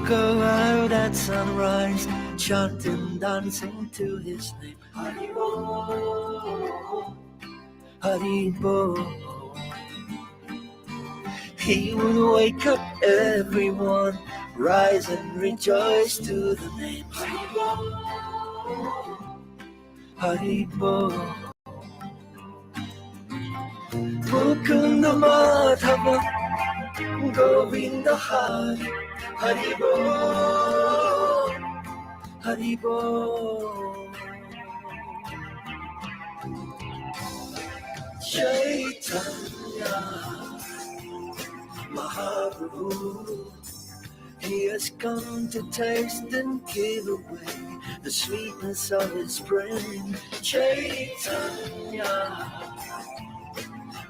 go out at sunrise, chanting, dancing to his name. Haribo, Haribo. He would wake up everyone, rise and rejoice to the name. Haribo, Haribo. Mukunda Madhava, Govinda Hari, Haribo, Haribo. Chaitanya Mahaprabhu, he has come to taste and give away the sweetness of his brain. Chaitanya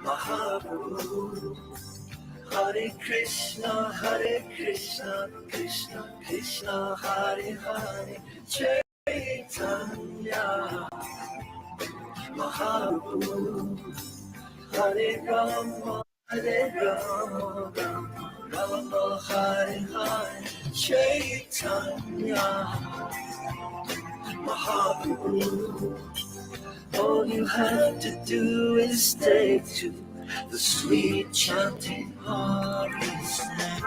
Mahaprabhu, Hare Krishna, Krishna Krishna, Hare Hare. Chaitanya Mahaprabhu, Hare Rama, Rama Hare Hare. Chaitanya Mahaprabhu, all you have to do is take to the sweet chanting of his name.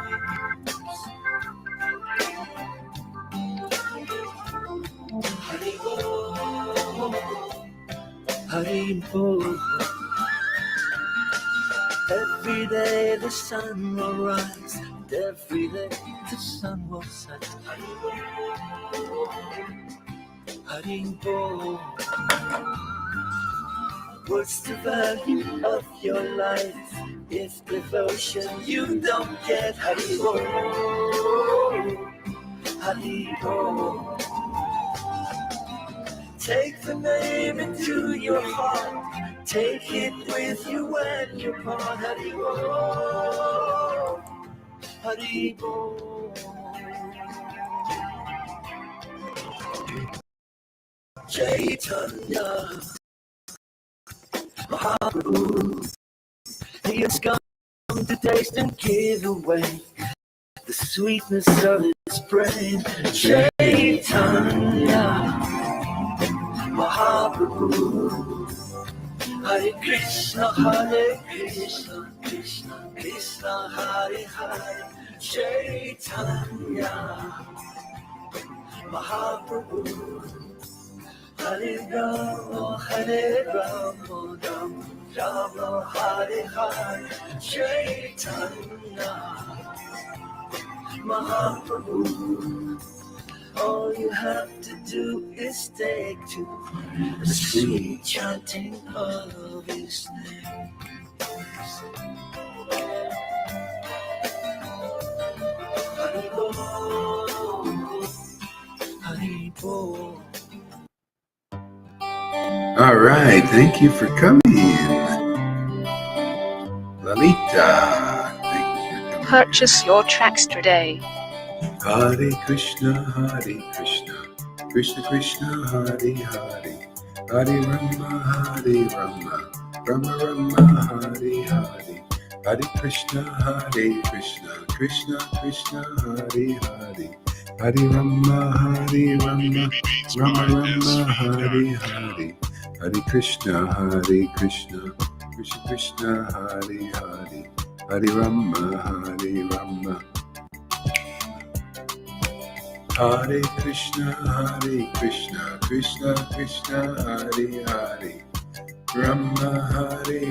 Haribo, Haribo. Every day the sun will rise, and every day the sun will set. Haribo, Haribo. What's the value of your life if devotion you don't get? Haribo, Haribo. Take the name into your heart, take it with you when you part. Haribo, Haribo. Chaitanya Mahaprabhu, he has come to taste and give away the sweetness of his brain. Chaitanya Mahaprabhu, Hare Krishna, Krishna Krishna, Hare Hare. Chaitanya Mahaprabhu, Hare Rama, Rama Hare Hare. Chaitanya Mahaprabhu, all you have to do is take to the sweet chanting of his name. Haribo, Haribo. All right, thank you for coming. Lalita, thank you. Purchase your tracks today. Hare Krishna, Krishna Krishna, Hare Hare, Hare Rama, Rama Rama, Hare Hare, Hare Krishna, Krishna Krishna, Hare Hare, Hare Rama, Rama Rama, Hare Hare, Hare Krishna, Krishna Krishna, Hare Hare, Hare Rama, Rama. Hare Krishna, Krishna Krishna, Hare Hare, Rama,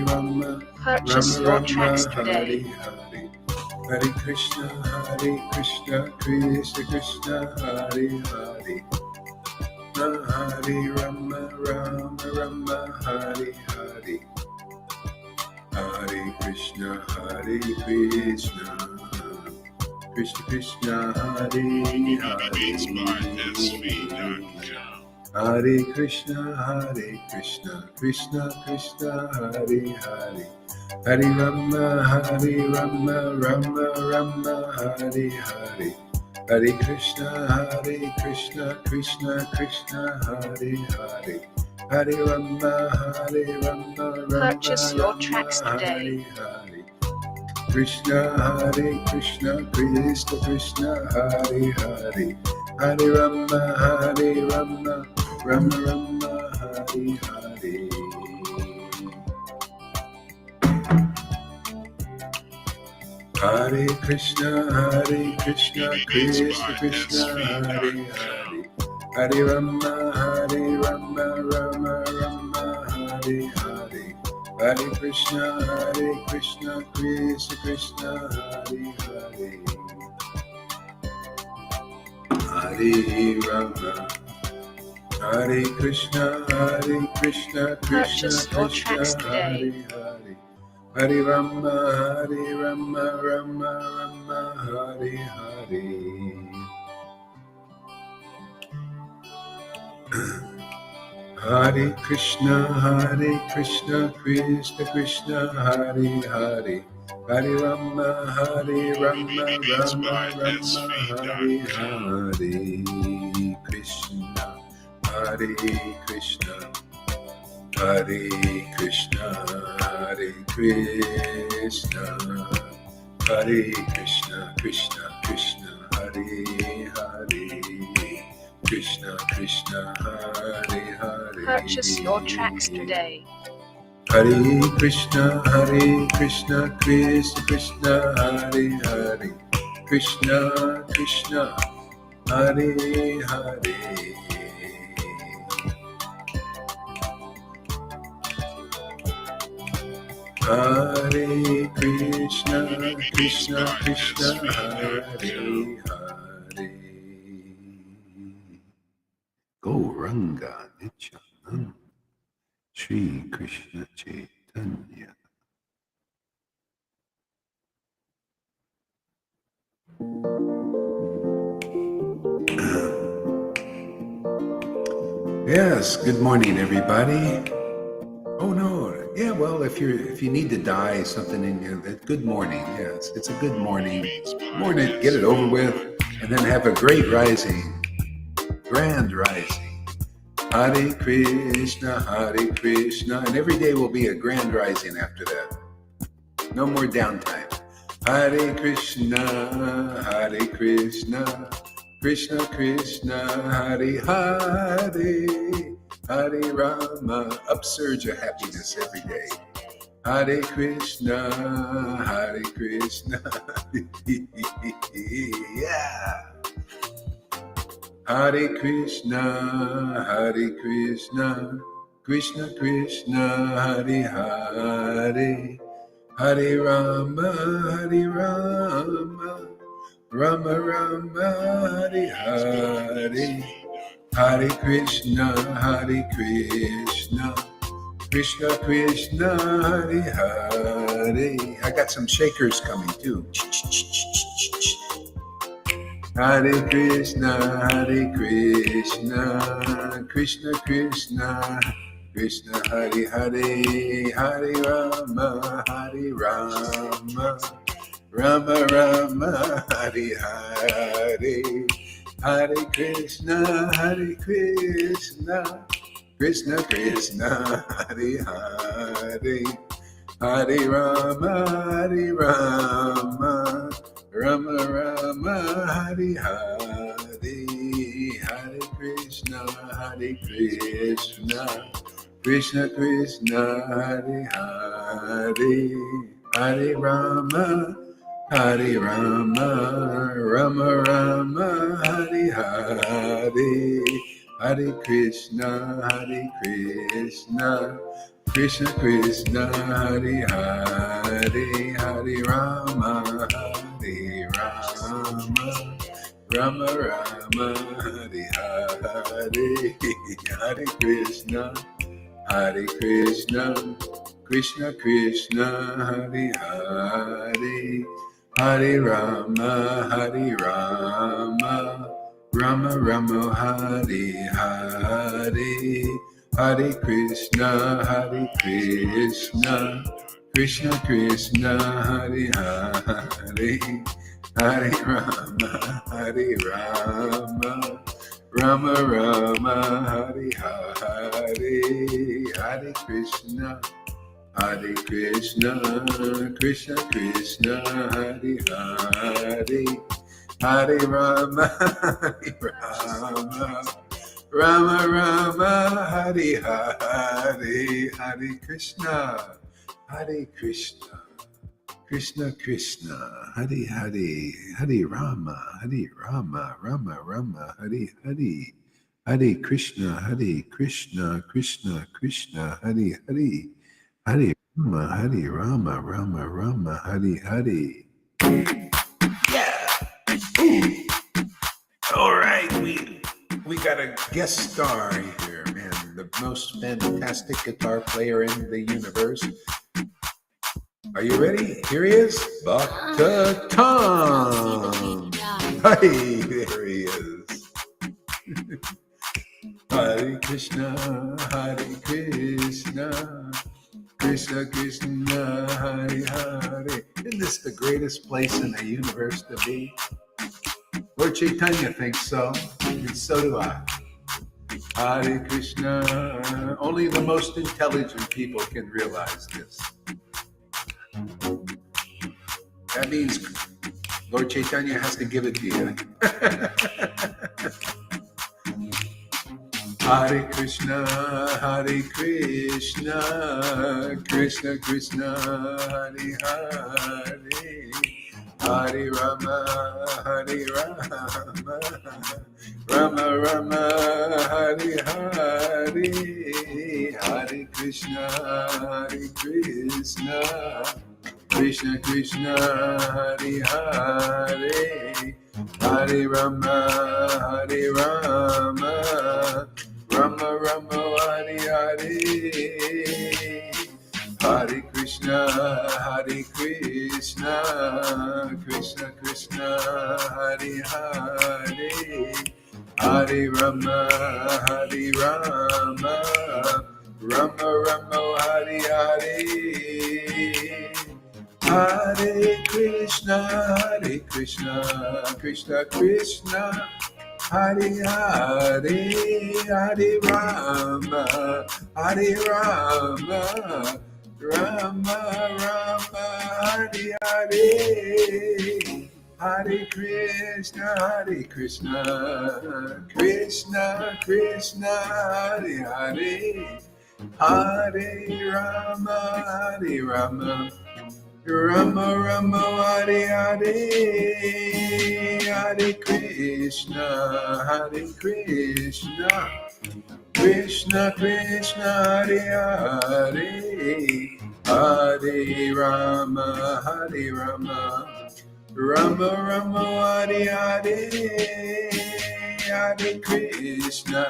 Rama, Purchase Rama your Rama, tracks Hare today. Hare, Hare Krishna, Krishna Krishna, Hare Hare, Hare Rama, Rama, Hare Hare, Hare Krishna, Krishna Krishna, Hare Hare, Hare Krishna, Krishna Krishna, Hare Hare, Hare Rama, Rama Rama, Hare Hare, Hare Krishna, Krishna Krishna, Hare Hare, Hare Rama, Rama Purchase your Rama, tracks today. Hare Hare. Krishna, Hare Krishna, Krishna Krishna, Hare Hare, Hare Rama, Rama Rama, Hare Hare. Hare Krishna, Krishna Krishna, Hare Hare, Hare Rama, Rama Rama, Hare Hare, Hare Krishna, Krishna Krishna, Hare Hare, Hare Rama, Hare Krishna, Krishna Purchase your Krishna, tracks today. Hare Hare, Hare Rama, Rama Rama, Hare Hare. Hare Krishna, Krishna Krishna, Hare Hare, Hare Rama, Rama Rama, Hare Hare. Krishna, Hare Krishna, Hare Krishna, Hare Krishna, Hare Krishna, Krishna Krishna, Hare Hare, Krishna Krishna, Hare Hare. Purchase your tracks today. Hare Krishna, Krishna Krishna, Hare Hare, Krishna Krishna, Hare Hare. Hare Krishna, Krishna Krishna, Hare Hare. Gauranga Nityananda, Shri Krishna Chaitanya. Yes, good morning, everybody. Oh no, yeah. Well, if you need to die something in you, good morning. Yes, it's a good morning. Morning, get it over with, and then have a great rising, grand rising. Hare Krishna, and every day will be a grand rising after that. No more downtime. Hare Krishna, Krishna Krishna, Hare Hare, Hare Rama. Upsurge of happiness every day. Hare Krishna, yeah. Hare Krishna, Krishna Krishna, Hare Hare, Hare Rama, Rama Rama, Hare Hare, Hare Krishna, Krishna Krishna, Hare Hare. I got some shakers coming too. Hare Krishna, Krishna Krishna, Krishna Hare Hare, Hare Rama, Rama Rama, Hare Hare, Hare Krishna, Krishna Krishna, Hare Hare, Hare Rama, Rama Rama, Hare Hare, Hare Krishna, Krishna Krishna, Hare Hare, Hare Rama, Rama Rama, Hare Hare, Hare Krishna, Krishna Krishna, Hare Hare, Hare Rama, Rama Rama, Hare Hare, Hare Krishna, Krishna Krishna, Hare Hare, Hare Rama, Rama Rama, Hare Hare, Hare Krishna, Krishna Krishna, Hare Hare, Hare Rama, Rama Rama, Hare Hare, Hare Krishna, Hare Krishna, Krishna Krishna, Hare Hare, Hare Rama, Hare Rama, Rama Rama, Hare Hare, Hare Krishna, Hare Krishna, Krishna Krishna, Hare Hare, Hare Rama, Rama Rama, Hare Hare, Hare Krishna, Krishna Krishna, Hare Hare, Hare Rama, Rama Rama, Hare Hare. Yeah. Ooh. All right, we got a guest star here, man. The most fantastic guitar player in the universe. Are you ready? Here he is, Bhakta Tom. Hey, there he is. Hare Krishna, Hare Krishna, Krishna Krishna, Hare Hare. Isn't this the greatest place in the universe to be? Lord Caitanya thinks so, and so do I. Hare Krishna. Only the most intelligent people can realize this. That means Lord Caitanya has to give it to you. Hare Krishna, Krishna Krishna, Hare Hare, Hare Rama, Rama Rama, Hare Hare, Hare Krishna, Krishna Krishna, Hare Hare, Hare Rama, Rama Rama, Hare Hare, Hare Krishna, Krishna Krishna, Hare Hare, Hare Rama, Rama Rama, Hare Hare, Hare Krishna, Krishna Krishna, Hare Hare, Hare Rama, Rama Rama, Hare Hare, Hare Krishna, Krishna Krishna, Hare Hare, Hare Rama, Rama Rama, Hare Hare, Hare Krishna, Krishna Krishna, Hare Hare, Hare Rama, Rama Rama, Hare Hare, Hare Krishna,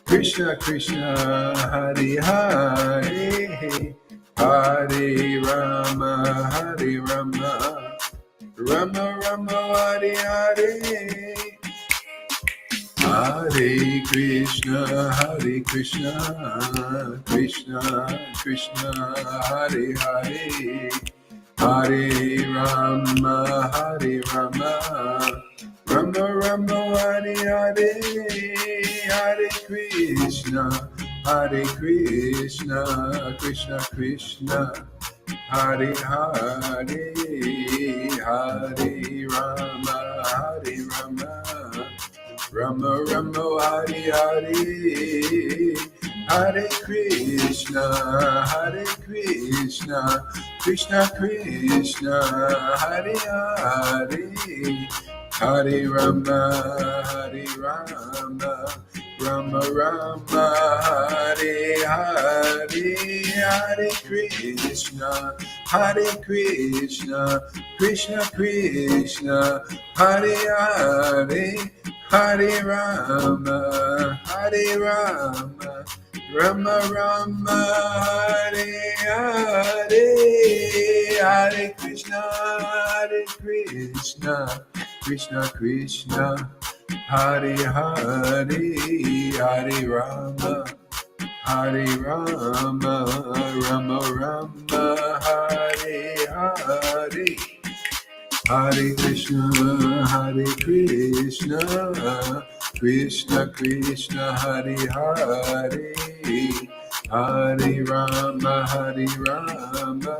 Krishna Krishna, Hare Hare, Hare Rama, Rama Rama, Hare Hare, Hare Krishna, Krishna Krishna, Hare Hare, Hare Rama, Rama Rama, Hare Hare, Hare Krishna, Krishna Krishna, Hare Hare, Hare Rama, Rama Rama, Hare Hare, Hare Krishna, Krishna Krishna, Hare Hare, Hare Rama, Rama Rama, Hare Hare, Hare Krishna, Krishna Krishna, Hare Hare, Hare Rama, Rama Rama, Hare Hare, Hare Krishna, Krishna Krishna, Hare Hare, Hare Rama, Rama Rama, Hare Hare, Hare Krishna, Krishna Krishna, Hare Hare, Hare Rama, Hare Rama,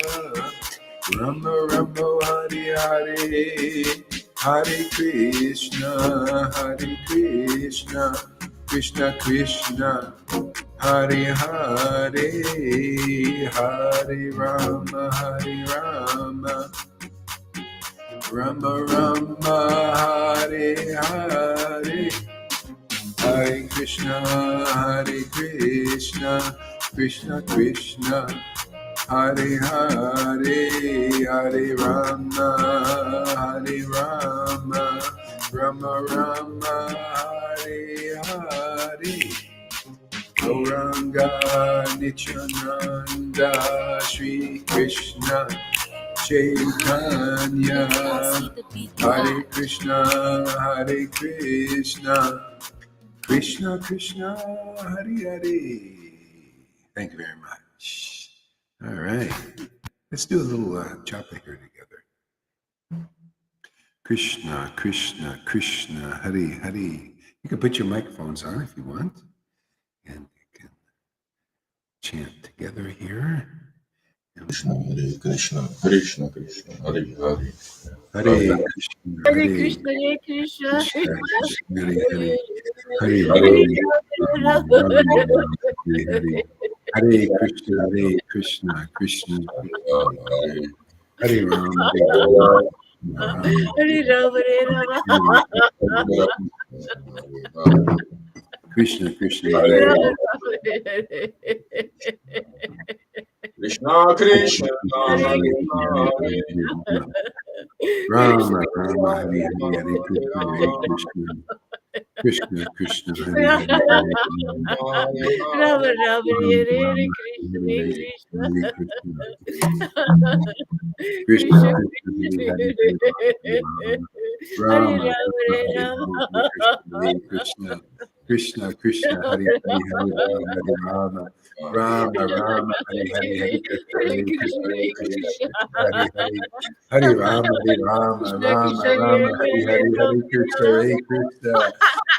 Rama Rama, Hare Hare, Hare Krishna, Krishna Krishna, Hare Hare, Hare Rama, Rama Rama, Hare Hare, Hare Krishna, Krishna Krishna, Hare Hare, Hare Rama, Rama Rama, Hare Hare, Gauranga Nityananda, Shri Krishna Chaitanya, Hare Krishna, Krishna Krishna, Hare Hare. Thank you very much. All right. Let's do a little chopmaker together. Krishna, Krishna, Krishna, Hare Hare. You can put your microphones on if you want. And you can chant together here. Krishna, Hare Krishna, Krishna Krishna, Hare Hare. Hare Krishna, Hare Krishna, Hare Krishna, Krishna Krishna, Hare Hare. Hare Hare Rama, Hare Hare. Hare Krishna, Krishna Hare Rama, Hare Rama, Krishna Krishna, Hare Hare Krishna, Krishna Hare Rama Rama, Hare Hare, Krishna Krishna, Krishna Hare Hare, Rama, Hare Krishna, Krishna Krishna Krishna, Hare Hare, Rama Rama, Hare Hare, Hare Krishna, Hare Rama, Rama Rama, Hare Hare, Hare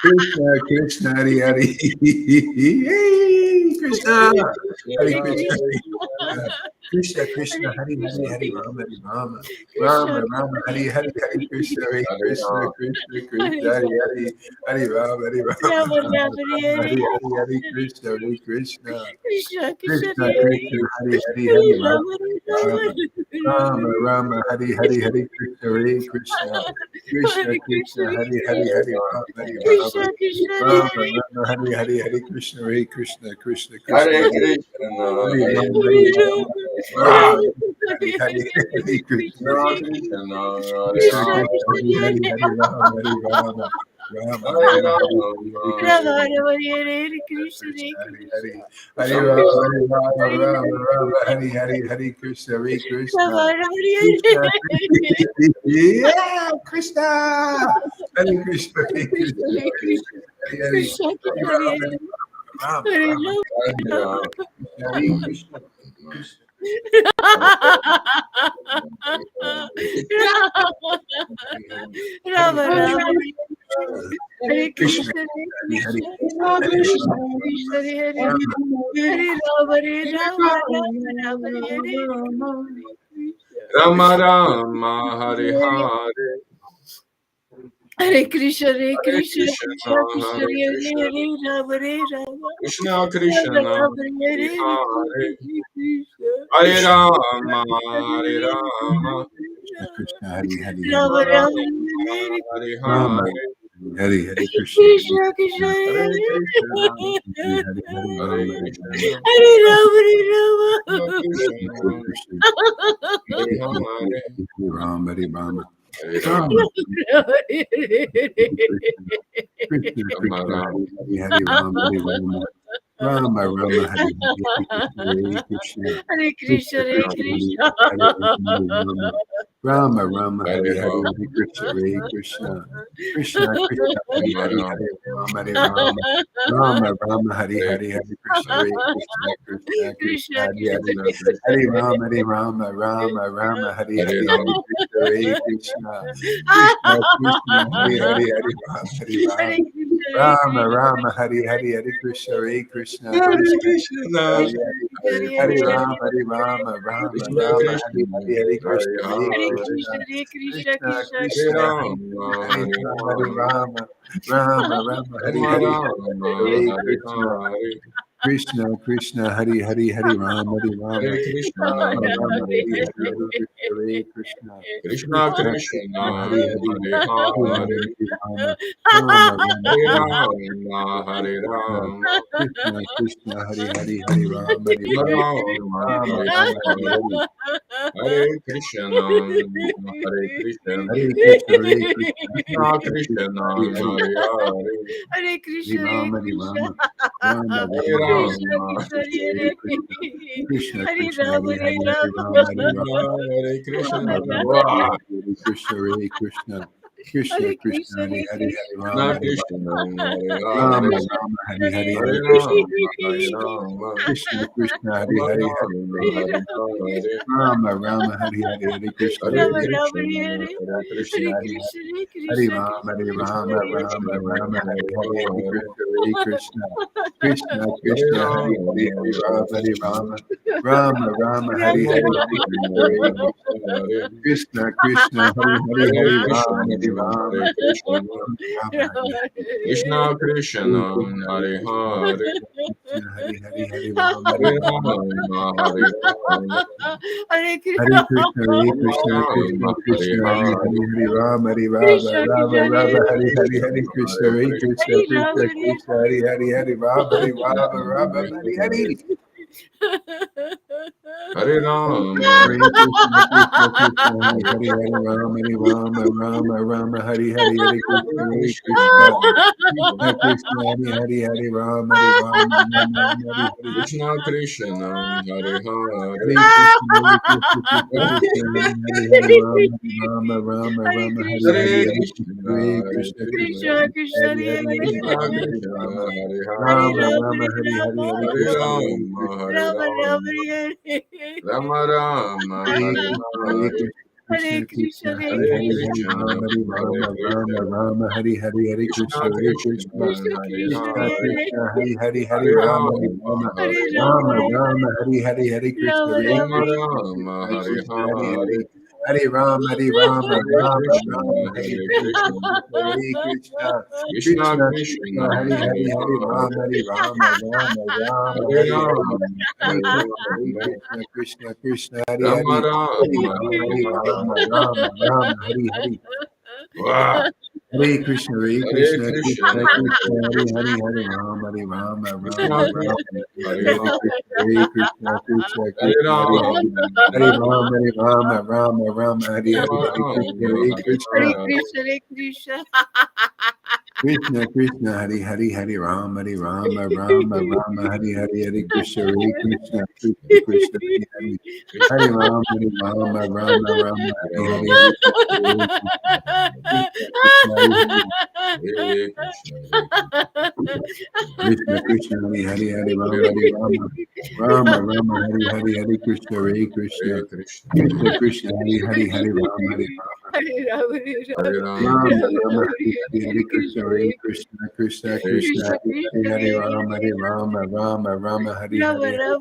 Krishna, Krishna, Hare Hare, Krishna, Hare Krishna, Krishna Krishna, Hare Hare, Hare Rama, Rama, Hare Hare, Hare Krishna, Krishna, Hare Hare, Hare Rama, Hare Krishna, Krishna, Krishna, Hare Hare, Hare Rama, Hare Hare, Hare Krishna, Krishna, Krishna, Hare Hare, Hare Rama, Hare Hare, Hare Krishna, Krishna, Krishna, Hare Hare Krishna, Hare Krishna, Krishna Rama, Hare Rama, Hare Krishna, Hare Hare Krishna, Krishna, yeah, Krishna, Hare Krishna, Rama, Hare Krishna, Rama Rama, Hare Hare. Hare Krishna, Hare Krishna, Krishna, Krishna Krishna, Hare Rama, Krishna Krishna, Rama, Hare Hare Hare. Krishna, Hare Rama, Hare Rama, Krishna, Hare Hare, Rama, Hare Hare Rama, Hare. Hare Hare Krishna, Krishna, Krishna, Hare Krishna, Hare Hare Rama, Krishna, Hare Rama, Hare Krishna, Hare Rama. Hare. Rama, Hare Rama, Hare Rama, Rama, Krishna, Rama Krishna, Rama, Hare Hare, Rama, Hare Rama, Rama, Rama, Hare Hare, Krishna, Hare Krishna, Krishna, Hare Krishna, Krishna. Hare Rama, Rama, Rama, Hare Hare Hare, Rama, Krishna, Krishna, Krishna, Hare Rama Hare, Rama, Hare Rama, Hare Rama, Rama, Rama, Hare Hare Hare, Hare Krishna, Krishna, Krishna, Krishna, Hare Hare, Krishna, Hare Rama, Hare Rama, Rama, Rama, Hare Hare, Hare Hare Rama, Krishna, Krishna, Krishna, Hare Hare, Hare Rama, Hare Rama, Hare Krishna, Rama Rama Hari Hari Hari Krishna Hare Krishna Hare Krishna Krishna, Hari Hare Hari Krishna, Hari Rama Rama Krishna Rama Krishna, Hari Hari Hari Hare Krishna Hare Hare, Krishna Krishna Hare Krishna Hari Rama, Hari Hare Hari Rama, Rama Rama Rama Hari Rama Hari Rama, Hare Hare Krishna Hare, Krishna Krishna Hari Hari Hari Rama Hari Rama Hare Krishna, Rama Rama Hare Hari Hari Krishna, Hari Krishna Hare Krishna Krishna Krishna Krishna, Krishna Hari Hari Hare Hari Hare, Rama Hari Rama Rama Rama Hare Hari Rama, Hare Krishna Rama, Krishna Krishna Hari Hari Hari Rama Hari Rama Rama Rama, Rama Hare Rama Hari Hare, Hari Hare Krishna, Hare Krishna, Hare Krishna Hare Krishna Krishna Krishna Krishna, Krishna Hari Hari Hare Hare, Hare Hari Krishna, Hare Rama Hari Krishna. Rama Rama Hare Rama Hari Krishna, Hari Rama, Krishna, Krishna Hare Hare Krishna Hare. Krishna Hare Krishna Rama, Hari Hare Hari Hari Rama Hari Rama. Rama Hare Krishna, Rama Rama Hari Wow, Hari Krishna Hare Krishna Krishna Hare Krishna Krishna, Hari Hare Hari Hari Krishna. Rama Krishna Hari Krishna, Hare Rama Hare, Rama Hari Hari Hare Hari Krishna Rama, Hare Rama, Krishna Krishna Hari Rama Hari Hari Rama, Hare Hare, Rama Rama Hari Hari Hari Krishna Hare Hare Rama, Krishna Rama, Krishna, Hare. Hare Krishna Krishna, Hare Hari Krishna, Hare Hari Krishna, Rama Hari Krishna Rama Krishna Krishna, Rama Krishna, Rama Hare Hari Hari Hari Hare, Krishna Hare Krishna Krishna Hare Krishna Hari Hari Rama, Hari Hare Rama Hari Krishna, Rama Rama Rama Hari Rama Rama, Hari Hari Krishna Rama, Hare Hare Krishna Hare, Krishna Krishna Hari Hari Hare Hari Krishna, Rama Hari Rama Hare Krishna, Rama Hari Hari Krishna Hare Krishna, Krishna Hare Hare Krishna Hare, Krishna Hari Hari Hari Rama Hari Hare Rama Rama, Hare Rama, Hare Hare Krishna. Krishna, Hare Rama Krishna, Krishna Rama, Hare Krishna, Hare Hare, Hare, Hare Rama, Hare Rama, Krishna, Rama Krishna, Rama, Hare Hare Hare, Krishna, Hare Krishna, Hare Hare Krishna, Krishna, Hare Krishna Rama, Krishna, Hare Hare, Hare Rama, Hare Hare Rama, Krishna, Rama, Hare Hare Hare, Hare. Hare Hare Rama, Krishna, Hare Krishna, Krishna Krishna, Hare Hare, Hare Rama, Hare Rama, Rama Rama, Hare Hare, Hare Krishna, Hare Hare Krishna, Krishna, Hare Krishna Krishna, Hare Hare, Hare Rama, Hare Rama, Rama Rama, Hare Hare. Krishna Krishna, Hare Hare, Hare Krishna, Hare Krishna, Krishna Hare Krishna, Hare Hare, Hare Rama, Hare Rama, Rama Rama, Hare Krishna, Hare, Hare Hare Krishna, Krishna, Hare Hare Krishna, Krishna, Krishna Krishna, Krishna, Krishna, Hare Hare, Hare Krishna Rama, Hare Hare Krishna, Rama, Hare Hare Rama Hare, Rama, Rama, Hare Hare Hare, Hare Hare Krishna, Rama, Hare Rama, Krishna, Hare Rama, Rama, Hare Rama Rama, Hare Hare Krishna, Hare Hare, Hare Krishna, Krishna Krishna, Krishna, Hare Hare Hare Hare, Hare Krishna, Krishna, Rama, Hare Hare Rama, Rama Krishna, Rama, Hare Hare, Hare Krishna Krishna, Hare Krishna, Krishna, Krishna, Hare Krishna, Krishna Hare, Krishna, Hare Hare, Hare Hare Rama, Hare Rama, Rama, Hare Hare Rama Rama, Rama, Rama, Hare Hare, Hare Krishna, Rama, Hare Rama Rama, Krishna, Rama, Krishna Hare Krishna, Hare Hare, Hare, Hare Rama, Hare Rama, Hare Rama Krishna, Rama, Hare Hare Krishna, Krishna, Krishna, Hare Krishna, Krishna Krishna Krishna, Krishna, Hare Hare Hare, Hare Hare, Rama, Hare Rama, Rama Rama, Hare Hare Rama, Hare, Hare Hare Krishna, Hare Rama, Krishna, Krishna Krishna, Hare Rama Hare, Hare Rama, Rama, Hare Hare Rama, Hare. Rama Rama, Hare Hare. Wow. Hare Krishna, Hare Hare Krishna, Krishna, Krishna Krishna, Hare Hare Krishna, Hare, Hare Rama, Hare Rama, Krishna Rama Rama, Krishna, Hare Hare Hare, Krishna, Hare Krishna, Krishna Hare Krishna, Hare Rama, Hare, Hare Rama, Hare Rama, Rama Rama, Hare Hare, Rama Hare Krishna, Rama, Hare Hare Krishna, Hare Hare, Krishna, Hare Krishna. Krishna Krishna, Hare Hare, Hare Rama, Hare Rama, Rama Rama, Hare Hare, Hare Krishna, Hare Krishna, Krishna Krishna, Hare Hare, Krishna Hare Rama, Hare Rama, Rama Rama, Hare Hare, Hare Krishna, Hare Krishna, Krishna Krishna, Hare Hare. Hare Krishna, Hare Krishna Krishna Hari Hari Hari Rama Hari Rama Rama Rama Hari Hari Hari Krishna Hare Krishna Hare Krishna, Krishna Krishna Hari Hari Hari Rama Hari Rama Hare Rama, Hare Hare Rama, Rama, Rama Rama Rama Rama, Hari Hari Hare Hari Krishna Krishna, Hare Hare Krishna Krishna Hare Krishna Krishna, Krishna, Hari Krishna, Hari Hari Hare Rama Hari Rama Rama Rama Hari Rama, Hari Hari Rama,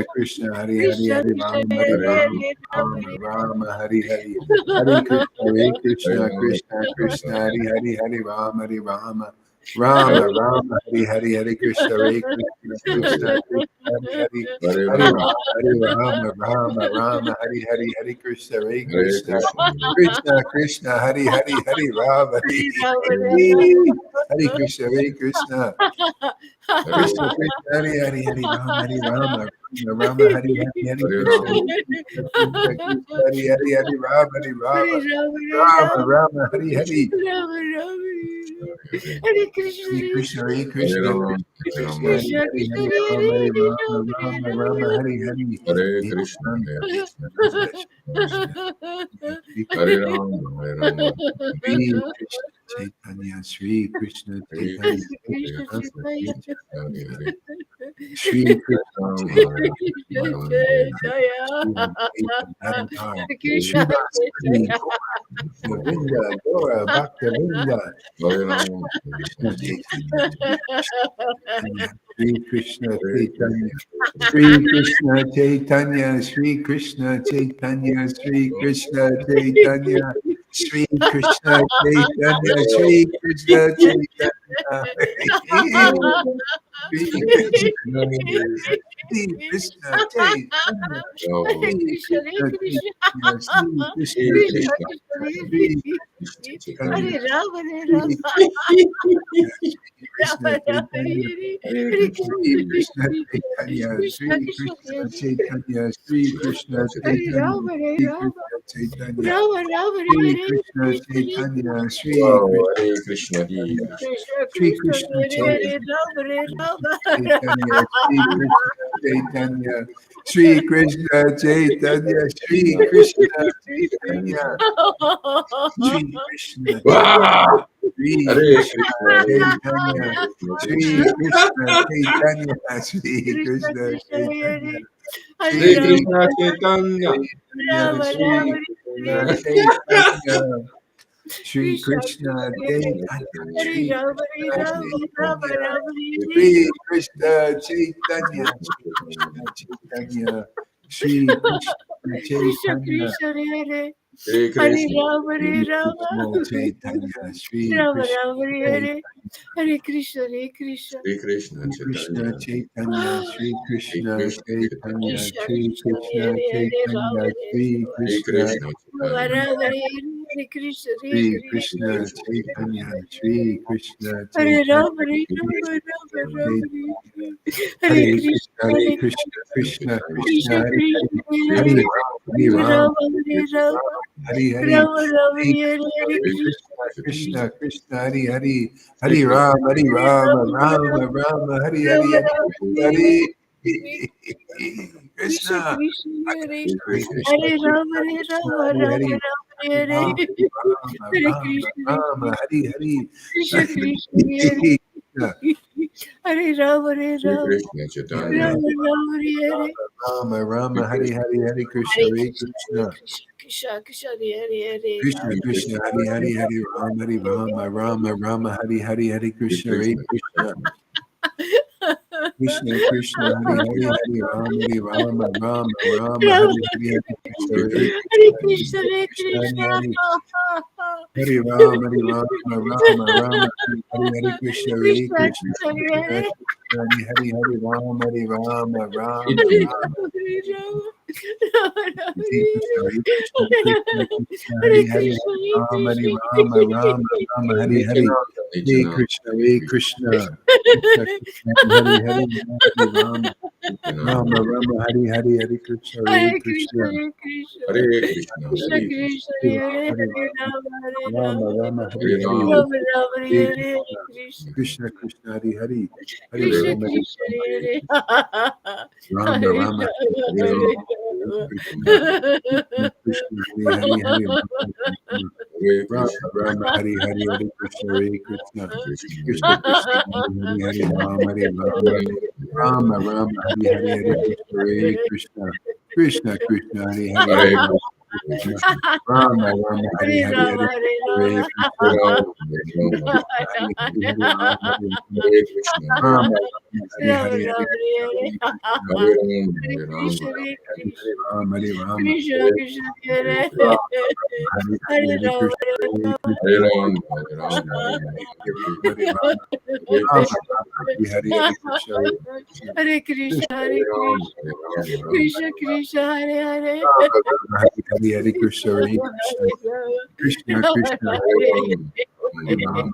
Krishna Hare Hare Hare Krishna Krishna, Hare Krishna Krishna, Krishna Hari Hari Krishna, Hari Krishna, Rama Hari Hare Hare Rama Hare, Rama Rama, Rama Hari Hari Hari Krishna Hare Hare Krishna Rama, Krishna Krishna Hari Hari Hari Rama Hari Rama Hare Rama Rama Hari Hari Hari Krishna Hare Krishna Krishna Krishna Hari Hari Hare Hari Rama, Rama Hari Rama Rama Rama Hari Hari Hari Krishna Hare Hare Krishna Krishna, Krishna Krishna Hari Hari Hari Rama Hari Hare Rama, Hari Krishna Hare Krishna Hare Krishna Krishna Hari Hari Hari Rama Hari Rama Rama Rama Hari Hari Hari Hare Krishna Rama, Hare Krishna Krishna Krishna Hari Hari Hari Rama Hari Rama Hare Rama, Rama Rama, Rama Hari Hari Rama, Rama, Hare Hare Krishna, Hare Hare Krishna, Hare Hare Krishna, Rama, Krishna Hare Krishna, Rama, Hare Krishna, Hare, Krishna, Hare Hare Rama, Hare Hare, Rama, Rama Rama, Hare Hare. Hare Hare Krishna, Hare Krishna, Krishna, Krishna, Hare Hare Rama, Hare Rama, Sri Krishna Chaitanya, Sri Krishna Hare Chaitanya, Krishna, Sri Hare Krishna Krishna, Chaitanya, Hare Hare, Shri Krishna Chaitanya, Krishna Srimati Govinda Gora Bhakta Vrinda, Krishna Chaitanya, Sri Krishna Chaitanya, Sri Krishna Chaitanya, Sri Krishna Chaitanya, Sri Krishna Chaitanya, Sri Krishna Chaitanya, Sri Krishna Chaitanya, Sri Krishna Chaitanya, Sri Krishna Chaitanya, Sri Krishna Chaitanya, Hare Sri Ram, Hare Krishna Ram, Krishna Chaitanya, Sri Krishna Chaitanya, Sri Krishna Krishna Krishna, Chaitanya, Sri Krishna Hare Chaitanya, Ram, Hare Sri Ram, Krishna Chaitanya, Ram Ram, Hare Sri Hare, Krishna Krishna Chaitanya, Sri Wow, Krishna Hare Krishna, Hare Chaitanya, Krishna. Sri Krishna, Krishna Hare Chaitanya, Hare, Ram Hare Ram, Chaitanya, Sri Krishna Chaitanya, Sri Krishna Chaitanya, Sri Krishna Chaitanya, Sri Krishna Wow, Sri Hare Krishna Krishna, Hare Chaitanya, Sri Krishna Chaitanya, Sri Krishna Krishna Krishna, Chaitanya, Hare Sri Hare Hare Ram, Krishna Chaitanya, Chaitanya, Ram Sri Ram, Krishna Hare Chaitanya, Sri Krishna Krishna Krishna, Hare Chaitanya, Hare Sri Ram, Hare Krishna Ram, Ram Chaitanya, Ram, Sri Krishna Chaitanya, Sri Krishna Chaitanya, Sri Krishna Krishna Chaitanya, Krishna, Hare Hare Hare Krishna, Ram, Sri Hare Ram, Krishna Chaitanya, Sri Ram Krishna Ram, Chaitanya, Hare Krishna, Hare Krishna. Hare Krishna Sri Krishna Chaitanya, Chaitanya, Sri Hare Krishna Krishna Chaitanya, Chaitanya, Krishna Sri Krishna, Krishna Hare Ram, Chaitanya, Sri Hare Krishna Krishna Ram Chaitanya, Hare Krishna, Hare Sri Krishna. Krishna Chaitanya, Sri Krishna Hare Chaitanya, Ram, Hare Hare Ram, Krishna Ram Ram, Chaitanya, Hare Hare Krishna, Krishna, Hare Hare Krishna, Krishna Krishna, Krishna Hare Krishna, Hare, Hare Hare Ram, Hare Ram, Ram, Hare Ram, Hare Hare, Ram Ram, Hare Hare Krishna, Hare Hare Hare Krishna. Krishna, Krishna Krishna Chaitanya, Krishna, Hare Hare, Hare Hare Krishna Ram, Hare Hare Ram, Ram, Ram Ram, Hare Hare, Ram Hare Ram, Krishna, Hare Hare Krishna Krishna, Krishna, Hare Hare Hare Krishna Krishna, Hare Ram, Krishna Hare Krishna, Ram, Hare Ram Hare, Ram, Hare Hare Ram, Hare Hare Ram, Krishna, Ram Ram, Hare Hare, Krishna Hare Krishna, Hare Krishna. Hare Ram, Hare Ram, Hare Chaitanya, Ram Ram, Hare Rama Rama Hare Hari Krishna Hari Hari Krishna Hare Hare Krishna, Hare Krishna Krishna, Krishna Krishna, Hare Krishna Ram, Krishna Hari Hari Hari Rama Hari Rama Rama Rama Hari Hari Hari Hare Krishna Hare Krishna Krishna Chaitanya, Krishna Krishna Hari Hare Hari Krishna Hari Rama Hari Rama Rama Rama Ram, Hari Hari Hari Krishna Hare Hare Hare Krishna Krishna, Hare Krishna Hari Krishna. Hari Hari Rama Hari Rama Rama Rama Hari Hari Hari Krishna Hare Krishna Krishna Krishna, Krishna Hare Krishna Hari Hari Hari Rama Hari Rama Rama Hare Rama Krishna Krishna, Krishna Krishna Krishna Hari Hare Hari Krishna, Ram Hari Hare Rama Rama Rama Hari Hari Nityananda, Hare Nityananda, Krishna Hare Krishna Krishna Krishna Hari Hari Hari Rama Nityananda, Rama Rama Hari Hari Hari Krishna Hare Hare Krishna Krishna, Hare Krishna, Krishna Hare Krishna, Krishna, Hare Hari Hare Ram, Rama Rama Hari Hare Hari Ram, Ram Ram, Hare Hare Krishna Krishna, Krishna Krishna Hari Hari Hari Hare Krishna Rama Krishna, Hare Rama Hare Rama Hare Hari Ram, Hari Ram. Krishna Krishna Krishna Hari Hari Hari Rama Hare Rama Krishna, Rama Hari Hari Hari Krishna Hare Krishna Hare Krishna, Krishna Krishna Hari Hari Rama Hari Hare Rama Ram, Rama Rama Hari Hari Hari Krishna Hare Krishna Krishna Krishna Hari Hari Hare Rama Hare Rama Krishna, Rama Rama Hari Hare Hari Hari Rama, Hare Krishna Hare Rama, Krishna Hare Ram, Krishna Krishna Hari Hari Hari Rama Hari Rama Hare Krishna, Rama Rama Hari Rama Hari Hari Rama, Krishna Hare Hare Krishna Hare Ram, Hare Hare Ram, Krishna, Hare Hari Krishna, Rama Hari Rama Krishna Hare Krishna, Hare Rama Hari Hari Hare Hari Rama, Krishna Hare Hare Krishna Ram, Hare Ram, Krishna Hare Hari Hare Hari Rama Hare Rama Krishna, Rama Hari Hari Hari Krishna Hare Krishna Hare Krishna, Krishna Hare Hare Ram, Krishna, Hare Ram, Ram, Krishna Krishna, Hare Hare,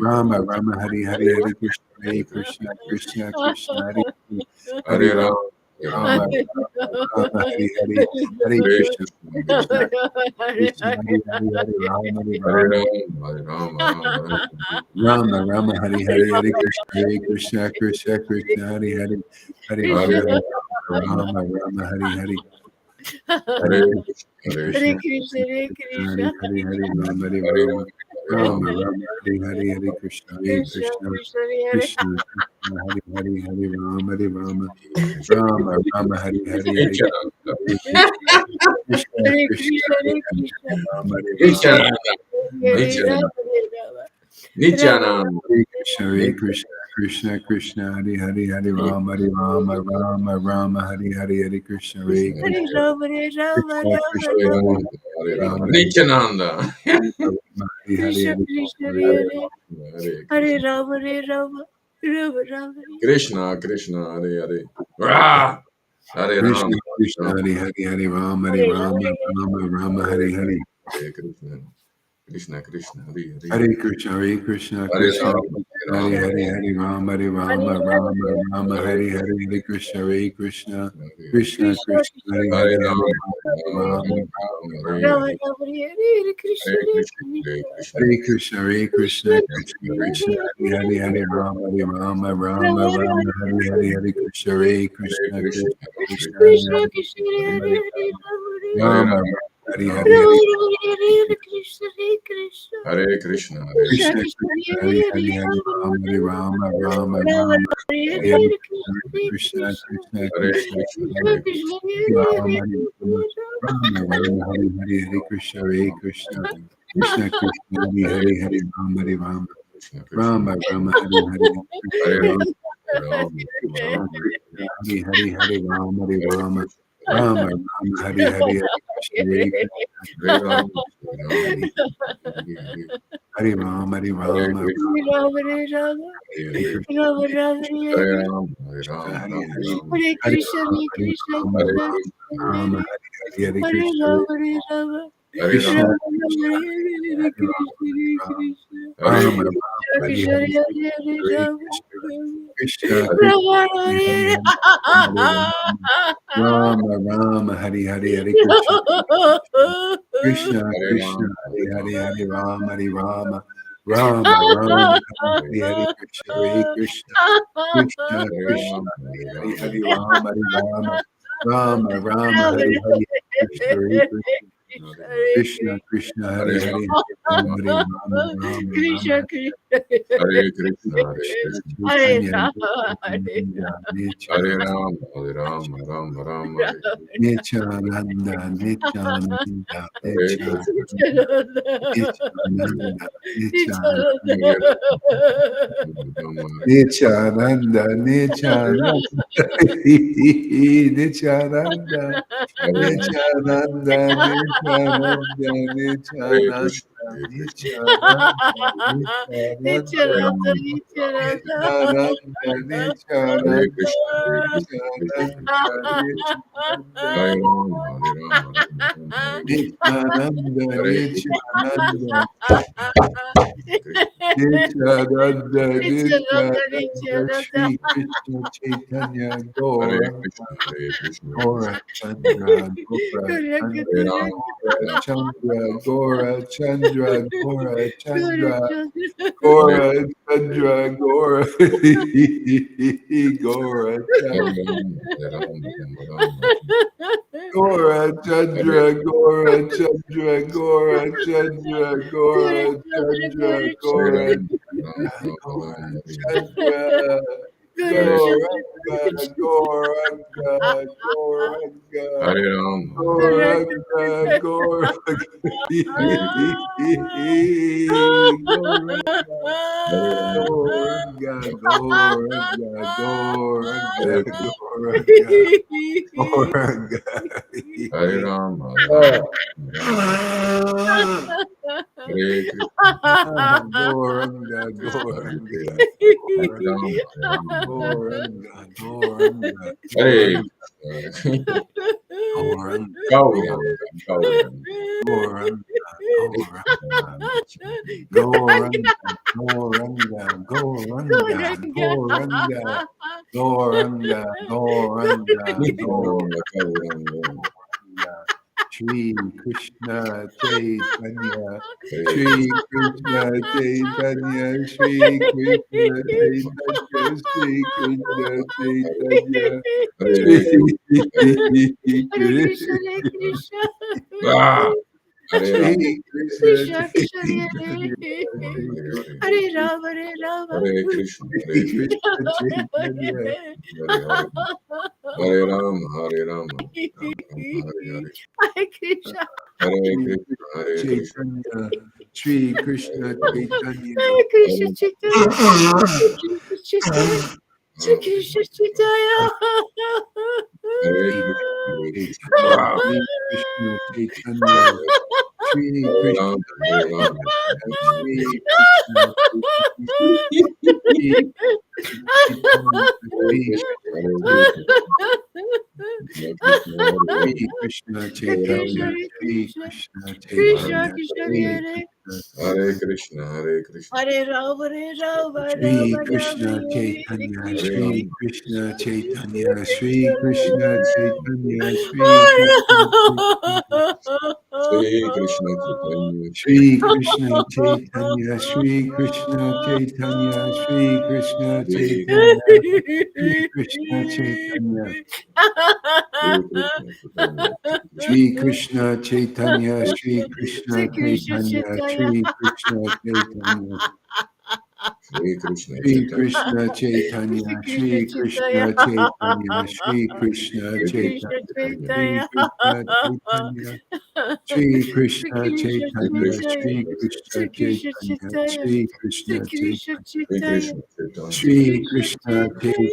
Rama Rama Hari Hari Hari Krishna Hare Krishna Krishna Rama Krishna Hare Rama, Hari Ram, Hari Rama Rama Rama Hari Hari Hari Krishna Hare Krishna Krishna Krishna Hari Hari Hare Rama Ram, Hare Rama Ram, Rama Hari Hari Hari Hare Krishna Krishna, Hare Krishna Krishna, Krishna Hari Hari Hari Rama Hari Hare Rama Ram, Hare Ram, Ram, Ram, Rama Rama Hari Hari Hari Krishna Hare Krishna Krishna Krishna Hari Hari Hari Hare Rama Ram, Rama Rama Hari Hari Hare Hari Krishna, Hare Hare Krishna Krishna, Krishna, Hare Hari Krishna, Hari Hari Rama Hari Hare Rama Ram, Rama Rama Hare Hare Hare Krishna Hare Krishna Krishna Krishna Hare Krishna Krishna Hare Hare Hare Rama Hare Rama Rama Rama Hare Hare Hare Nityananda. Krishna Krishna Hare Krishna Krishna Hare Hare Hare Krishna Rama Hare Krishna Rama Nityananda. Hare Nityananda. Rama Hare Rama Rama Nityananda. Rama Hare Krishna Krishna Krishna Hare Hare Hare Rama Hare Rama Rama Rama Hare Hare Hare Krishna Hare Krishna. Hare Krishna Rama Hare Rama Krishna Rama Krishna Hare Rama Hare Rama. Hare Rama. Rama Nityananda. Rama Hare Hare Krishna Hare Krishna Hare Hare Hare Krishna. Hare Hare Krishna. Rama Hare Rama Rama Rama Krishna Krishna. Hare Hare. Rah! Hare Krishna Rama. Krishna Hare Hare Hare Hare Rama Hare Hare Rama Rama Rama Rama Hare Hare Hare Krishna. Krishna Krishna. Hare Hare. Hare Krishna Hare Krishna Hare Krishna Krishna Rama. Krishna Hare Hare Rama. Hare Hare Rama Hare Hare Rama Rama Rama Rama Hare Hare Hare Krishna. Hare Krishna Hare Krishna Hare Hare. Krishna Krishna Krishna Krishna Hare Hare Hare Rama. Hare Hare Rama Rama. Rama Hare Rama Rama Hare. Rama Hare Krishna Hare Hare Krishna. Hare Krishna Krishna. Hare Krishna, Hare Krishna, Krishna Krishna Krishna Hare Krishna, Hare Hare Hare Hare, Hare Rama, Hare Rama, Rama Rama Rama, Rama Hare Hare, Hare Krishna, Hare Hare Krishna, Krishna. Krishna Hare Krishna, Hare Krishna Hare, Krishna Hare Hare. Hare Hare Rama Rama. Rama, Hare Rama. Hare, Rama Hare Rama Hare Krishna Hare Krishna Hare Krishna. Hare Krishna Krishna, Krishna. Krishna Krishna, Hare Hare Hare Hare, Hare Rama, Hare Rama, Rama Rama Rama, Hare Hare Hare, Hare Krishna Hare Krishna, Krishna Krishna, Hare Krishna, Krishna. Krishna Hare Krishna Krishna. Hare Rama, Hare Rama, Rama, Hare Hare, Hare Krishna, Hare Krishna, Krishna Krishna, Hare Hare, Hare Rama, Hare Rama, Krishna Krishna. Rama Rama, Hare Hare, Hare Krishna, Rama. Ram Krishna Ram. Krishna Hare Hare Hare Rama Hare Hare Rama Krishna. Rama Rama Hare Hare Hare Krishna Hare Krishna Hare Krishna Ram. Krishna Ram. Hare Hare Hare Rama Hare Hare Rama Krishna. Rama Hare Rama Hare Hare Krishna Rama Hare Rama Krishna Hare Hare Ram. Hare Krishna Ram. Hare Ram Hare Ram. Hare Hare Krishna Rama Hare Hare Krishna Rama Hare Krishna Krishna. Krishna Rama Hare Hare Hare Hare Krishna Rama Hare Rama Hare Krishna Ram. Rama Krishna Rama Hare Hare Rama Krishna Hare Rama Krishna Hare Rama Krishna. Rama Hare Krishna Hare Hare Hare Hare Rama Krishna Krishna Hare Krishna Rama Hare Hare Hare Rama Rama Hare Hare Hare Krishna Krishna Hare Krishna Ram. Hare Hare Ram. Hare Hare Rama Hare Rama Rama Rama Hare Hare Krishna Hare Krishna Krishna Hare Krishna Ram. Hare Hare Hare Ram. Hare Rama Hare Rama Rama Rama Hare Hare Krishna Hare Krishna Hare Krishna Krishna Hare Hare Hare Ram. Hare Rama Hare Rama Rama Rama Krishna Hare Krishna Hare Krishna. Hare Krishna Krishna. Hare Chaitanya Rama Hare Hare Nityananda Ram. Hare Ram. Ram Ram. Hare Nityananda Nityananda Hare Krishna. Nityananda Nityananda Nityananda Hare Ram. Nityananda Ram. Nityananda Nityananda Nityananda Hare Ram. Nityananda Nityananda Hare Krishna. Nityananda Hare Krishna. Nityananda Nityananda Hare Nityananda Ram. Ram. Nityananda Hare Nityananda Krishna. Hare Krishna. Hare Krishna. Nityananda Nityananda Hare Ram. Hare Ram. Ram Ram. Hare Nityananda Hare Krishna. Hare Nityananda Krishna. Nityananda, Nityananda, Nityananda Shri Krishna Chaitanya, Hare Gauranga, Krishna. Hare Krishna. Gora Chandra, Gora Guranga Chandra, Hare Ram. Guranga Gora Ram. Chandra, Gora Chandra, Gora Chandra, Hare Gora Chandra, Gora, Gora Hare Chandra. Ram. Hare Ram. Ram Ram. Gora Hare Chandra, Gora Chandra, Gora Chandra, Gora Chandra, Hare Gora Ram. Ram Ram. Gora Ram. Chandra, Hare Gauranga, Gauranga, Gauranga, Hare Ram. Hare Gauranga, Gauranga, Hare Ram. Gauranga, Gauranga, Hare Gauranga, Krishna. Gauranga, Gauranga, Hare Ram. Hare Ram. Gauranga. Ram. Hare Krishna. Goranga, Hare Goranga, Krishna. Hare Goranga, Ram. Hare Ram. Goranga, Goranga, Hare Goranga, Krishna. Goranga, Gauranga. Gauranga. Goranga, Krishna. Goranga, Goranga, Goranga, Goranga, Goranga, Goranga, Goranga, Nityananda. Gauranga. Goranga. Shri Krishna Chaitanya, Hare Shri Krishna Chaitanya, Shri Krishna Chaitanya, Shri Krishna Chaitanya, Hare Shri Hare Krishna, Krishna. Hare Krishna. Ah! Hare Shri Ram, Krishna Krishna Chaitanya, Hare Rama, Hare Rama. Hare Krishna, Shri Krishna Chaitanya, Hare Hare, Hare Ram, Hare Ram, Ram Ram, Hare Hare, Hare Krishna. Hare Shri Krishna, Hare Krishna, Chaitanya, Shri Krishna Chaitanya, Hare Krishna Hare Chaitanya. Hare Krishna Chaitanya. Hare Krishna Chaitanya. Hare Shri Krishna, Hare Krishna, Krishna Chaitanya, Shri Hare Krishna Ram, Hare Ram, Shri Krishna Chaitanya, Shri Chaitanya, Hare Krishna, Hare Krishna, Hare Krishna, Shri Hare Krishna Hare Chaitanya, Krishna, Hare Hare Shri Krishna, Krishna Krishna Chaitanya, Krishna, Shri Hare Krishna, Hare Krishna, Hare Krishna, Hare Rama, Hare Rama, Shri Rama Rama, Krishna Hare Chaitanya, Hare Krishna. Shri Ram, Krishna Krishna Chaitanya, Krishna Shri Krishna. Krishna Krishna, Chaitanya, Shri Krishna Chaitanya, Shri Krishna Chaitanya, Shri Krishna Chaitanya, Shri Krishna Chaitanya, Shri Krishna Shri Chaitanya, Shri Krishna Chaitanya, Krishna Chaitanya, Shri Krishna Chaitanya, Shri Krishna Shri Krishna Chaitanya, Chaitanya. Shri Krishna Chaitanya, Shri Krishna Shri Chaitanya, Krishna Chaitanya, Shri Krishna Shri Krishna Chaitanya.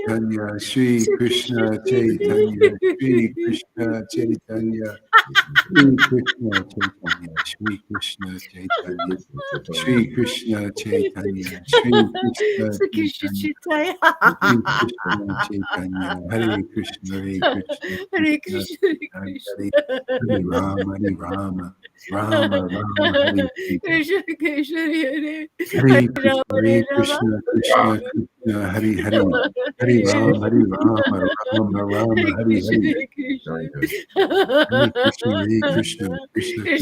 Chaitanya, Shri Krishna Shri Shri Krishna Chaitanya, Krishna Shri Chaitanya. Krishna Chaitanya, Shri Shri Krishna Krishna Chaitanya, Chaitanya. Shri Chaitanya, Krishna Shri Krishna Chaitanya, Chaitanya. Shri Krishna Shri Krishna Chaitanya, Shri Chaitanya. Krishna Chaitanya, Shri Shri Krishna Krishna Chaitanya. Chaitanya, Shri Shri Krishna Krishna Chaitanya, Shri Krishna Chaitanya. Chaitanya, Shri Krishna Chaitanya, Shri Krishna Shri Chaitanya, Krishna Chaitanya, Shri Krishna Chaitanya, Shri Krishna Shri Krishna Chaitanya, Chaitanya. Shri Krishna Chaitanya, Hare Krishna, Hare Krishna, Hare Krishna Krishna, Hare Krishna, Krishna. Hare Hare Rama, Hare Rama, Rama Rama, Hare Hare. Krishna Krishna, Hare Hare Hare Krishna, Hare Hare Rama. Krishna, Krishna Krishna, Hare Hare, Hare Ram, Hare Rama, Rama Rama, Hare Hare Krishna, Hare. Hare Krishna.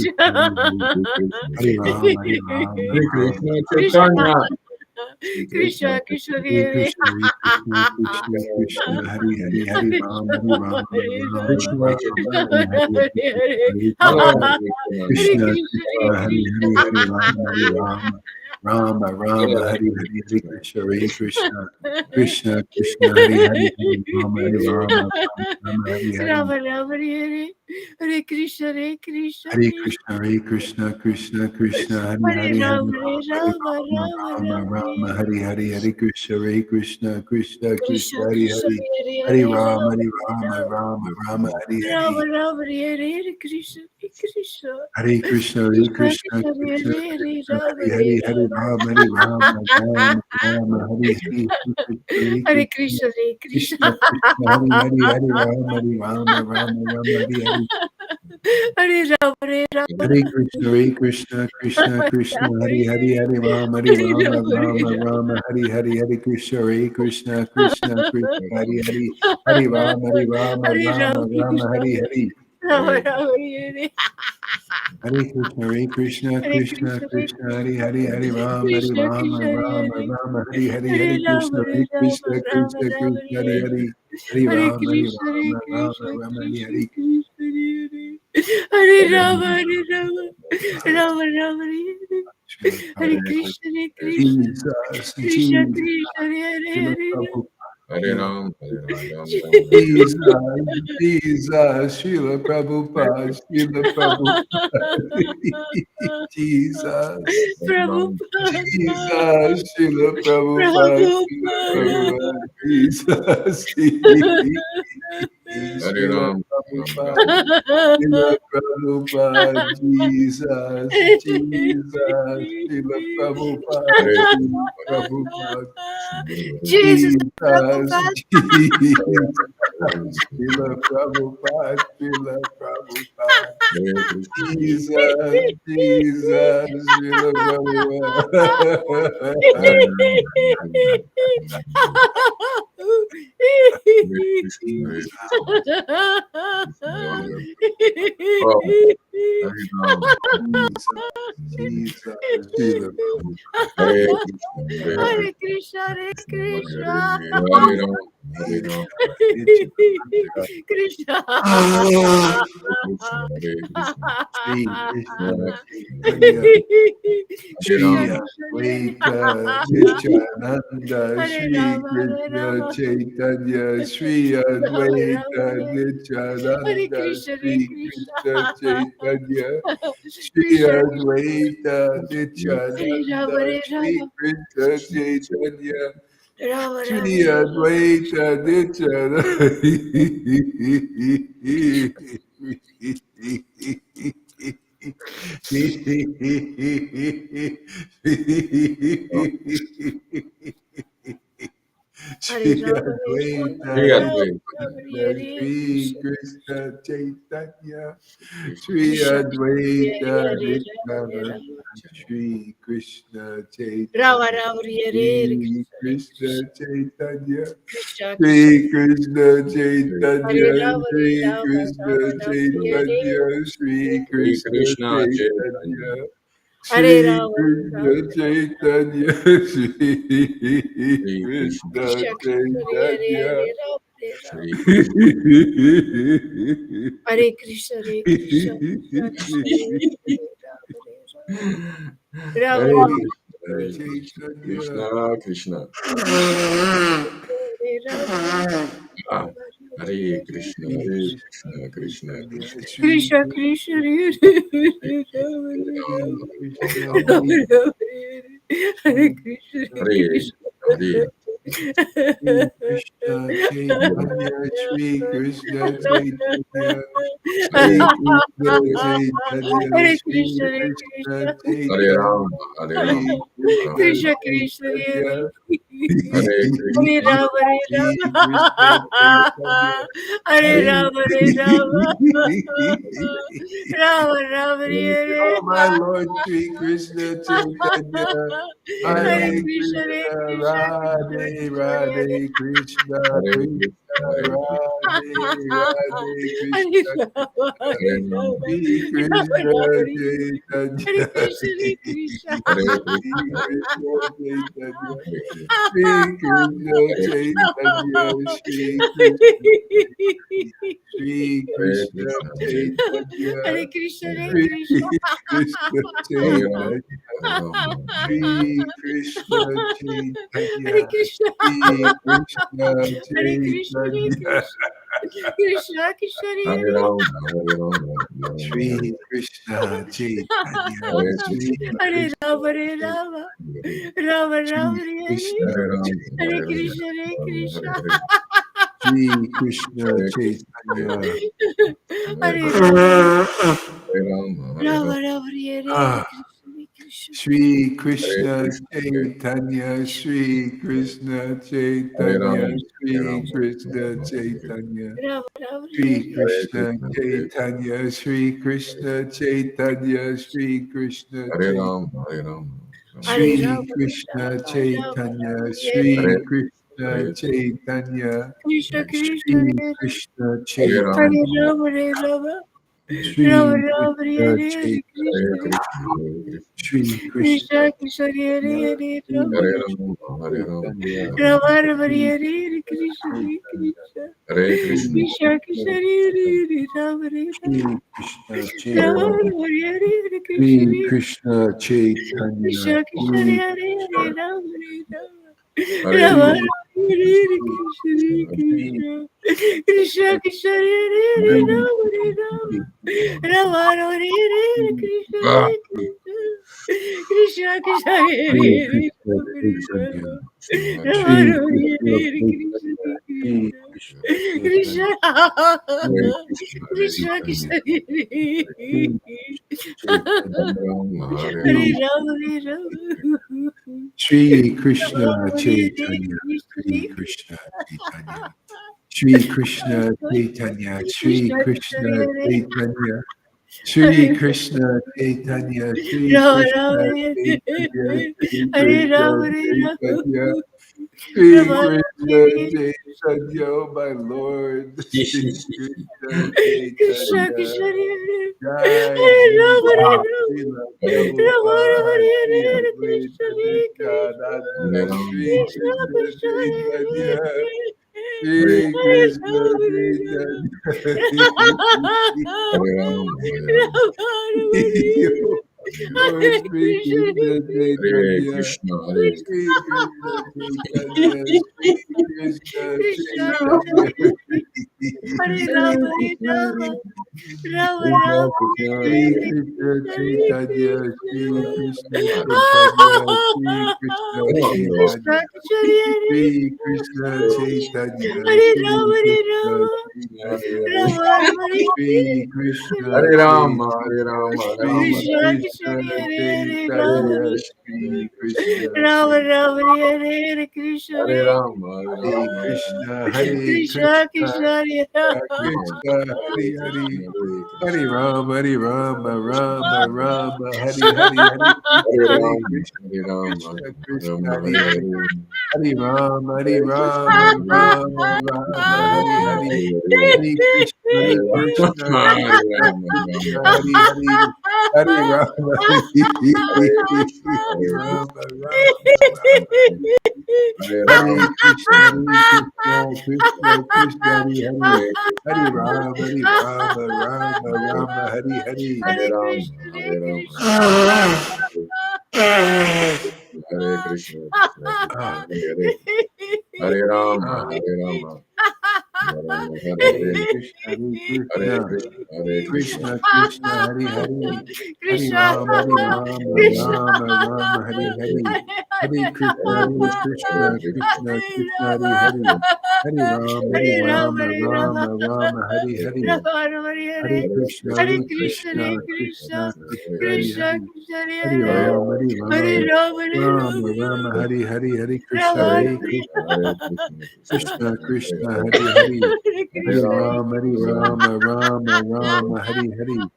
Chaitanya, Hare Krishna, Hare Krishna, Krishna Krishna, Hare Hare. Shri Krishna Hare Chaitanya, Ram, Hare Ram, Shri Ram Krishna Krishna Chaitanya, Shri Krishna Krishna Krishna Chaitanya, Hare Hare Krishna, Hare Krishna, Krishna Krishna, Hare Hare, Hare Ram, Hare Ram, Ram Krishna Ram, Chaitanya, Hare Hare, Hare Hare Krishna, Krishna, Krishna Krishna, Hare Hare Krishna. Hare, Hare Ram, Hare Ram, Rama Rama, Hare Hare Hare, Hare Krishna, Krishna, Hare Krishna, Krishna Krishna, Hare Hare, Hare Rama, Hare Rama, Rama Rama, Hare Hare. Rama Rama Hare Hare Krishna Hare Krishna Hare Krishna Krishna, Hare Krishna, Krishna Krishna, Hare Hare Hare, Hare Rama Rama, Rama Rama Hare Rama Rama, Rama Hare Hare Hare, Hare Krishna, Hare Krishna, Krishna Krishna, Krishna Hare Krishna Hare, Hare Hare Hare Rama, Rama Hare Rama, Rama Rama, Hare Hare. Rama Rama Hare Hare Krishna Hare Krishna Hare Krishna, Hare Krishna Krishna, Krishna Krishna Hare Hare Krishna, Rama Hare Hare, Hare Rama, Hare Rama, Rama Rama, Hare Hare, Hare Hare Krishna, Krishna Hare Krishna Krishna Krishna, Hare Hare, Hare Rama, Hare Rama, Rama Rama, Hare Hare. Hare Rama Hare Rama Hare Krishna, Krishna Krishna, Hare Hare, Hare Rama, Hare Rama, Rama Rama, Hare Hare, Hare Krishna, Hare Krishna, Krishna Krishna, Hare Hare, Hare Rama, Hare Rama, Hare Rama Rama, Hare Hare. Rama Rama Hare Hare Krishna, Hare Krishna Krishna Hare Krishna, Hare Hare, Hare Rama, Hare Krishna Rama, Krishna Rama Hare Rama, Hare Hare, Hare Hare Rama Krishna, Hare Hare Rama Krishna, Rama Krishna Rama Krishna, Hare Hare Hare, Hare Hare Rama, Hare Krishna Hare Rama, Rama Krishna Rama, Hare Krishna Hare. Krishna Hare Hare Rama Rama Rama Hare Srila Hare Prabhupada, Krishna Hare Krishna Jesus, Krishna Jesus, Krishna Hare Srila Hare Hare Prabhupada, Ram, Hare Ram, Ram Ram, Hare Jesus, Jesus, Srila Prabhupada, Srila Prabhupada, Jesus, Ram, Jesus, Srila Prabhupada, Srila Hare Prabhupada, Jesus, Hare Srila Ram, Ram Ram, Prabhupada, Srila Prabhupada, Jesus, Jesus, Srila Prabhupada, Hare Srila Prabhupada, Jesus Jesus, Prabhupada Jesus, Srila Prabhupada, Srila Prabhupada, Hare Krishna, Jesus, Jesus, Srila Hare Prabhupada, Ram, Hare Krishna, Hare Jesus, Krishna, Oh, Hare Ram, Jesus, Jesus, Srila Prabhupada. Hare Krishna, Hare Hare Krishna, Krishna, Hare Krishna Krishna. Hare Hare, Hare Ram, Hare Ram, Krishna. Krishna, Hare Krishna, Shri Krishna Hare Chaitanya, Shri Krishna, Ram, Advaita Hare Nityananda, Hare Shri Rama, Hare Krishna Rama, Chaitanya, Shri Hare Advaita Rama, Hare Nityananda, Krishna, Shri Hare Krishna Krishna. Chaitanya, Shri Krishna, Advaita Hare Rama, Nityananda, Hare Shri Rama, Krishna Chaitanya, Rama, Shri Rama, Hare Advaita Nityananda. Hare Shri Rama, Hare Advaita Rama, Rama, Rama, Hare Shri Krishna. Krishna Chaitanya Krishna, Shri Krishna, Advaita Hare Hare, Hare Nityananda Rama. Shri Krishna Rama, Chaitanya Rama, Hare Hare, Shri Krishna Krishna, Chaitanya Krishna, Krishna, Shri Krishna Hare Chaitanya Rama, Hare Shri Rama, Krishna Rama, Rama, Chaitanya Hare Shri Hare Krishna Krishna, Chaitanya, Chaitanya Hare, Hare Shri Rama, Krishna Hare Rama, Chaitanya Shri Hare Krishna, Krishna Krishna, Krishna, Hare Chaitanya Hare, Rama, Hare Rama. Hare Krishna, Hare Krishna, Hare Krishna, Krishna Krishna, Hare Hare, Rama, Hare Rama, Shri Hare Krishna, Hare, Chaitanya. Krishna, Krishna, Hare Rama, Hare Ah, Rama, Hare Hare Krishna, Shri Hare Krishna, Krishna, Krishna, Krishna, Shri Krishna, Krishna, Hare Hare, Rama, Shri Krishna Rama, Jai Rama, Hare Hare, Shri Krishna, Hare Krishna, Hare Shri Krishna Hare Chaitanya Shri Krishna Chaitanya Hare Shri Krishna Chaitanya Hare Shri Krishna, Hare Krishna Krishna, Hare Chaitanya Ram, Hare Ram, Shri Krishna Krishna Krishna, Hare Chaitanya Hare Krishna, Hare Rama, Hare Shri Krishna Chaitanya Rama, Hare Hare Rama, Hare Rama, Rama Rama, Oh, Hare my Lord Sri Krishna Chaitanya, Hare Hare Hare Ram, Krishna, Hare Krishna, Krishna, Krishna Radhe, Krishna, Hare Radhe, Krishna, Hare Krishna, Krishna, Hare Radhe, Radhe, Hare Krishna, Rama, Hare Hare Ram, Rama, Shri Rama Krishna Rama, Hare Chaitanya, Krishna, Hare Krishna. Hare Shri Krishna, Krishna Chaitanya, Hare Shri Krishna Hare Chaitanya, Shri Krishna, Shri Hare Krishna Krishna, Hare Chaitanya, Krishna, Hare Shri Krishna. Krishna Hare Ram, Chaitanya, Hare Ram, Shri Krishna Hare Chaitanya, Krishna. Shri Krishna Hare Krishna, Hare Chaitanya, Krishna. Krishna, Krishna, Hare Hare Ram, Hare Ram, Shri Krishna Chaitanya, Hare Shri Hare Krishna Rama, Hare Rama. Krishna, Rama Rama, Shri Hare Hare. Krishna Hare Ram, Hare Hare Ram, Krishna, Hare Krishna. Shri Krishna Hare Chaitanya. Hare Rama, Hare Ram, Hare Ram, Rama Rama, Hare Hare Ah, Krishna, Hare Krishna. Shri Hare Krishna Krishna, Chaitanya, Shri Krishna Hare Chaitanya, Ram, Hare Shri Ram, Krishna Chaitanya. Rama Rama, Shri Hare Hare Krishna Krishna, Chaitanya, Shri Krishna Chaitanya, Shri Krishna Hare Chaitanya. Ram, Hare Ram, Hare Shri Rama, Krishna Rama Chaitanya, Rama, Hare Shri Krishna Hare Chaitanya, Krishna Krishna, Shri Hare Krishna Hare Ram, Hare Chaitanya, Rama, Hare Rama. Rama Shri Rama, Krishna Hare Hare Chaitanya, Hare Krishna. Krishna, Hare Krishna, Shri Krishna Krishna Krishna, Hare Hare Rama. Chaitanya, Hare Ram, Hare Ram, Chaitanya, Rama Rama, Shri Hare Hare Krishna, Chaitanya, Krishna. Hare Shri Krishna, Krishna Krishna, Krishna Hare Hare Rama Rama. Shri Krishna Hare Rama Ram, Chaitanya, Rama, Hare Hare Shri Krishna. Krishna Chaitanya, Krishna Krishna, Shri Hare Hare Krishna, Rama Rama. Hare Rama Shri Rama, Hare Hare Krishna, Krishna, Shri Krishna. Krishna Krishna, Hare Hare Shri Rama Shri Rama. Rama Rama, Hare Hare Krishna, Ah, Krishna. Krishna Krishna, Hare Shri Hare Krishna Rama Chaitanya, Rama. Krishna, Hare Rama Shri Rama, Krishna Hare Hare Krishna, Chaitanya, Shri Krishna. Krishna Krishna, Chaitanya, Hare Shri Krishna, Hare Krishna, Krishna, Chaitanya, Krishna, Hare Shri Chaitanya, Hare Ram, Hare Hare Ram, Shri Rama, Hare Rama. Shri Rama Krishna Rama, Hare Chaitanya, Shri Krishna, Krishna Chaitanya, Shri Krishna Chaitanya, Shri Krishna, Krishna, Krishna Hare Chaitanya, Shri Hare Krishna Chaitanya, Shri Rama Rama, Krishna Hare Chaitanya, Shri Hare Rama, Krishna Hare Rama. Chaitanya, Shri Rama Rama, Krishna Hare Chaitanya, oh my Lord, Shri Krishna Krishna, Chaitanya, Krishna, Hare Jai Hare Rama, Jiva Hare Rama. Srila Rama Rama, Prabhupada, Shri Hare Krishna, Advaita Hare Krishna. Nityananda, Shri Krishna, Krishna Krishna, Hare Chaitanya, Shri Krishna Hare Rama, Hare Rama, Chaitanya. Oh, Shri Krishna Hare Chaitanya. Krishna, Hare Shri Krishna Chaitanya. Shri Krishna Chaitanya. Hare Rama, Hare Hare Krishna, Rama, Rama Krishna Rama, Krishna, Shri Hare Hare, Krishna Chaitanya, Shri Krishna Hare Chaitanya, Shri Krishna Rama, Krishna Chaitanya, Kishore Shri Krishna Chaitanya, Hare Shri Rama, Hare Krishna Rama, Chaitanya, Rama Rama, Shri Krishna Hare Rama, Hare Chaitanya, Rama, Shri Rama Krishna Rama, Krishna Kishore Hare Chaitanya, Rama, Shri Krishna Rama Chaitanya, Rama, Hare Krishna, Hare Rama, Hare Hare Rama, Krishna, Hare Krishna Krishna, Krishna, Hare Rama. Krishna, Hare Hare. Hare Hare Krishna, Rama, Hare Rama, Rama Rama, Hare Hare, Hare Hare Krishna, Hare Rama, Hare Krishna, Rama, Krishna Krishna, Rama Hare Hare Hare, Hare, Hare Rama, Hare Hare Krishna, Rama, Hare Rama Rama, Rama, Rama Hare Rama, Hare, Hare Hare, Hare Krishna, Hare Hare Krishna, Rama, Hare Krishna Rama, Krishna, Rama Hare Rama, Hare, Hare Rama, Hare Hare Krishna, Hare Krishna, Rama, Rama Rama, Hare Hare Rama, Krishna, Hare Krishna, Krishna Krishna, Hare Hare, Hare Hare Krishna, Rama, Hare Rama, Rama Rama, Hare Hare. Hare Hare Rama, Krishna, Hare Hare Rama, Krishna. Hare Krishna, Krishna Krishna, Ah, Hare Hare Rama, ah, Hare Rama, Rama Hare Hare Hare,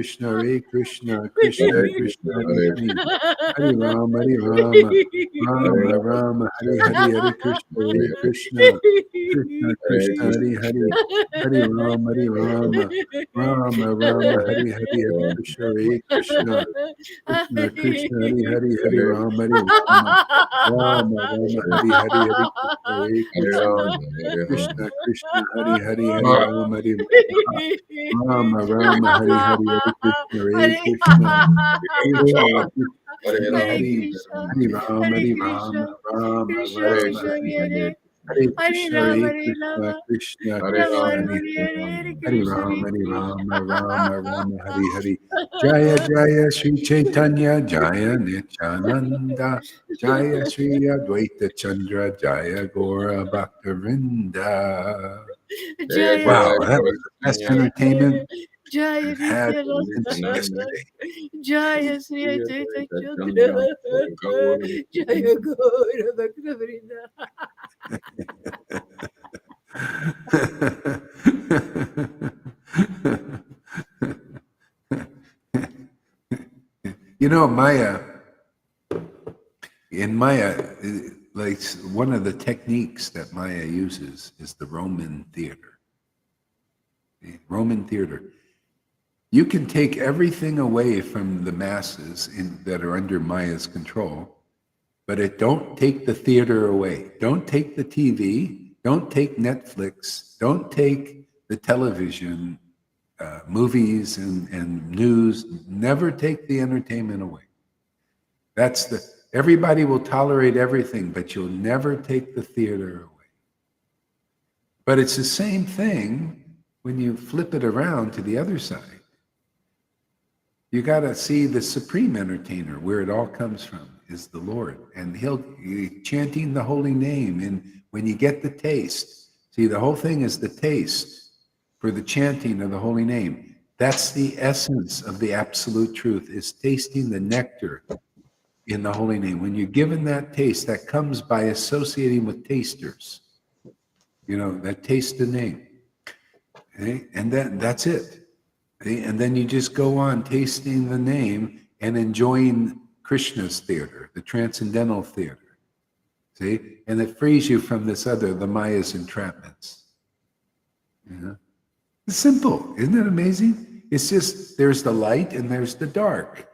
Krishna, Hare Hare Krishna, Krishna, Hare Krishna, Krishna Krishna, Hare Hare, Hare Krishna, Rama, Hare Rama, Hare Krishna, Rama, Rama Rama, Hare Hare Hare, Hare Hare Krishna, Hare Hare Krishna, Krishna, Hare Krishna, Krishna Krishna, Hare Hare, Hare Rama, Hare Hare Rama, Rama, Hare Rama, Rama Rama, Hare Hare, Rama Rama, Hare Hare Hare Krishna, Krishna, Hare Hare Hare Krishna, Krishna, Hare Krishna, Krishna, Krishna Krishna, Krishna, Hare Hare Krishna Hare, Krishna, Hare Hare Hare Hare Rama, Hare Hare Rama, Rama, Hare Rama Rama, Rama, Hare Hare, Hare Krishna, Rama Hare Hare Krishna, Krishna, Hare Krishna, Krishna Krishna Krishna, Hare Krishna, Hare, Hare Hare, Hare Hare Hare Krishna, Rama, Rama, Hare Hare Rama, Rama, Rama Rama, Hare Hare, Hare Krishna, Hare Krishna, Krishna Hare Krishna, Krishna, Hare Hare Hare, Krishna, Hare Rama, Hare Rama, Hare Rama Rama, Rama, Hare Hare Hare, Hare Krishna, Hare Hare Krishna, Krishna Hare Krishna, Krishna, Hare Hare, Hare Rama, Hare Rama, Rama Rama, Hare Hare, Hare Hare Rama, Krishna, Hare Krishna, Krishna Krishna, Hare Hare, Hare Hare Rama, Hare Rama, Rama Rama, Hare Hare, Hare Krishna, Hare Hare Krishna, Rama, Hare Rama, Krishna Krishna, Hare Hare, Hare Hare Rama, Hare Rama, Rama Rama, Hare Hare, Hare Krishna, Hare Krishna, Krishna Rama, Krishna, Hare Hare Hare Rama, Hare, Krishna, Hare Rama, Hare Hare Krishna, Rama, Rama Krishna Hare Rama, Krishna, Hare Krishna, Hare Hare Hare Krishna, Hare Krishna, Rama, Hare Hare Krishna, Rama, Krishna Hare Rama Krishna, Rama, Rama, Hare Hare Hare Rama, Hare Krishna, Rama, Hare Hare Rama, Rama Krishna. Rama, Hare Hare. Jaya Jaya Sri Chaitanya, Jaya Nityananda, Jaya Sri Advaita Chandra, Jaya Gora Bhaktavinda. Jaya Jaya Wow, Jaya that Nitya, was Gaura the best Chaitanya, entertainment Jaya I've had since Nityananda, Nityananda, yesterday. Jaya Sri Jaya Chaitanya Advaita Chandra, Chandra, Jaya Gaura Jaya Bhakta Gaura Bhakta Vrinda. You know, Maya, in Maya, like one of the techniques that Maya uses is the Roman theater. The Roman theater. You can take everything away from the masses that are under Maya's control, but it don't take the theater away. Don't take the TV. Don't take Netflix. Don't take the television, movies and news. Never take the entertainment away. That's everybody will tolerate everything, but you'll never take the theater away. But it's the same thing when you flip it around to the other side. You got to see the supreme entertainer, where it all comes from, is the Lord. And he'll chanting the holy name. And when you get the taste, see, the whole thing is the taste for the chanting of the holy name. That's the essence of the absolute truth, is tasting the nectar in the holy name. When you're given that taste, that comes by associating with tasters, that taste the name. Okay? And that's it. Okay? And then you just go on tasting the name and enjoying Krishna's theater, the transcendental theater. See? And it frees you from the Maya's entrapments. It's simple. Isn't that amazing? It's just there's the light and there's the dark.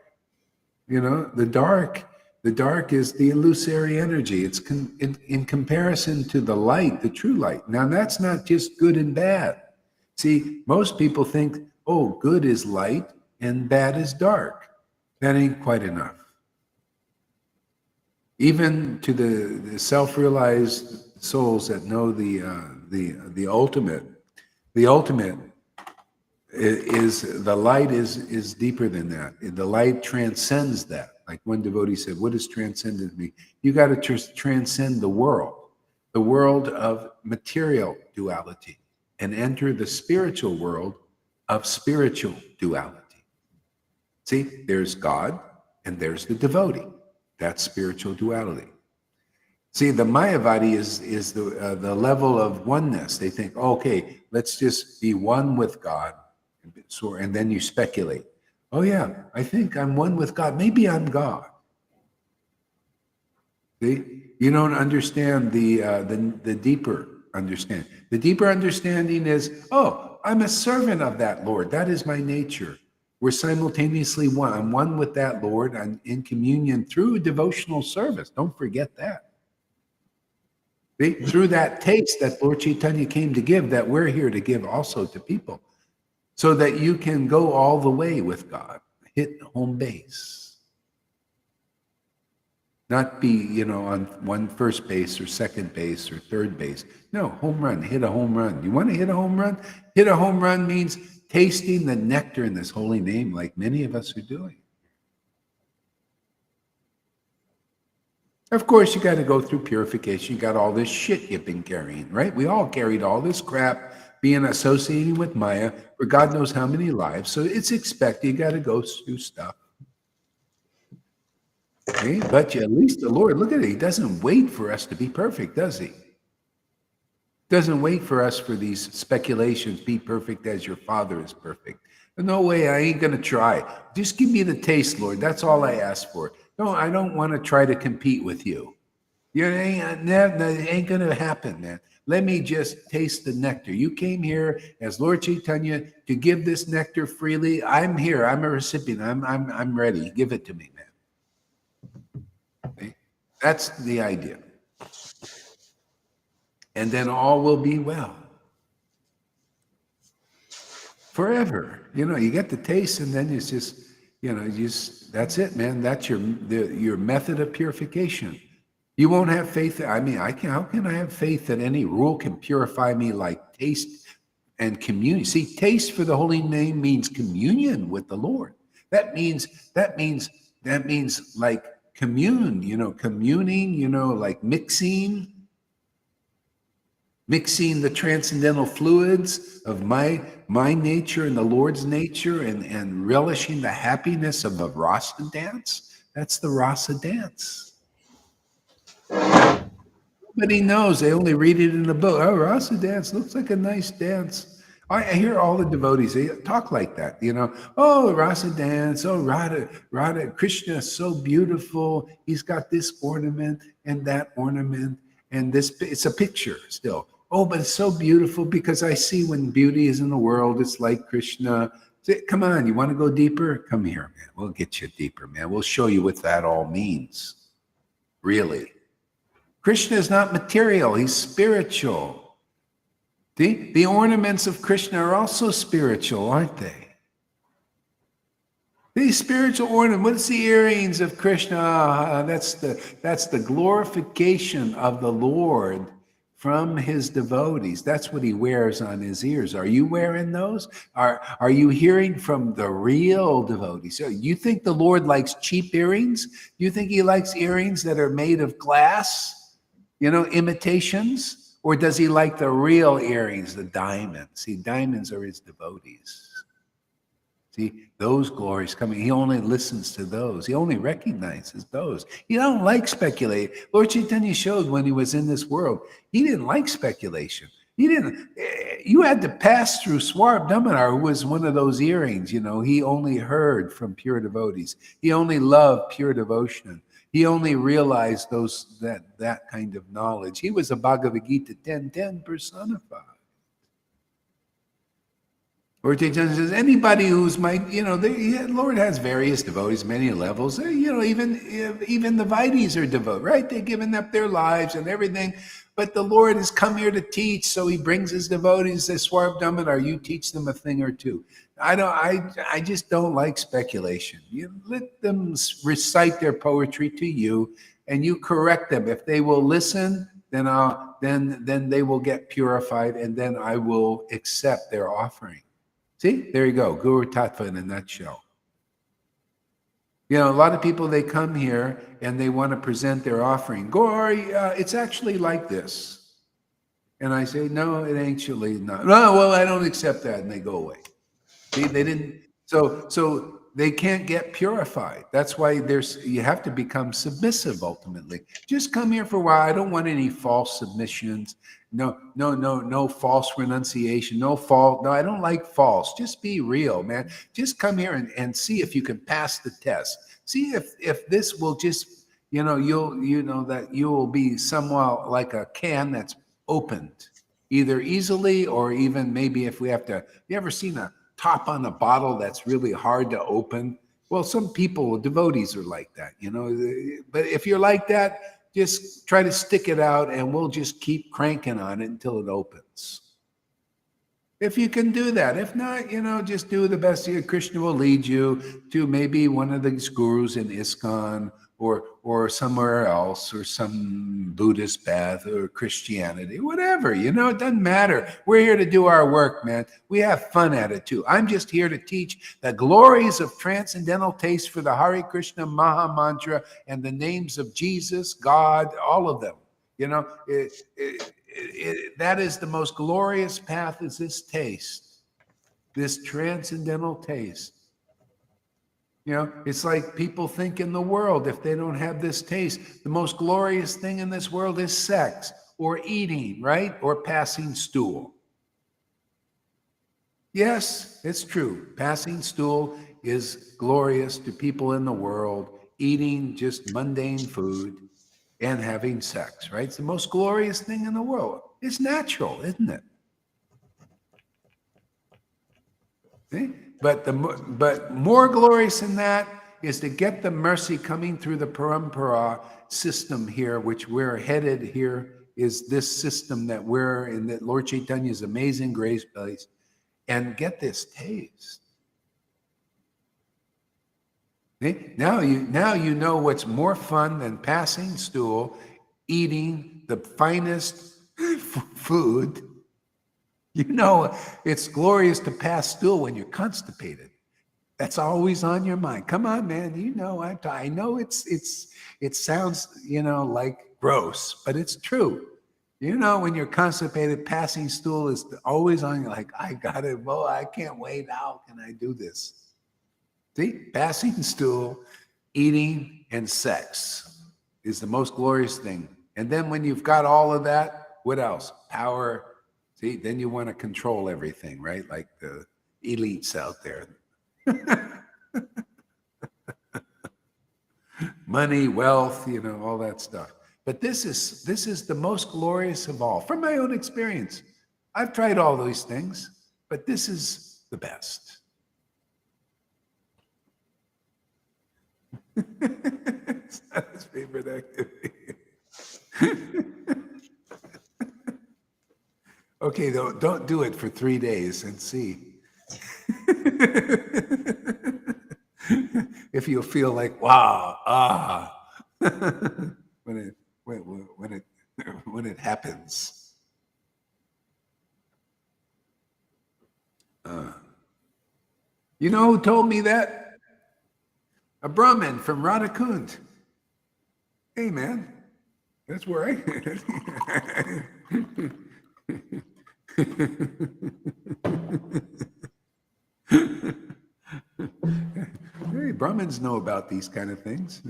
The dark The dark is the illusory energy. It's in comparison to the light, the true light. Now, that's not just good and bad. See, most people think, oh, good is light and bad is dark. That ain't quite enough. Even to the self-realized souls that know the ultimate, the ultimate is the light is deeper than that. The light transcends that. Like one devotee said, what does transcendent mean? You got to transcend the world of material duality, and enter the spiritual world of spiritual duality. See, there's God and there's the devotee. That's spiritual duality. See, the Mayavadi is the level of oneness. They think, okay, let's just be one with God. So, and then you speculate. Oh yeah, I think I'm one with God. Maybe I'm God. See, you don't understand the deeper understanding. The deeper understanding is, oh, I'm a servant of that Lord. That is my nature. We're simultaneously one. I'm one with that Lord. I'm in communion through devotional service. Don't forget that. See? Through that taste that Lord Caitanya came to give, that we're here to give also to people, so that you can go all the way with God, hit home base. Not be, on one first base or second base or third base. No, home run, hit a home run. You want to hit a home run? Hit a home run means tasting the nectar in this holy name like many of us are doing. Of course, you got to go through purification. You got all this shit you've been carrying, right? We all carried all this crap being associated with Maya for God knows how many lives. So it's expected. You got to go through stuff. Okay? But at least the Lord, look at it. He doesn't wait for us to be perfect, does he? Doesn't wait for us for these speculations, be perfect as your Father is perfect. No way, I ain't going to try. Just give me the taste, Lord. That's all I ask for. No, I don't want to try to compete with you. That ain't going to happen, man. Let me just taste the nectar. You came here as Lord Caitanya to give this nectar freely. I'm here. I'm a recipient. I'm ready. Give it to me, man. Okay? That's the idea. And then all will be well. Forever. You get the taste, and then it's just, that's it, man. That's your method of purification. You won't have faith. I mean, how can I have faith that any rule can purify me like taste and communion? See, taste for the holy name means communion with the Lord. That means like commune, communing, like mixing the transcendental fluids of my nature and the Lord's nature, and relishing the happiness of a rasa dance. That's the rasa dance. Nobody knows. They only read it in the book. Oh, rasa dance looks like a nice dance. I hear all the devotees, they talk like that, Oh, rasa dance. Oh, Radha, Krishna is so beautiful. He's got this ornament and that ornament. And this, it's a picture still. Oh, but it's so beautiful because I see when beauty is in the world, it's like Krishna. Come on, you want to go deeper? Come here, man. We'll get you deeper, man. We'll show you what that all means. Really. Krishna is not material. He's spiritual. The ornaments of Krishna are also spiritual, aren't they? These spiritual ornaments, what's the earrings of Krishna? That's the glorification of the Lord from his devotees. That's what he wears on his ears. Are you wearing those? Are you hearing from the real devotees? So you think the Lord likes cheap earrings? You think he likes earrings that are made of glass? Imitations? Or does he like the real earrings, the diamonds? See, diamonds are his devotees. See, those glories coming, he only listens to those. He only recognizes those. He don't like speculate. Lord Caitanya showed when he was in this world, he didn't like speculation. You had to pass through Swarab Damanar, who was one of those earrings, he only heard from pure devotees. He only loved pure devotion. He only realized that kind of knowledge. He was a Bhagavad Gita 10:10 personified. Lord Caitanya says, anybody who's the Lord has various devotees, many levels. Even the devotees are devoted, right? They've given up their lives and everything. But the Lord has come here to teach, so He brings His devotees. They swarm them, or you teach them a thing or two. I just don't like speculation. You let them recite their poetry to you, and you correct them. If they will listen, then they will get purified, and then I will accept their offering. See, there you go. Guru Tattva in a nutshell. A lot of people, they come here and they want to present their offering. Gauri, it's actually like this. And I say, no, it actually not. No, well, I don't accept that. And they go away. See, they didn't. So they can't get purified. That's why you have to become submissive ultimately. Just come here for a while. I don't want any false submissions. No false renunciation. No, I don't like false. Just be real, man. Just come here and see if you can pass the test. See if this will just, that you will be somewhat like a can that's opened, either easily or even maybe if we have to. You ever seen a top on a bottle that's really hard to open? Well, some people, devotees, are like that, But if you're like that, just try to stick it out and we'll just keep cranking on it until it opens. If you can do that. If not, just do the best. Krishna will lead you to maybe one of these gurus in ISKCON or somewhere else, or some Buddhist path or Christianity, whatever, it doesn't matter. We're here to do our work, man. We have fun at it too. I'm just here to teach the glories of transcendental taste for the Hare Krishna Maha Mantra and the names of Jesus, God, all of them. That is the most glorious path, is this taste, this transcendental taste. It's like people think in the world, if they don't have this taste, the most glorious thing in this world is sex or eating, right? Or passing stool. Yes, it's true. Passing stool is glorious to people in the world, eating just mundane food and having sex, right? It's the most glorious thing in the world. It's natural, isn't it? See? But more glorious than that is to get the mercy coming through the parampara system here, which we're headed here, is this system that we're in, that Lord Chaitanya's amazing grace place, and get this taste. See? Now you know what's more fun than passing stool, eating the finest food. It's glorious to pass stool when you're constipated. That's always on your mind. Come on, man. I know it sounds, like gross, but it's true. When you're constipated, passing stool is always on you. Like, I got it. Well, I can't wait. How can I do this? See, passing stool, eating, and sex is the most glorious thing. And then when you've got all of that, what else? Power. See, then you want to control everything, right? Like the elites out there. Money, wealth, all that stuff. But this is the most glorious of all. From my own experience, I've tried all those things, but this is the best. It's not his favorite activity. Okay, though, don't do it for 3 days and see. If you feel like, wow, when it happens. You know who told me that? A Brahmin from Radhakund. Hey, man, that's where I. Hey, Brahmins know about these kind of things.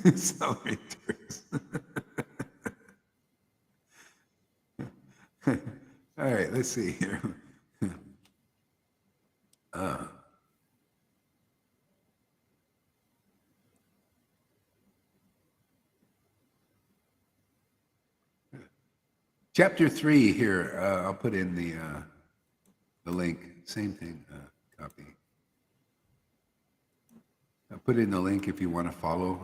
Accelerators. All right, let's see here. Chapter 3 here. I'll put in the link. Same thing. Copy. I'll put in the link if you want to follow.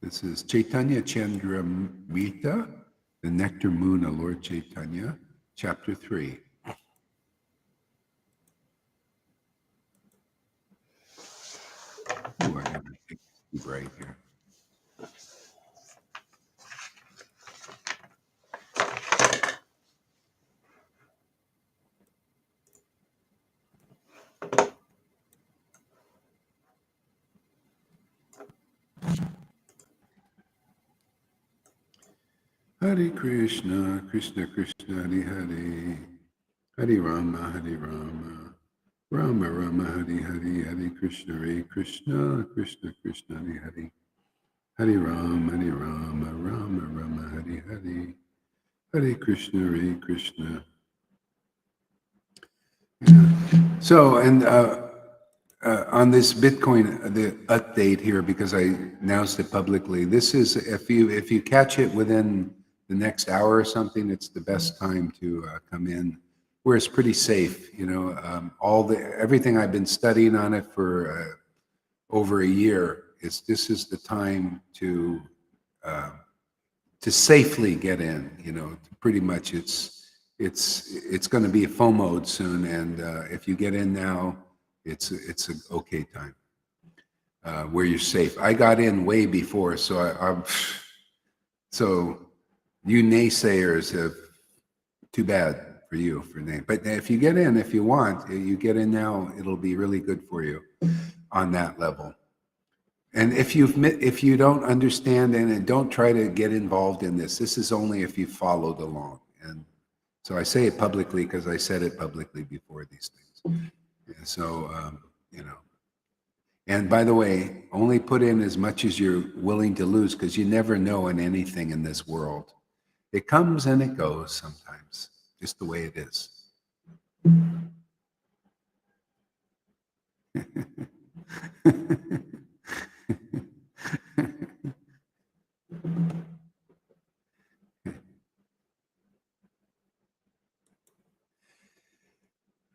This is Chaitanya Chandramrita, the Nectar Moon of Lord Caitanya, Chapter 3. Ooh, I gotta make it right here. Hare Krishna, Krishna Krishna, Hare Hare, Hare Rama, Hare Rama, Rama Rama, Hare Hare, Hare Krishna, Krishna Krishna, Hare Hare, Hare Rama, Rama Rama, Hare Hare, Hare Krishna, Krishna. Yeah. So, and on this Bitcoin, the update here, because I announced it publicly, this is, if you catch it within the next hour or something, it's the best time to come in, where it's pretty safe. Everything I've been studying on it for over a year, this is the time to safely get in. Pretty much it's going to be a FOMO mode soon, and if you get in now, it's an okay time where you're safe. I got in way before, so so you naysayers have, too bad for you for name. But if you get in, if you want, you get in now, it'll be really good for you on that level. And if you don't understand and don't try to get involved in this, this is only if you followed along. And so I say it publicly because I said it publicly before these things. So, and by the way, only put in as much as you're willing to lose, because you never know in anything in this world. It comes and it goes sometimes, just the way it is.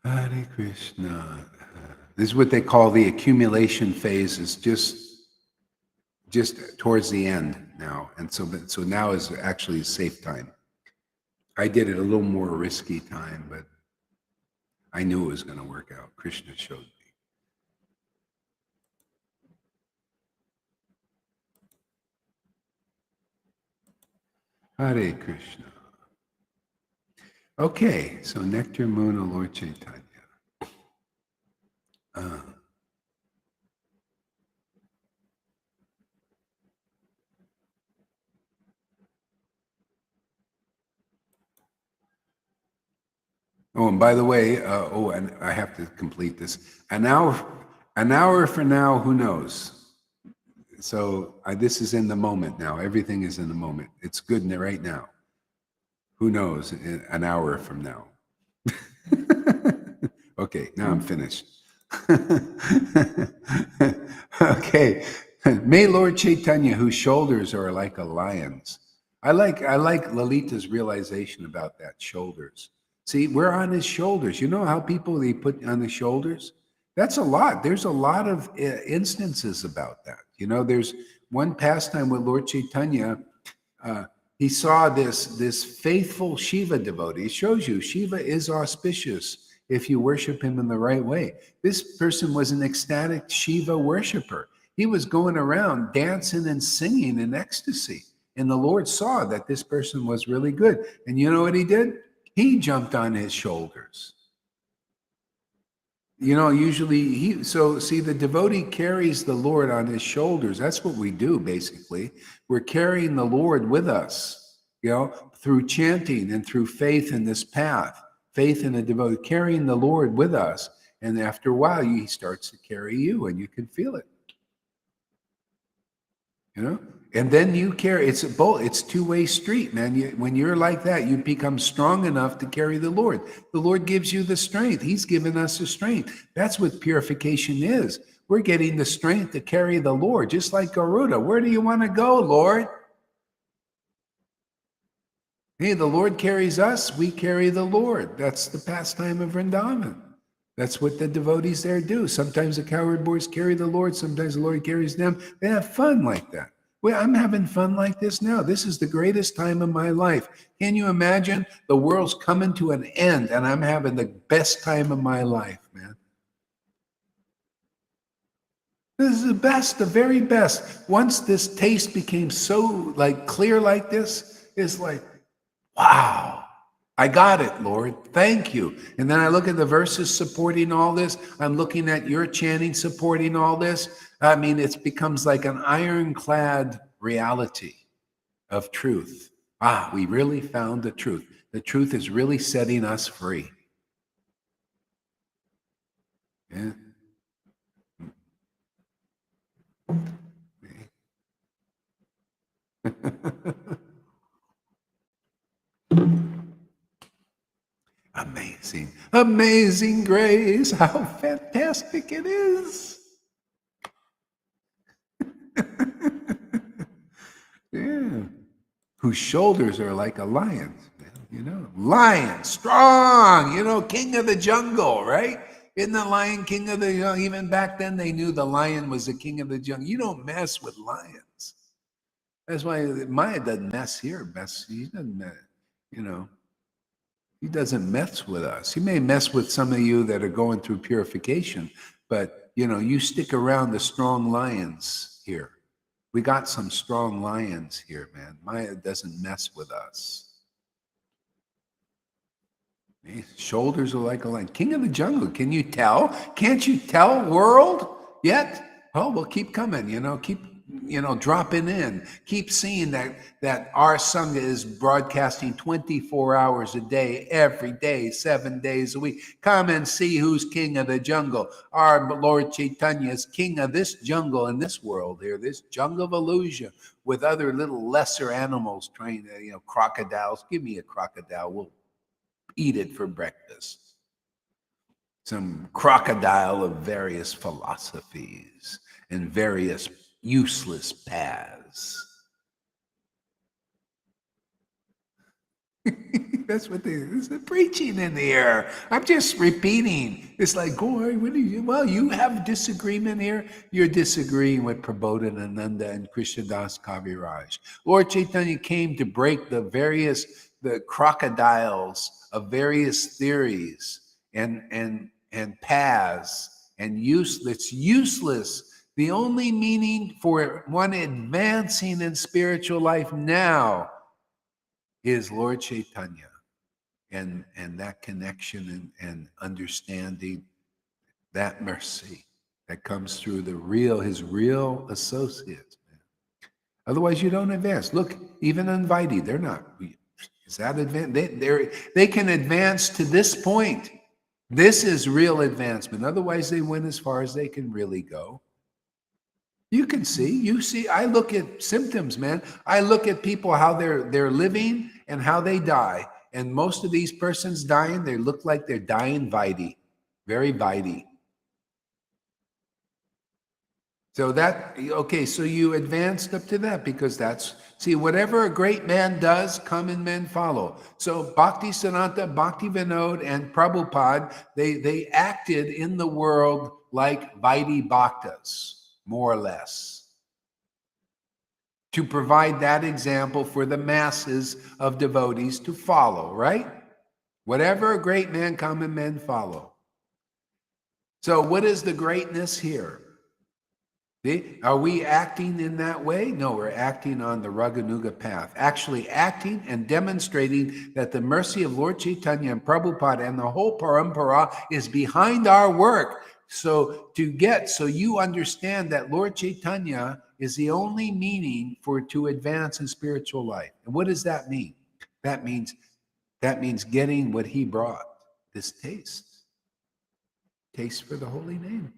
Hare Krishna. This is what they call the accumulation phase. Is just towards the end now, and so now is actually a safe time. I did it a little more risky time, but I knew it was going to work out. Krishna showed me. Hare Krishna. Okay, so Nectar Moon of Lord Caitanya. Oh, and by the way, and I have to complete this. An hour from now, who knows? So this is in the moment now. Everything is in the moment. It's good right now. Who knows? An hour from now. Okay, now I'm finished. Okay. May Lord Caitanya, whose shoulders are like a lion's. I like Lalita's realization about that, shoulders. See, we're on his shoulders. You know how people they put on the shoulders? That's a lot. There's a lot of instances about that. There's one pastime with Lord Caitanya. He saw this faithful Shiva devotee. It shows you Shiva is auspicious if you worship him in the right way. This person was an ecstatic Shiva worshiper. He was going around dancing and singing in ecstasy. And the Lord saw that this person was really good. And you know what he did? He jumped on his shoulders. Usually the devotee carries the Lord on his shoulders. That's what we do, basically. We're carrying the Lord with us, through chanting and through faith in this path, faith in the devotee, carrying the Lord with us. And after a while, he starts to carry you, and you can feel it. And then you carry, it's two-way street, man. When you're like that, you become strong enough to carry the Lord. The Lord gives you the strength. He's given us the strength. That's what purification is. We're getting the strength to carry the Lord, just like Garuda. Where do you want to go, Lord? Hey, the Lord carries us, we carry the Lord. That's the pastime of Vrindavan. That's what the devotees there do. Sometimes the cowherd boys carry the Lord, sometimes the Lord carries them. They have fun like that. Well, I'm having fun like this now. This is the greatest time of my life. Can you imagine? The world's coming to an end and I'm having the best time of my life, man. This is the best, the very best. Once this taste became so like clear like this, it's like, wow, I got it, Lord. Thank you. And then I look at the verses supporting all this. I'm looking at your chanting supporting all this. I mean, it becomes like an ironclad reality of truth. Ah, we really found the truth. The truth is really setting us free. Yeah. Amazing, amazing grace. How fantastic it is. Yeah. Whose shoulders are like a lion's, you know. Lion, strong, you know, king of the jungle, right? Isn't the lion king of the, even back then they knew the lion was the king of the jungle. You don't mess with lions. That's why Maya doesn't mess here. He doesn't mess, you know. He doesn't mess with us. He may mess with some of you that are going through purification, but you know, you stick around the strong lions here. We got some strong lions here, man. Maya doesn't mess with us. His shoulders are like a lion. King of the jungle. Can you tell? Can't you tell, world? Yet? Oh, well, keep coming, you know, keep, you know, dropping in. Keep seeing that our Sangha is broadcasting 24 hours a day, every day, 7 days a week. Come and see who's king of the jungle. Our Lord Caitanya is king of this jungle in this world here, this jungle of illusion with other little lesser animals trying to, you know, crocodiles. Give me a crocodile. We'll eat it for breakfast. Some crocodile of various philosophies and various useless paths. That's what there's the preaching in the air. I'm just repeating. It's like, boy, what do you? Well, you have disagreement here. You're disagreeing with Prabodhananda and Krishnadas Kaviraj. Lord Chaitanya came to break the crocodiles of various theories and paths and useless. It's useless. The only meaning for one advancing in spiritual life now is Lord Caitanya. And that connection and understanding, that mercy that comes through his real associates. Man. Otherwise, you don't advance. Look, even Invited, they're not. Is that advance? They can advance to this point. This is real advancement. Otherwise, they went as far as they can really go. You can see. You see. I look at symptoms, man. I look at people how they're living and how they die. And most of these persons dying, they look like they're dying vitey, very vitey. So so you advanced up to that because whatever a great man does, come and men follow. So Bhakti Siddhanta, Bhakti Vinod, and Prabhupada, they acted in the world like Vaidhi Bhaktas, more or less, to provide that example for the masses of devotees to follow, right? Whatever a great man, common men follow. So what is the greatness here? Are we acting in that way? No, we're acting on the Raganuga path. Actually acting and demonstrating that the mercy of Lord Caitanya and Prabhupada and the whole parampara is behind our work. So you understand that Lord Caitanya is the only meaning to advance in spiritual life. And what does that mean? That means getting what he brought, this taste for the holy name.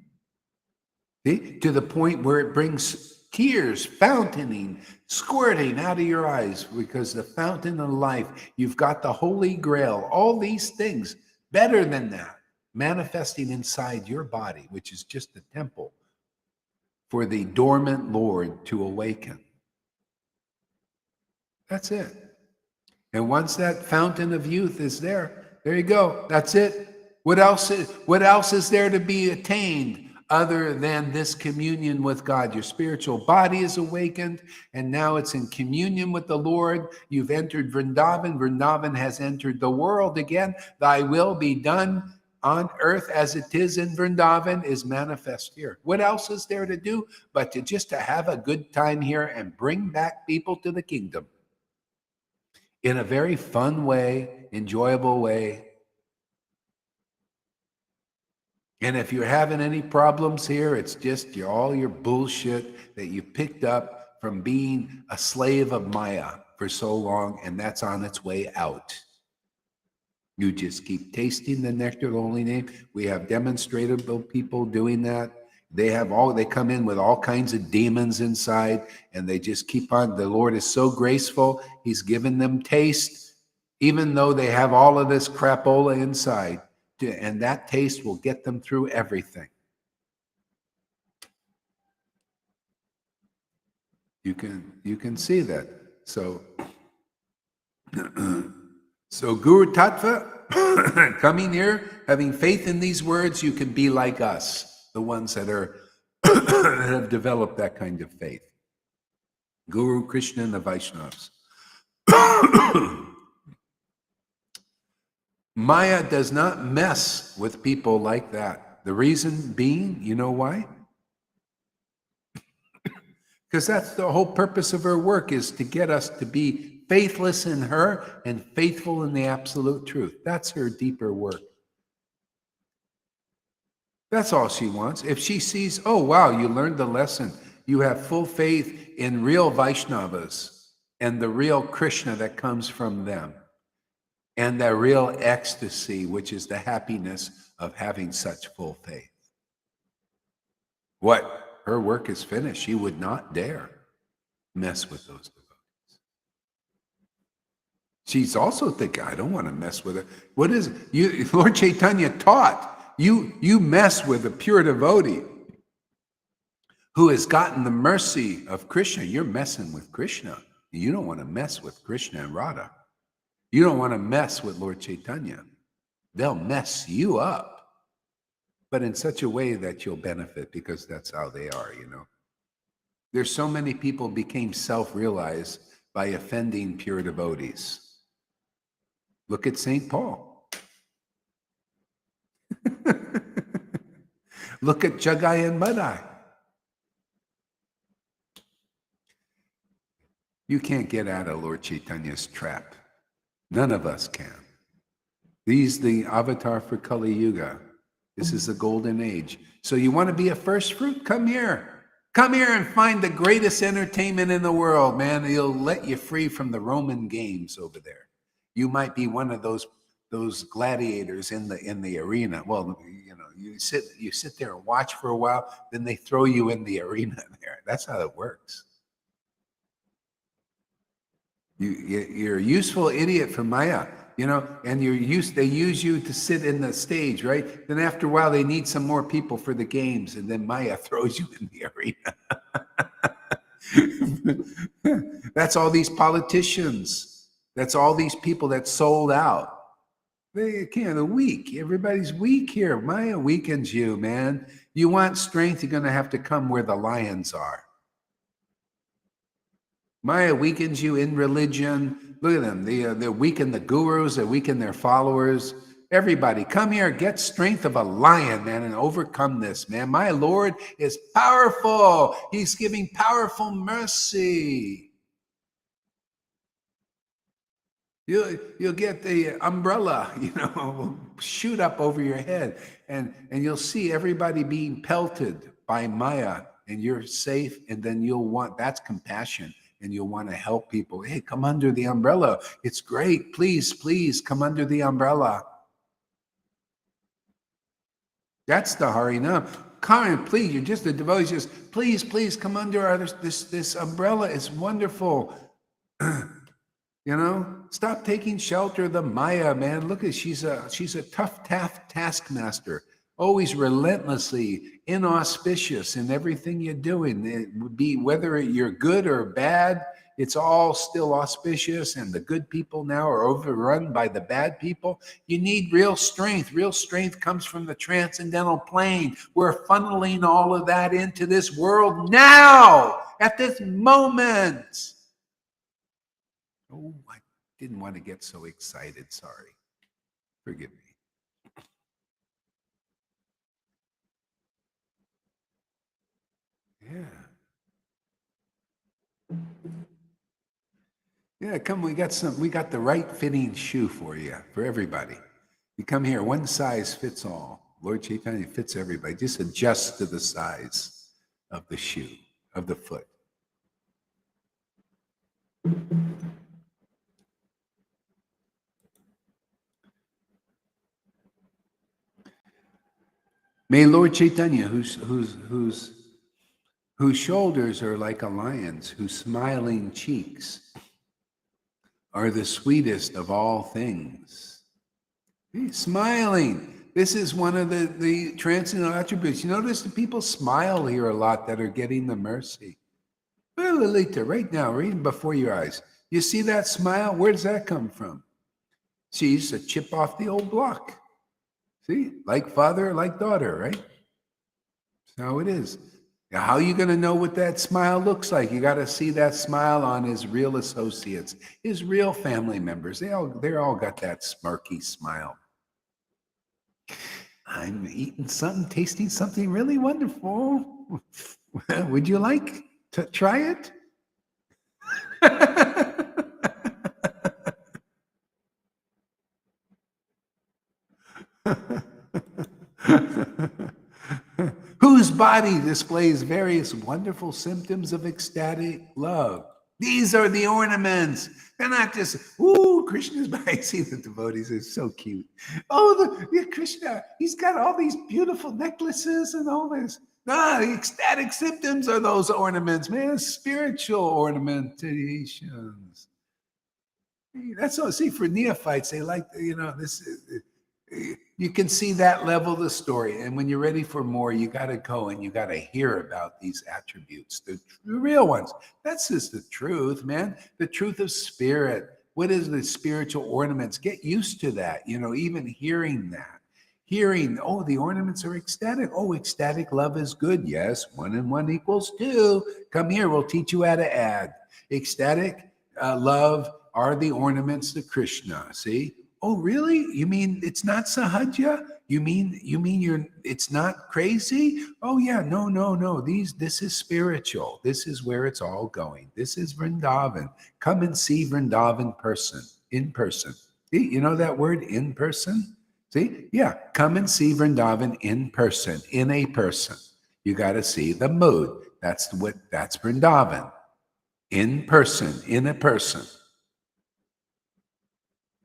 See? To the point where it brings tears fountaining, squirting out of your eyes, because the fountain of life, you've got the Holy Grail, all these things, better than that, manifesting inside your body, which is just a temple for the dormant Lord to awaken. That's it. And once that fountain of youth is there you go. That's it. What else is there to be attained other than this communion with God? Your spiritual body is awakened, and now it's in communion with the Lord. You've entered Vrindavan. Vrindavan has entered the world again. Thy will be done on earth as it is in Vrindavan is manifest here. What else is there to do but to have a good time here and bring back people to the kingdom in a very fun way, enjoyable way. And if you're having any problems here, it's just all your bullshit that you picked up from being a slave of Maya for so long, and that's on its way out. You just keep tasting the nectar of the holy name. We have demonstrable people doing that. They come in with all kinds of demons inside, and they just keep on. The Lord is so graceful. He's given them taste, even though they have all of this crapola inside, and that taste will get them through everything. You can see that. So Guru Tattva, coming here, having faith in these words, you can be like us, the ones that are that have developed that kind of faith. Guru, Krishna, and the Vaishnavas. Maya does not mess with people like that. The reason being, you know why? Because that's the whole purpose of her work, is to get us to be faithless in her and faithful in the absolute truth. That's her deeper work. That's all she wants. If she sees, oh, wow, you learned the lesson. You have full faith in real Vaishnavas and the real Krishna that comes from them, and the real ecstasy, which is the happiness of having such full faith. What? Her work is finished. She would not dare mess with those devotees. She's also thinking, I don't want to mess with her. What is it? Lord Caitanya taught, you mess with a pure devotee who has gotten the mercy of Krishna. You're messing with Krishna. You don't want to mess with Krishna and Radha. You don't want to mess with Lord Caitanya. They'll mess you up, but in such a way that you'll benefit, because that's how they are, you know. There's so many people became self-realized by offending pure devotees. Look at St. Paul. Look at Jagai and Madai. You can't get out of Lord Chaitanya's trap. None of us can. He's the avatar for Kali Yuga. This is the golden age. So you want to be a first fruit? Come here. Come here and find the greatest entertainment in the world, man. He'll let you free from the Roman games over there. You might be one of those gladiators in the arena. Well, you know, you sit there and watch for a while, then they throw you in the arena there. That's how it works. You're a useful idiot for Maya, you know, and they use you to sit in the stage, right? Then after a while, they need some more people for the games, and then Maya throws you in the arena. That's all these politicians. That's all these people that sold out. They're weak. Everybody's weak here. Maya weakens you, man. You want strength, you're going to have to come where the lions are. Maya weakens you in religion. Look at them. They weaken the gurus. They weaken their followers. Everybody, come here. Get strength of a lion, man, and overcome this, man. My Lord is powerful. He's giving powerful mercy. You'll get the umbrella, you know, shoot up over your head, and you'll see everybody being pelted by Maya, and you're safe. And then that's compassion. And you'll want to help people. Hey, come under the umbrella. It's great. Please come under the umbrella. That's the Harinam. Karen, please, you're just a devotee. Just please come under this umbrella. It's wonderful. You know, stop taking shelter of the Maya, man. Look at she's a tough taskmaster. Always relentlessly inauspicious in everything you're doing. It would be whether you're good or bad, it's all still auspicious and the good people now are overrun by the bad people. You need real strength. Real strength comes from the transcendental plane. We're funneling all of that into this world now, at this moment. Oh, I didn't want to get so excited. Sorry. Forgive me. Yeah. Yeah, come, we got the right fitting shoe for you, for everybody. You come here, one size fits all. Lord Caitanya fits everybody. Just adjust to the size of the shoe, of the foot. May Lord Caitanya, whose shoulders are like a lion's, whose smiling cheeks are the sweetest of all things. He's smiling. This is one of the transcendental attributes. You notice the people smile here a lot that are getting the mercy. Well, Lolita, right now, right before your eyes, you see that smile? Where does that come from? She's a chip off the old block. See, like father, like daughter, right? That's how it is. Now, how are you going to know what that smile looks like? You got to see that smile on his real associates, his real family members. They're all got that smirky smile. I'm eating something, tasting something really wonderful. Would you like to try it? Whose body displays various wonderful symptoms of ecstatic love. These are the ornaments. They're not just, ooh, Krishna's body. See, the devotees are so cute. Oh, Krishna, he's got all these beautiful necklaces and all this. No, the ecstatic symptoms are those ornaments, man. Spiritual ornamentations. That's all. See, for neophytes, they like, this. You can see that level of the story. And when you're ready for more, you got to go and you got to hear about these attributes, the real ones. That's just the truth, man. The truth of spirit. What is the spiritual ornaments? Get used to that, even hearing that. Hearing, oh, the ornaments are ecstatic. Oh, ecstatic love is good. Yes, 1 and 1 equals 2. Come here, we'll teach you how to add. Ecstatic love are the ornaments to Krishna. See? Oh, really? You mean it's not sahaja? You mean it's not crazy? Oh yeah, no. This is spiritual. This is where it's all going. This is Vrindavan. Come and see Vrindavan in person. See, you know that word, in person? See? Yeah, come and see Vrindavan in person, in a person. You got to see the mood. That's Vrindavan. In person, in a person.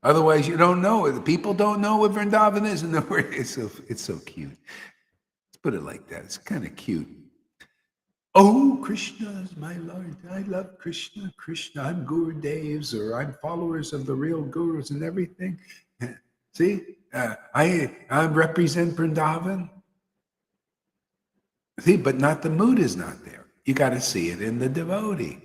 Otherwise, you don't know it. The people don't know what Vrindavan is, and it's so cute. Let's put it like that. It's kind of cute. Oh, Krishna is my Lord. I love Krishna. Krishna, I'm Guru Devs, or I'm followers of the real gurus and everything. See, I represent Vrindavan. See, but not the mood is not there. You got to see it in the devotee.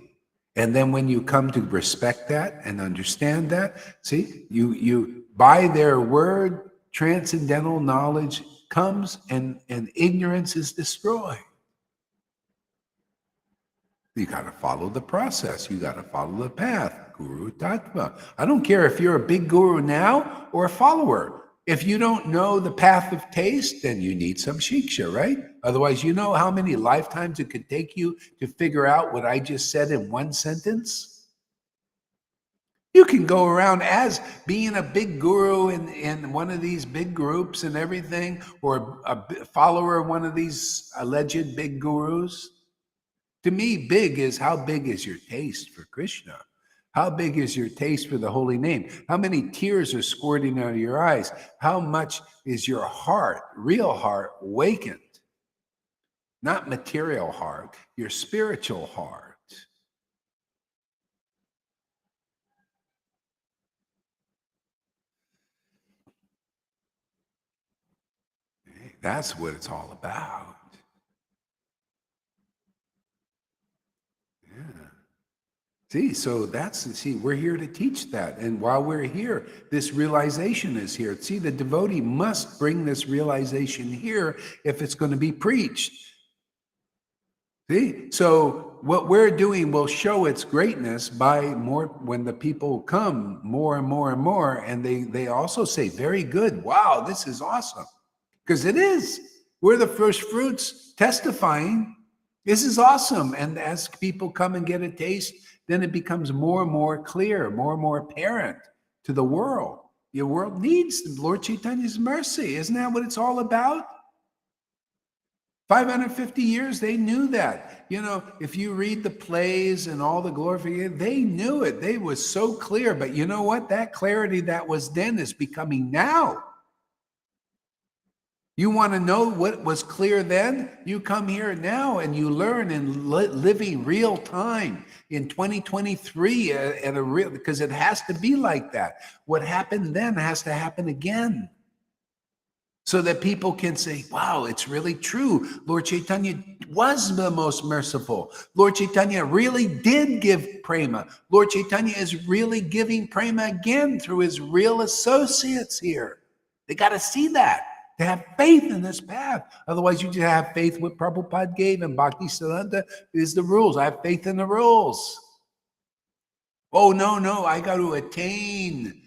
And then when you come to respect that and understand that, see, you by their word, transcendental knowledge comes and ignorance is destroyed. You got to follow the process. You got to follow the path. Guru Tattva. I don't care if you're a big guru now or a follower. If you don't know the path of taste, then you need some shiksha, right? Otherwise, you know how many lifetimes it could take you to figure out what I just said in one sentence? You can go around as being a big guru in one of these big groups and everything, or a follower of one of these alleged big gurus. To me, big is how big is your taste for Krishna? How big is your taste for the holy name? How many tears are squirting out of your eyes? How much is your heart, real heart, awakened? Not material heart, your spiritual heart. That's what it's all about. Yeah. See, so we're here to teach that. And while we're here, this realization is here. See, the devotee must bring this realization here if it's going to be preached. See, so what we're doing will show its greatness by more, when the people come more and more and more, and they also say, very good, wow, this is awesome. Because it is. We're the first fruits testifying, this is awesome. And as people come and get a taste, then it becomes more and more clear, more and more apparent to the world. Your world needs Lord Chaitanya's mercy. Isn't that what it's all about? 550 years, they knew that. You know, if you read the plays and all the glorification, they knew it. They was so clear. But you know what? That clarity that was then is becoming now. You want to know what was clear then? You come here now and you learn in living real time in 2023 at a real, because it has to be like that. What happened then has to happen again. So that people can say, wow, it's really true. Lord Caitanya was the most merciful. Lord Caitanya really did give prema. Lord Caitanya is really giving prema again through his real associates here. They got to see that, to have faith in this path. Otherwise, you just have faith what Prabhupada gave, and Bhakti Siddhanta is the rules. I have faith in the rules. Oh, no, I got to attain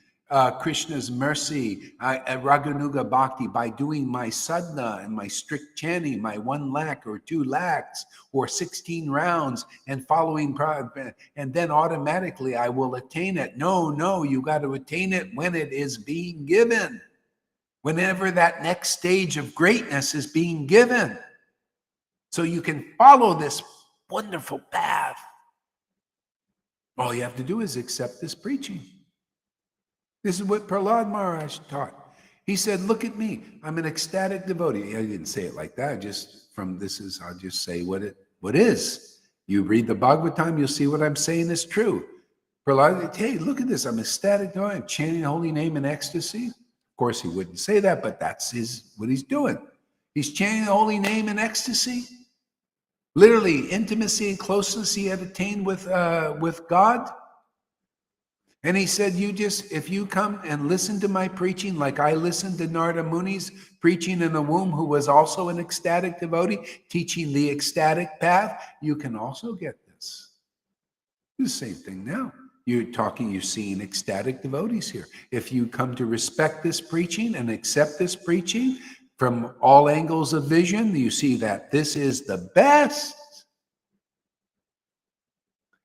Krishna's mercy at Raganuga Bhakti by doing my sadhana and my strict chanting, my 1 lakh or 2 lakhs or 16 rounds and following, and then automatically I will attain it. No, you got to attain it when it is being given. Whenever that next stage of greatness is being given. So you can follow this wonderful path. All you have to do is accept this preaching. This is what Prahlad Maharaj taught. He said, look at me. I'm an ecstatic devotee. I didn't say it like that. I'll just say what is. You read the Bhagavatam, you'll see what I'm saying is true. Prahlad, hey, look at this. I'm ecstatic devotee. I'm chanting the holy name in ecstasy. Of course, he wouldn't say that, but that's what he's doing. He's chanting the holy name in ecstasy. Literally, intimacy and closeness he had attained with God. And he said, if you come and listen to my preaching, like I listened to Narada Muni's preaching in the womb, who was also an ecstatic devotee, teaching the ecstatic path, you can also get this. It's the same thing now. You're seeing ecstatic devotees here. If you come to respect this preaching and accept this preaching from all angles of vision, you see that this is the best.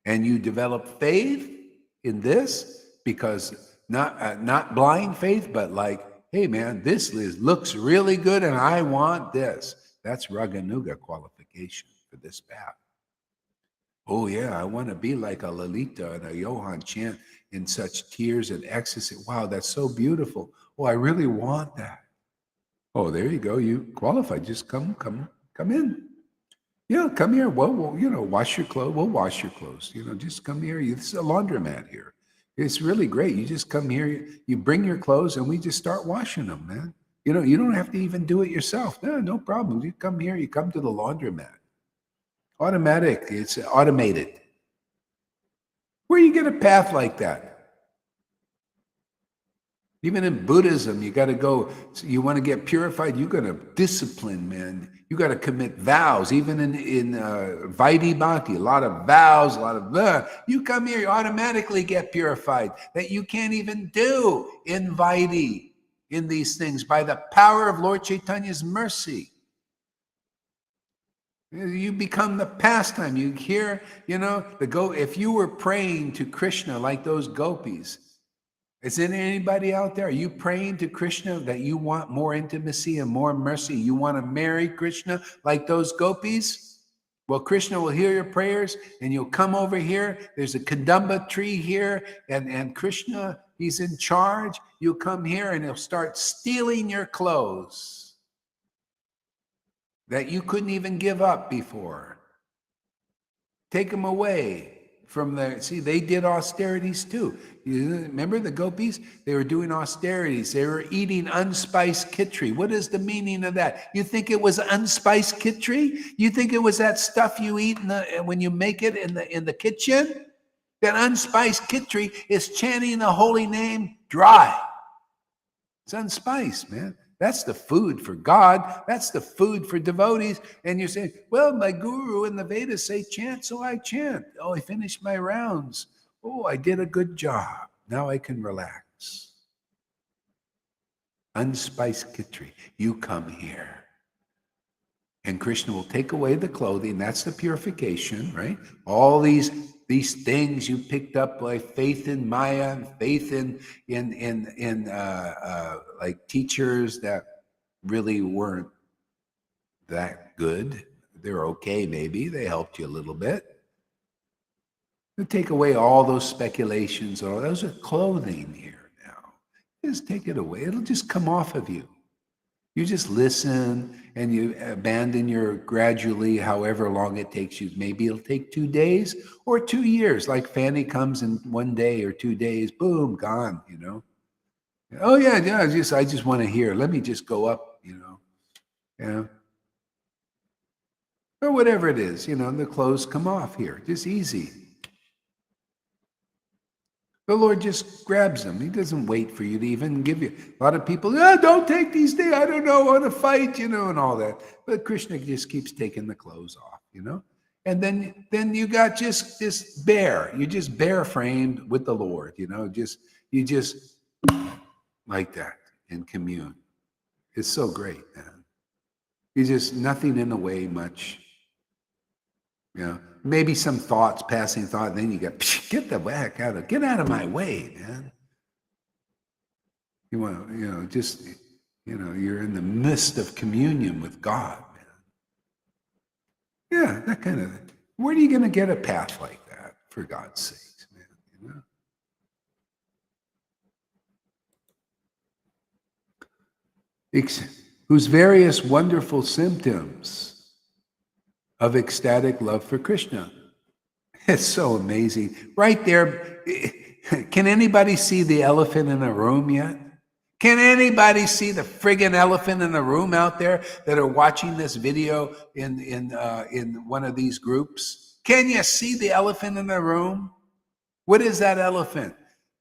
And you develop faith in this, because not blind faith, but like, hey man, this looks really good and I want this. That's Raganuga qualification for this path. Oh yeah, I want to be like a Lalita and a Johan chant in such tears and ecstasy. Wow, that's so beautiful. Oh, I really want that. Oh, there you go. You qualify. Just come in. Yeah, come here. Well, wash your clothes. We'll wash your clothes. Just come here. This is a laundromat here. It's really great. You just come here. You bring your clothes, and we just start washing them, man. You don't have to even do it yourself. No problem. You come here. You come to the laundromat. Automatic. It's automated. Where do you get a path like that? Even in Buddhism, you got to go. You want to get purified, you got to discipline, man. You got to commit vows. Even in Vaidhi Bhakti, a lot of vows, a lot of you come here, you automatically get purified. That you can't even do in Vaidhi, in these things, by the power of Lord Chaitanya's mercy. You become the pastime. You hear, if you were praying to Krishna like those gopis. Is there anybody out there? Are you praying to Krishna that you want more intimacy and more mercy? You want to marry Krishna like those gopis? Well, Krishna will hear your prayers and you'll come over here. There's a kadamba tree here and Krishna, he's in charge. You'll come here and he'll start stealing your clothes that you couldn't even give up before. Take them away. They did austerities too. You remember the gopis? They were doing austerities. They were eating unspiced khichdi. What is the meaning of that? You think it was unspiced khichdi? You think it was that stuff you eat when you make it in the kitchen? That unspiced Kitri is chanting the holy name dry. It's unspiced, man. That's the food for God. That's the food for devotees. And you're saying, well, my guru and the Vedas say chant, so I chant. Oh, I finished my rounds. Oh, I did a good job. Now I can relax. Unspiced Kitri, you come here. And Krishna will take away the clothing. That's the purification, right? All these things you picked up, like faith in Maya, and faith in like teachers that really weren't that good. They're okay, maybe. They helped you a little bit. You take away all those speculations. Oh, those are clothing here now. Just take it away. It'll just come off of you. You just listen and you abandon your gradually, however long it takes you. Maybe it'll take 2 days or 2 years. Like Fanny comes in 1 day or 2 days, boom, gone, you know. Oh yeah, I just want to hear. Let me just go up, you know. Yeah. Or whatever it is, you know, the clothes come off here. Just easy. The Lord just grabs them. He doesn't wait for you to even give you. A lot of people, don't take these things. I don't know, I want to fight, you know, and all that. But Krishna just keeps taking the clothes off, you know. And then you got just this bare. You're just bare framed with the Lord, you know. You just like that and commune. It's so great, man. You just nothing in the way much. You know, maybe some thoughts, passing thought, and then you get the heck get out of my way, man. You want to, you know, just, you know, you're in the midst of communion with God, man. Yeah, that kind of thing. Where are you going to get a path like that, for God's sakes, man? You know? Whose various wonderful symptoms of ecstatic love for Krishna. It's so amazing. Right there, can anybody see the elephant in the room yet? Can anybody see the friggin' elephant in the room out there that are watching this video in one of these groups? Can you see the elephant in the room? What is that elephant?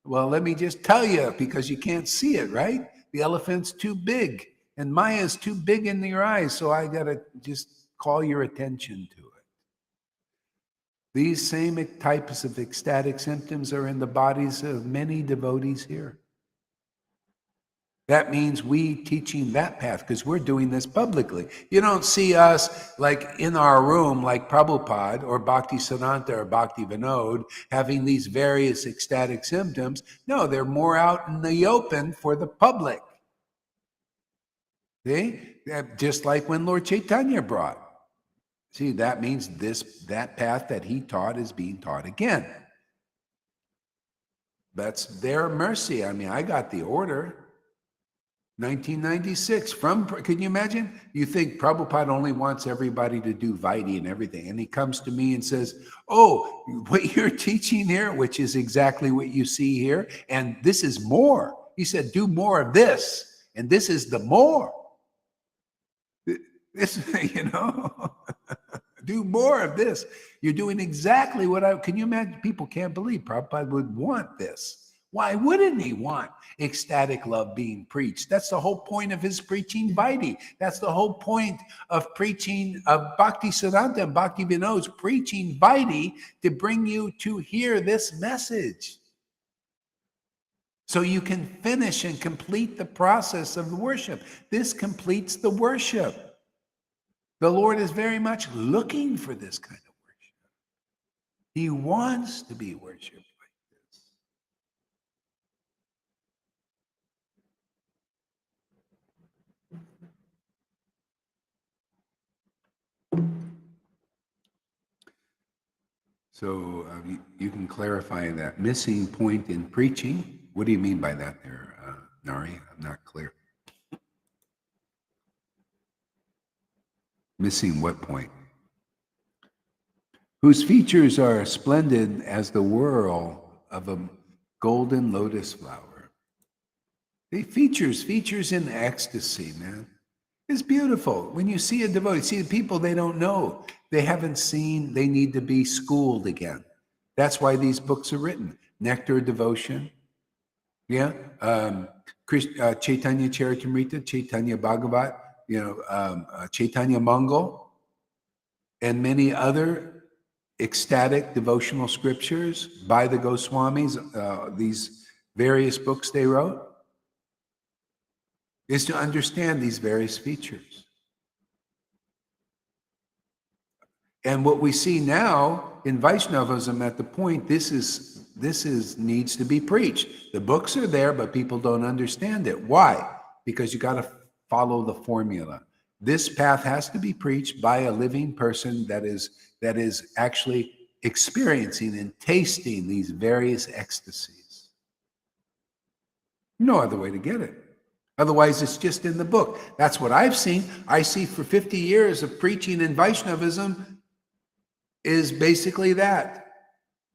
Well, let me just tell you, because you can't see it, right? The elephant's too big, and Maya's too big in your eyes, so I gotta just call your attention to it. These same types of ecstatic symptoms are in the bodies of many devotees here. That means we teaching that path, because we're doing this publicly. You don't see us like in our room, like Prabhupada or Bhaktisiddhanta or Bhakti Vinod, having these various ecstatic symptoms. No, they're more out in the open for the public. See? Just like when Lord Caitanya brought. See, that means that path that he taught is being taught again. That's their mercy. I mean, I got the order. 1996. Can you imagine? You think Prabhupada only wants everybody to do Vaidhi and everything. And he comes to me and says, oh, what you're teaching here, which is exactly what you see here, and this is more. He said, do more of this. And this is the more. This, you know, do more of this. You're doing exactly what can you imagine? People can't believe Prabhupada would want this. Why wouldn't he want ecstatic love being preached? That's the whole point of his preaching Vaidhi. That's the whole point of preaching of Bhaktisiddhanta and Bhakti Vinod's preaching Vaidhi, to bring you to hear this message. So you can finish and complete the process of the worship. This completes the worship. The Lord is very much looking for this kind of worship. He wants to be worshipped like this. So you can clarify that missing point in preaching. What do you mean by that there, Nari? I'm not clear. Missing what point? Whose features are splendid as the whirl of a golden lotus flower. They features in ecstasy, man. It's beautiful. When you see a devotee, see the people they don't know, they haven't seen, they need to be schooled again. That's why these books are written. Nectar of Devotion, yeah, Chaitanya Charitamrita, Chaitanya Bhagavat, Chaitanya Mangal, and many other ecstatic devotional scriptures by the Goswamis, these various books they wrote, is to understand these various features. And what we see now in Vaishnavism at the point, this needs to be preached. The books are there, but people don't understand it. Why? Because you got to follow the formula. This path has to be preached by a living person that is actually experiencing and tasting these various ecstasies. No other way to get it. Otherwise, it's just in the book. That's what I've seen. I see for 50 years of preaching in Vaishnavism is basically that.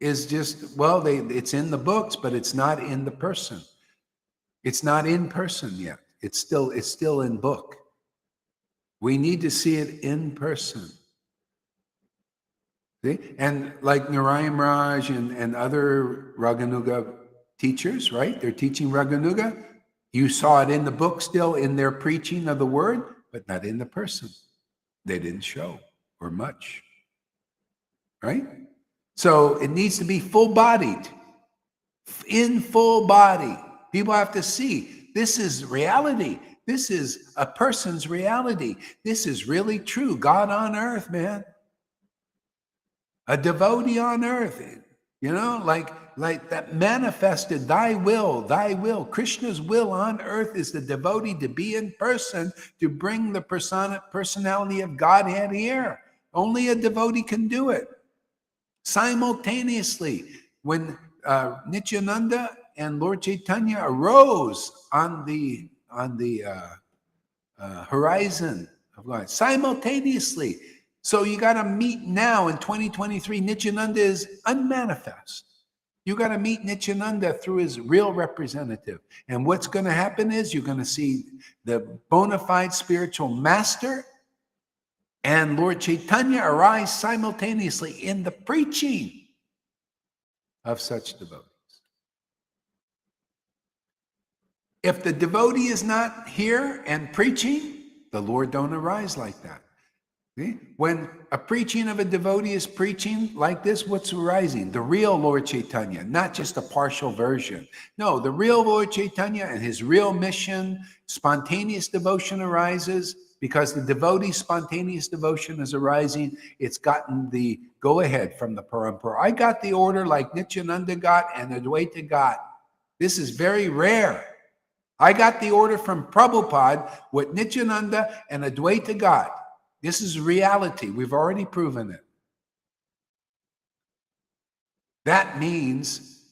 Is just, well, it's in the books, but it's not in the person. It's not in person yet. It's still in book. We need to see it in person. See? And like Narayan Raj and other Raganuga teachers, right? They're teaching Raganuga. You saw it in the book still in their preaching of the word, but not in the person. They didn't show or much. Right? So it needs to be full-bodied, in full body. People have to see this is reality. This is a person's reality. This is really true. God on earth, man. A devotee on earth, like that manifested thy will. Krishna's will on earth is the devotee to be in person, to bring the personality of Godhead here. Only a devotee can do it. Simultaneously, when Nityananda and Lord Caitanya arose on the horizon of God, simultaneously. So you got to meet now in 2023. Nityananda is unmanifest. You got to meet Nityananda through his real representative. And what's going to happen is you're going to see the bona fide spiritual master and Lord Caitanya arise simultaneously in the preaching of such devotees. If the devotee is not here and preaching, the Lord don't arise like that. See? When a preaching of a devotee is preaching like this, what's arising? The real Lord Caitanya, not just a partial version. No, the real Lord Caitanya and his real mission, spontaneous devotion arises. Because the devotee's spontaneous devotion is arising, it's gotten the go-ahead from the Parampara. I got the order like Nityananda got and Advaita got. This is very rare. I got the order from Prabhupada, what Nityananda and Advaita got. This is reality. We've already proven it. That means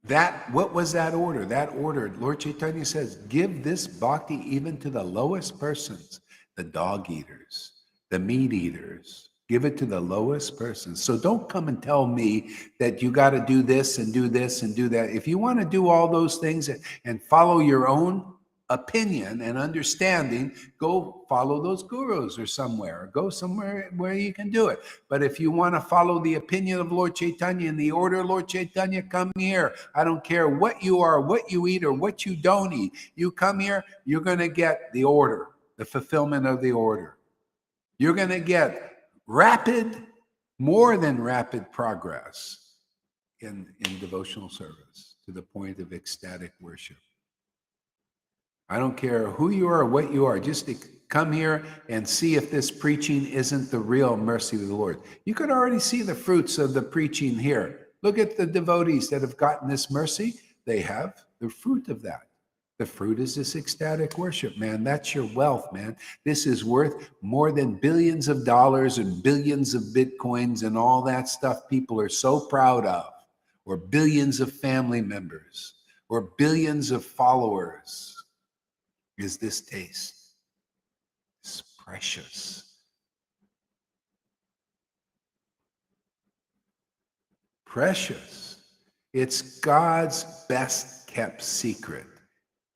that, what was that order? That order, Lord Caitanya says, give this bhakti even to the lowest persons, the dog eaters, the meat eaters. Give it to the lowest persons. So don't come and tell me that you got to do this and do this and do that. If you want to do all those things and follow your own opinion and understanding, go follow those gurus or somewhere, or go somewhere where you can do it. But if you want to follow the opinion of Lord Caitanya and the order of Lord Caitanya, come here. I don't care what you are, what you eat, or what you don't eat. You come here, you're going to get the order, the fulfillment of the order. You're going to get rapid, more than rapid progress in devotional service to the point of ecstatic worship. I don't care who you are or what you are, just to come here and see if this preaching isn't the real mercy of the Lord. You could already see the fruits of the preaching here. Look at the devotees that have gotten this mercy. They have the fruit of that. The fruit is this ecstatic worship, man. That's your wealth, man. This is worth more than billions of dollars and billions of bitcoins and all that stuff people are so proud of, or billions of family members, or billions of followers. Is this taste. It's precious. Precious. It's God's best kept secret.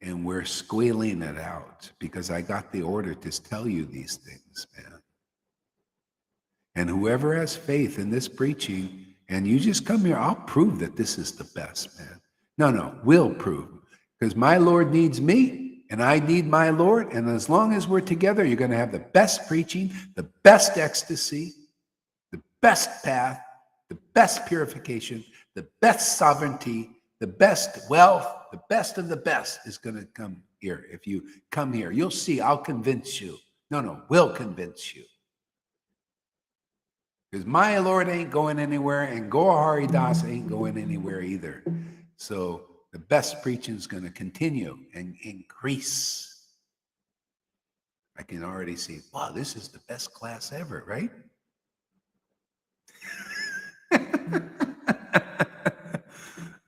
And we're squealing it out because I got the order to tell you these things, man. And whoever has faith in this preaching And you just come here. I'll prove that this is the best, man. No, we'll prove. Because my Lord needs me, and I need my Lord. And as long as we're together, you're going to have the best preaching, the best ecstasy, the best path, the best purification, the best sovereignty, the best wealth, the best of the best is going to come here. If you come here, you'll see, I'll convince you. No, we'll convince you. Because my Lord ain't going anywhere, and Gaur Hari Das ain't going anywhere either. So the best preaching is going to continue and increase. I can already see, wow, this is the best class ever, right?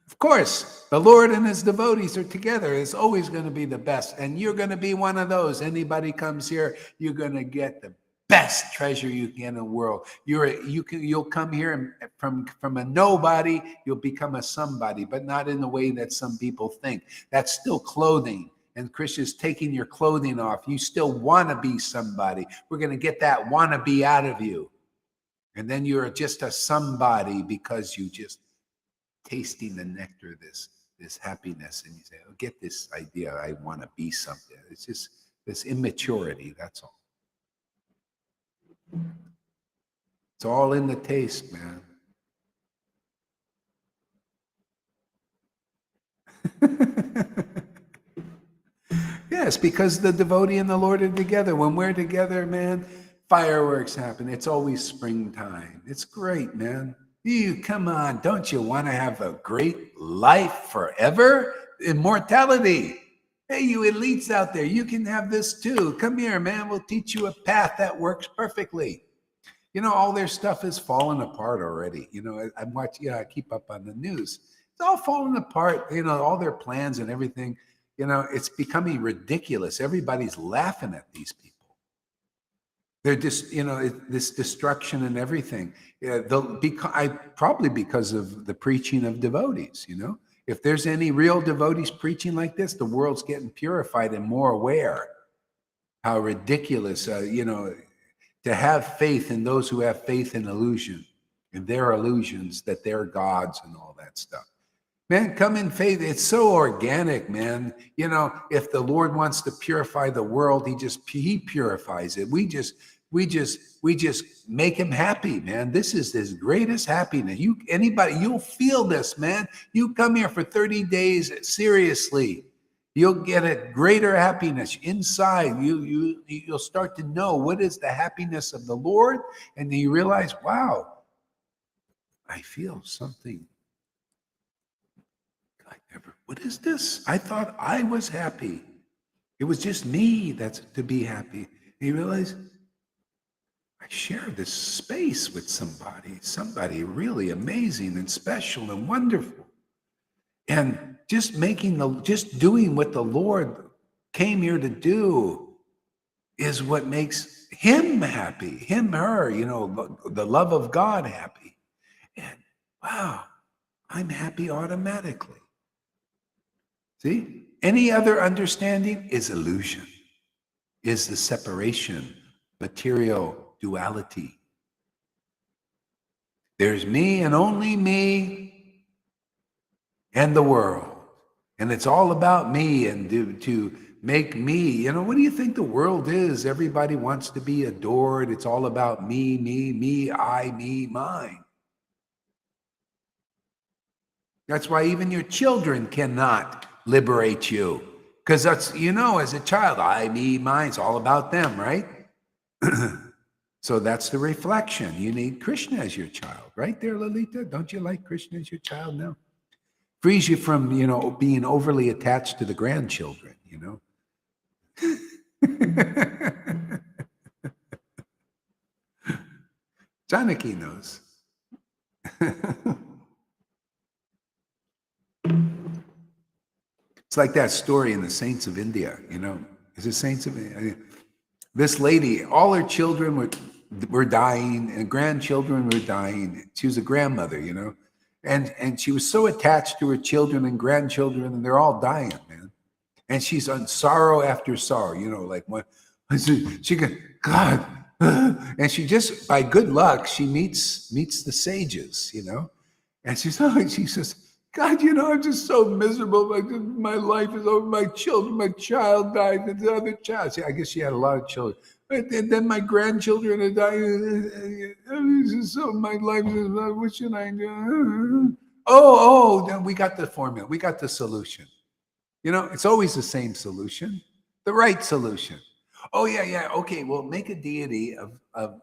Of course, the Lord and his devotees are together. It's always going to be the best. And you're going to be one of those. Anybody comes here, you're going to get the best treasure you can in the world. You'll come here and from a nobody, you'll become a somebody, but not in the way that some people think. That's still clothing. And Krishna's taking your clothing off. You still want to be somebody. We're going to get that wannabe out of you. And then you're just a somebody because you just tasting the nectar, this happiness. And you say, oh, get this idea. I want to be something. It's just this immaturity. That's all. It's all in the taste, man. Yes, because the devotee and the Lord are together. When we're together, man, fireworks happen. It's always springtime. It's great, man. You come on, don't you want to have a great life forever? Immortality. Hey, you elites out there, you can have this too. Come here, man. We'll teach you a path that works perfectly. You know, all their stuff is falling apart already. You know, I'm watching, I keep up on the news. It's all falling apart. You know, all their plans and everything. You know, it's becoming ridiculous. Everybody's laughing at these people. They're just, you know, this destruction and everything. Probably because of the preaching of devotees, you know. If there's any real devotees preaching like this, the world's getting purified and more aware. How ridiculous, you know, to have faith in those who have faith in illusion, in their illusions that they're gods and all that stuff. Man, come in faith. It's so organic, man. You know, if the Lord wants to purify the world, he purifies it. We just make him happy, man. This is his greatest happiness. You'll feel this, man. You come here for 30 days, seriously. You'll get a greater happiness inside. You'll start to know what is the happiness of the Lord, and then you realize, wow, I feel something. What is this? I thought I was happy. It was just me that's to be happy. And you realize, I share this space with somebody really amazing and special and wonderful. And just doing what the Lord came here to do is what makes him happy, him, her, you know, the love of God happy. And wow, I'm happy automatically. See, any other understanding is illusion, is the separation, material duality. There's me and only me and the world. And it's all about me and to make me. You know, what do you think the world is? Everybody wants to be adored. It's all about me, I, me, mine. That's why even your children cannot liberate you. Because that's, you know, as a child, I, me, mine, it's all about them, right? So that's the reflection. You need Krishna as your child. Right there, Lalita? Don't you like Krishna as your child now? Frees you from, you know, being overly attached to the grandchildren, you know? Janaki knows. It's like that story in the Saints of India, you know. Is it Saints of India? This lady, all her children were dying, and grandchildren were dying. She was a grandmother, you know. And she was so attached to her children and grandchildren, and they're all dying, man. And she's on sorrow after sorrow, you know, like she goes, God, And she just, by good luck, she meets the sages, and she says, God, I'm just so miserable. My life is over. My child died, and the other child. See, I guess she had a lot of children. And then my grandchildren are dying. So my life is, what should I do? Then we got the formula. We got the solution. It's always the same solution, the right solution. Oh, yeah. Okay, well, make a deity of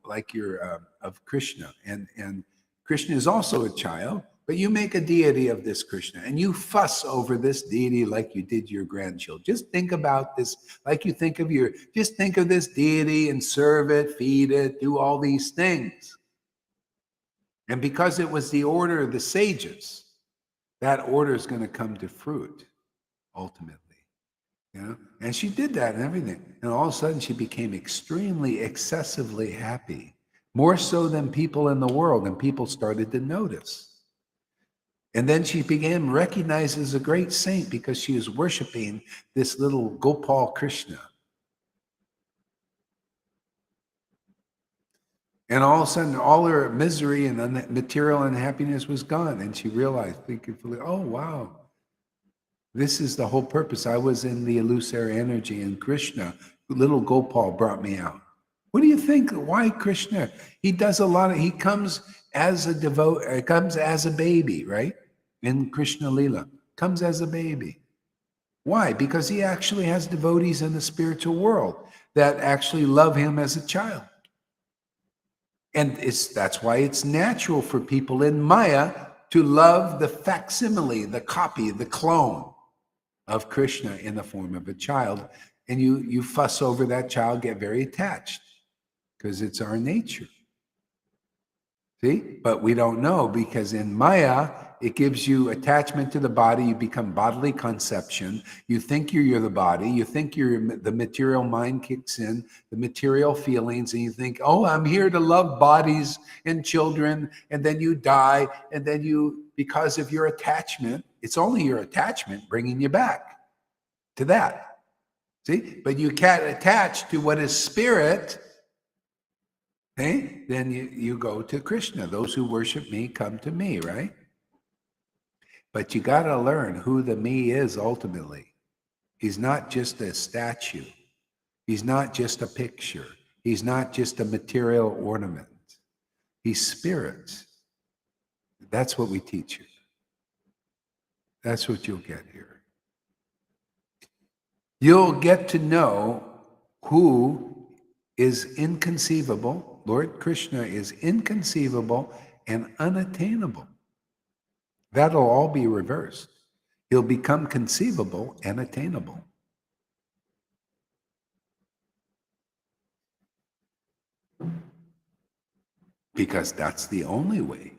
like your of Krishna. And Krishna is also a child, but you make a deity of this Krishna and you fuss over this deity like you did your grandchildren. Just think about this like you think of just think of this deity and serve it, feed it, do all these things. And because it was the order of the sages, that order is going to come to fruit ultimately. And she did that and everything. And all of a sudden she became extremely, excessively happy, more so than people in the world. And people started to notice. And then she became recognized as a great saint because she was worshiping this little Gopal Krishna. And all of a sudden, all her misery and material unhappiness was gone. And she realized, oh, wow. This is the whole purpose. I was in the illusory energy, and Krishna, little Gopal, brought me out. What do you think? Why Krishna? He does a lot of. He comes as a comes as a baby, right? In Krishna Lila, comes as a baby. Why? Because he actually has devotees in the spiritual world that actually love him as a child, and that's why it's natural for people in Maya to love the facsimile, the copy, the clone of Krishna in the form of a child. And you fuss over that child, get very attached, because it's our nature. See? But we don't know, because in Maya, it gives you attachment to the body. You become bodily conception. You think you're the body. You think the material mind kicks in, the material feelings, and you think, oh, I'm here to love bodies and children. And then you die. And then because of your attachment, it's only your attachment bringing you back to that. See? But you can't attach to what is spirit. Okay? Then you go to Krishna. Those who worship me come to me, right? But you got to learn who the me is ultimately. He's not just a statue. He's not just a picture. He's not just a material ornament. He's spirit. That's what we teach you. That's what you'll get here. You'll get to know who is inconceivable. Lord Krishna is inconceivable and unattainable. That'll all be reversed. He'll become conceivable and attainable. Because that's the only way.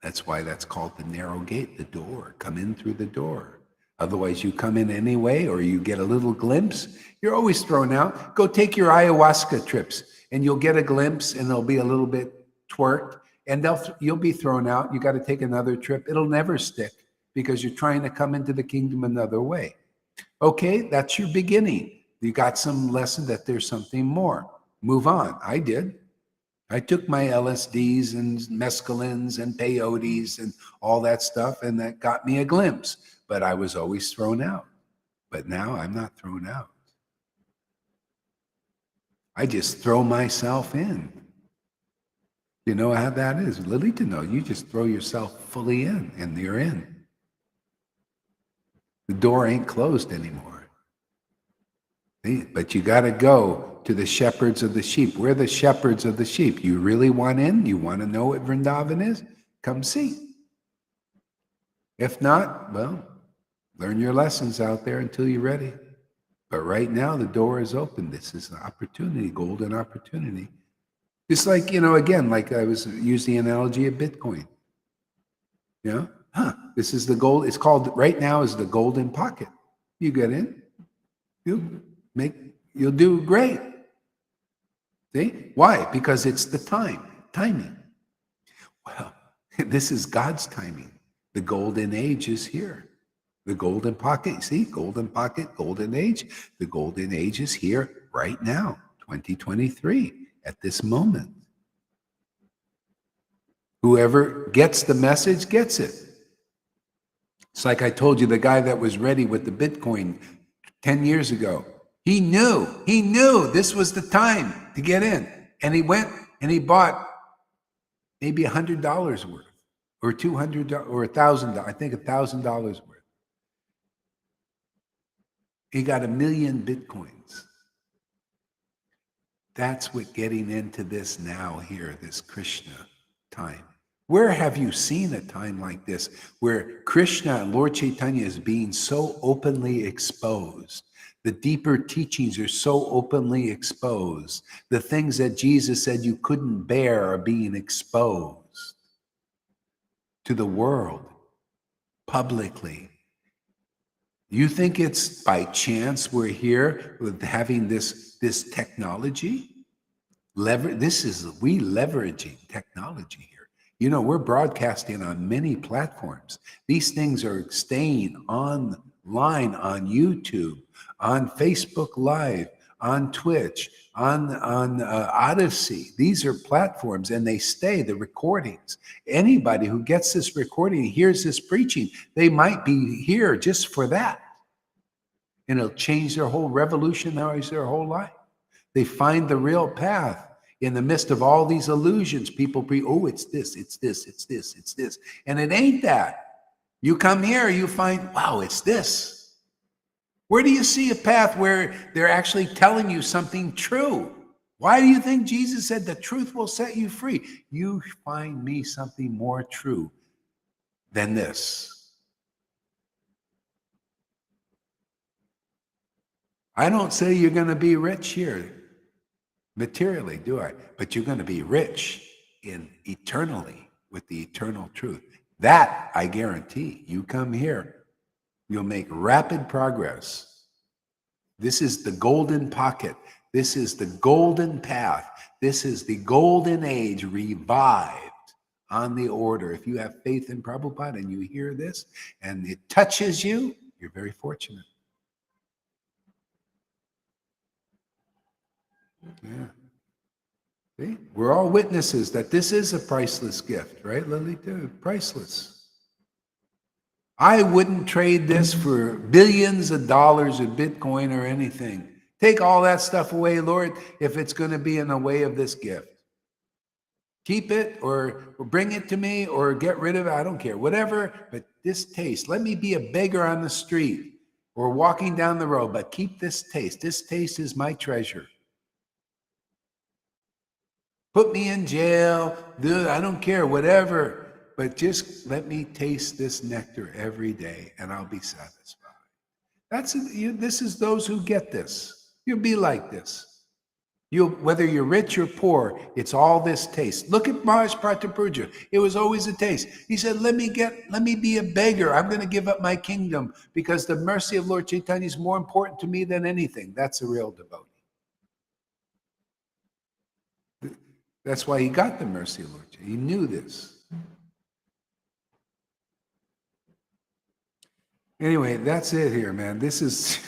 That's why that's called the narrow gate, the door. Come in through the door. Otherwise, you come in anyway, or you get a little glimpse. You're always thrown out. Go take your ayahuasca trips, and you'll get a glimpse, and they'll be a little bit twerked, and you'll be thrown out. You got to take another trip. It'll never stick because you're trying to come into the kingdom another way. Okay, that's your beginning. You got some lesson that there's something more. Move on. I did. I took my LSDs and mescalines and peyotes and all that stuff, and that got me a glimpse. But I was always thrown out. But now I'm not thrown out. I just throw myself in. You know how that is. Little to know. You just throw yourself fully in, and you're in. The door ain't closed anymore. See? But you got to go to the shepherds of the sheep. We're the shepherds of the sheep. You really want in? You want to know what Vrindavan is? Come see. If not, well, learn your lessons out there until you're ready. But right now, the door is open. This is an opportunity, golden opportunity. Just like, again, like I was using the analogy of Bitcoin. This is the gold. It's called, right now, is the golden pocket. You get in, you'll do great. See? Why? Because it's the timing. Well, this is God's timing. The golden age is here. The golden pocket, see, golden pocket, golden age. The golden age is here right now, 2023. at this moment. Whoever gets the message gets it. It's like I told you, the guy that was ready with the Bitcoin 10 years ago. He knew this was the time to get in. And he went and he bought maybe $100 worth or $200 or $1,000, I think $1,000 worth. He got 1 million Bitcoins. That's what getting into this now here, this Krishna time. Where have you seen a time like this where Krishna and Lord Caitanya is being so openly exposed? The deeper teachings are so openly exposed. The things that Jesus said you couldn't bear are being exposed to the world publicly. You think it's by chance we're here with having this technology? We leveraging technology here. You know, we're broadcasting on many platforms. These things are staying online on YouTube, on Facebook Live, on Twitch, on Odyssey. These are platforms, and they stay, the recordings. Anybody who gets this recording, hears this preaching, they might be here just for that. And it'll change their whole revolutionize their whole life. They find the real path in the midst of all these illusions. People it's this, it's this, it's this, it's this. And it ain't that. You come here, you find, wow, it's this. Where do you see a path where they're actually telling you something true? Why do you think Jesus said the truth will set you free? You find me something more true than this. I don't say you're going to be rich here materially, do I? But you're going to be rich in eternally with the eternal truth. That I guarantee. You come here, you'll make rapid progress. This is the golden pocket. This is the golden path. This is the golden age revived on the order. If you have faith in Prabhupada and you hear this and it touches you, you're very fortunate. Yeah. See? We're all witnesses that this is a priceless gift, right, Lalita? Priceless. I wouldn't trade this for billions of dollars of Bitcoin or anything. Take all that stuff away, Lord, if it's going to be in the way of this gift. Keep it or bring it to me or get rid of it. I don't care. Whatever, but this taste. Let me be a beggar on the street or walking down the road, but keep this taste. This taste is my treasure. Put me in jail, I don't care, whatever, but just let me taste this nectar every day and I'll be satisfied. This is those who get this. You'll be like this. Whether you're rich or poor, it's all this taste. Look at Maharaj Pratapuja. It was always a taste. He said, let me be a beggar. I'm going to give up my kingdom because the mercy of Lord Caitanya is more important to me than anything. That's a real devotee. That's why he got the mercy of Lord. He knew this. Anyway, that's it here, man. This is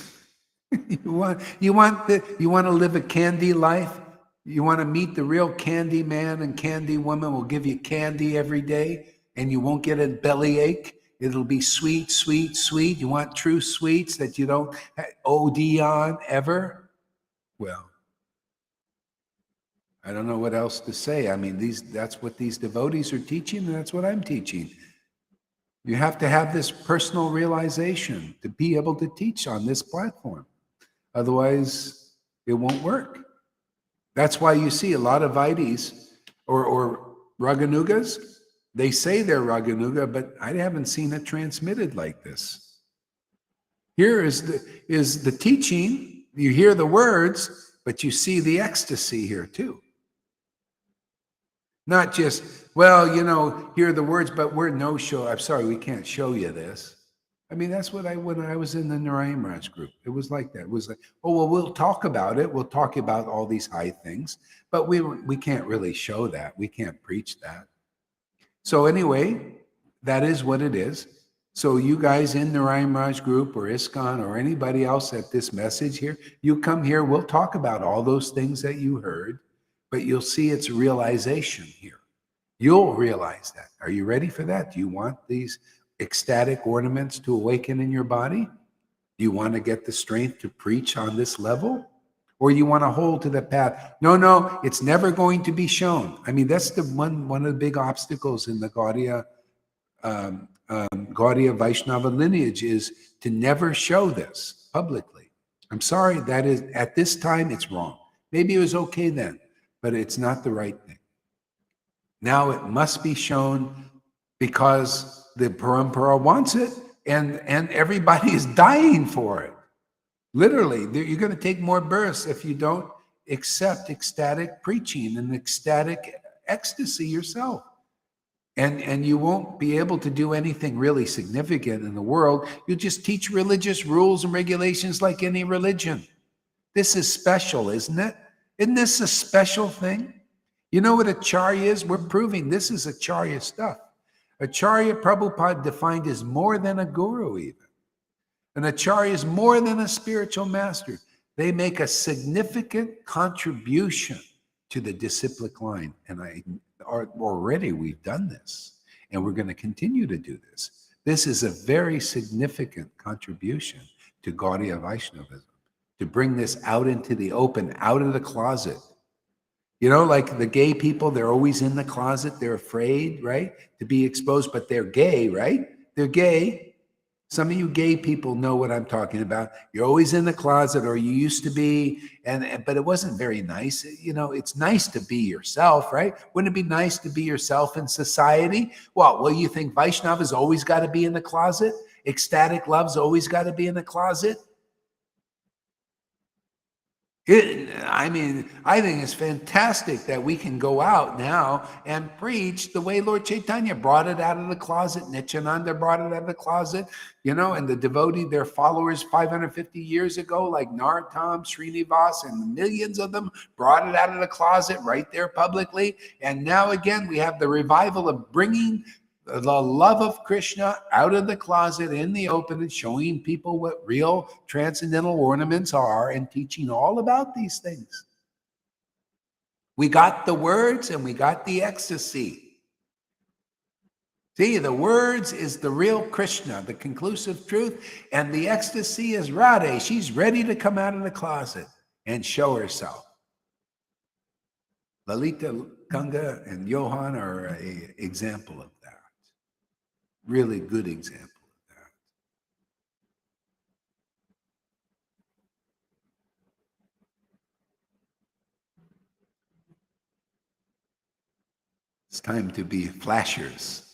you want to live a candy life? You want to meet the real candy man and candy woman will give you candy every day and you won't get a bellyache. It'll be sweet, sweet, sweet. You want true sweets that you don't OD on ever? Well, I don't know what else to say. I mean, that's what these devotees are teaching, and that's what I'm teaching. You have to have this personal realization to be able to teach on this platform. Otherwise, it won't work. That's why you see a lot of Vaidis or Raganugas. They say they're Raganuga, but I haven't seen it transmitted like this. Here is the teaching. You hear the words, but you see the ecstasy here too. Not just, hear the words, but we're no show. I'm sorry, we can't show you this. I mean, that's what when I was in the Narayan Raj group, it was like that. It was like, we'll talk about it. We'll talk about all these high things, but we can't really show that. We can't preach that. So anyway, that is what it is. So you guys in the Narayan Raj group or ISKCON or anybody else at this message here, you come here, we'll talk about all those things that you heard. but you'll see its realization here. You'll realize that. Are you ready for that? Do you want these ecstatic ornaments to awaken in your body? Do you want to get the strength to preach on this level? Or you want to hold to the path? No, it's never going to be shown. I mean, that's the one of the big obstacles in the Gaudiya Vaishnava lineage is to never show this publicly. I'm sorry, that is, at this time, it's wrong. Maybe it was okay then, but it's not the right thing. Now it must be shown because the parampara wants it, and everybody is dying for it. Literally, you're going to take more births if you don't accept ecstatic preaching and ecstatic ecstasy yourself. And you won't be able to do anything really significant in the world. You'll just teach religious rules and regulations like any religion. This is special, isn't it? Isn't this a special thing? You know what Acharya is? We're proving this is Acharya stuff. Acharya Prabhupada defined as more than a guru even. An Acharya is more than a spiritual master. They make a significant contribution to the disciplic line. And already we've done this, and we're going to continue to do this. This is a very significant contribution to Gaudiya Vaishnavism, to bring this out into the open, out of the closet. You know, like the gay people, they're always in the closet. They're afraid, right, to be exposed, but they're gay, right? They're gay. Some of you gay people know what I'm talking about. You're always in the closet, or you used to be, but it wasn't very nice. You know, it's nice to be yourself, right? Wouldn't it be nice to be yourself in society? Well, you think Vaishnava's always got to be in the closet? Ecstatic love's always got to be in the closet? I think it's fantastic that we can go out now and preach the way Lord Caitanya brought it out of the closet. Nityananda brought it out of the closet, you know, and the devotee, their followers 550 years ago, like Narottam, Srinivas, and millions of them brought it out of the closet right there publicly. And now again, we have the revival of bringing the love of Krishna out of the closet in the open and showing people what real transcendental ornaments are and teaching all about these things. We got the words and we got the ecstasy. See, the words is the real Krishna, the conclusive truth, and the ecstasy is Radhe. She's ready to come out of the closet and show herself. Lalita, Ganga, and Johan are an example of that. Really good example of that. It's time to be flashers.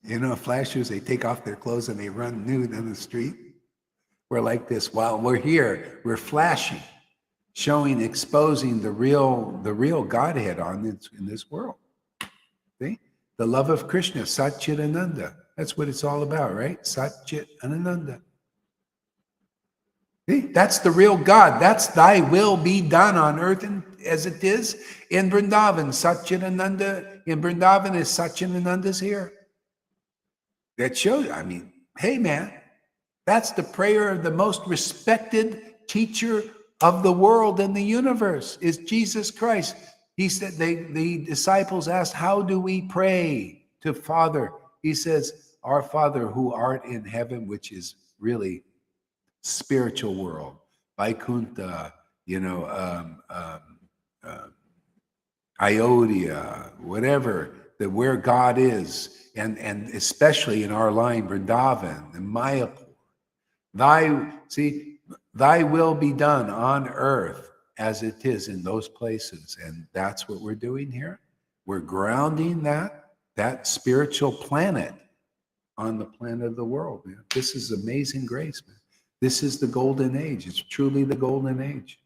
You know, flashers, they take off their clothes and they run nude on the street. We're like this. While we're here, we're flashing, showing, exposing the real Godhead in this world. See? The love of Krishna, Satchitananda. That's what it's all about, right? Satchitananda. See? That's the real God. That's thy will be done on earth as it is in Vrindavan. Satchitananda in Vrindavan is Satchitananda's here. That shows, hey man, that's the prayer of the most respected teacher of the world and the universe is Jesus Christ. He said, the disciples asked, how do we pray to Father? He says, our Father who art in heaven, which is really spiritual world, Vaikuntha, Ayodhya, whatever, where God is, and especially in our line, Vrindavan and Mayapur. Thy will be done on earth as it is in those places. And that's what we're doing here. We're grounding that spiritual planet on the planet of the world, man. This is amazing grace, man. This is the golden age. It's truly the golden age.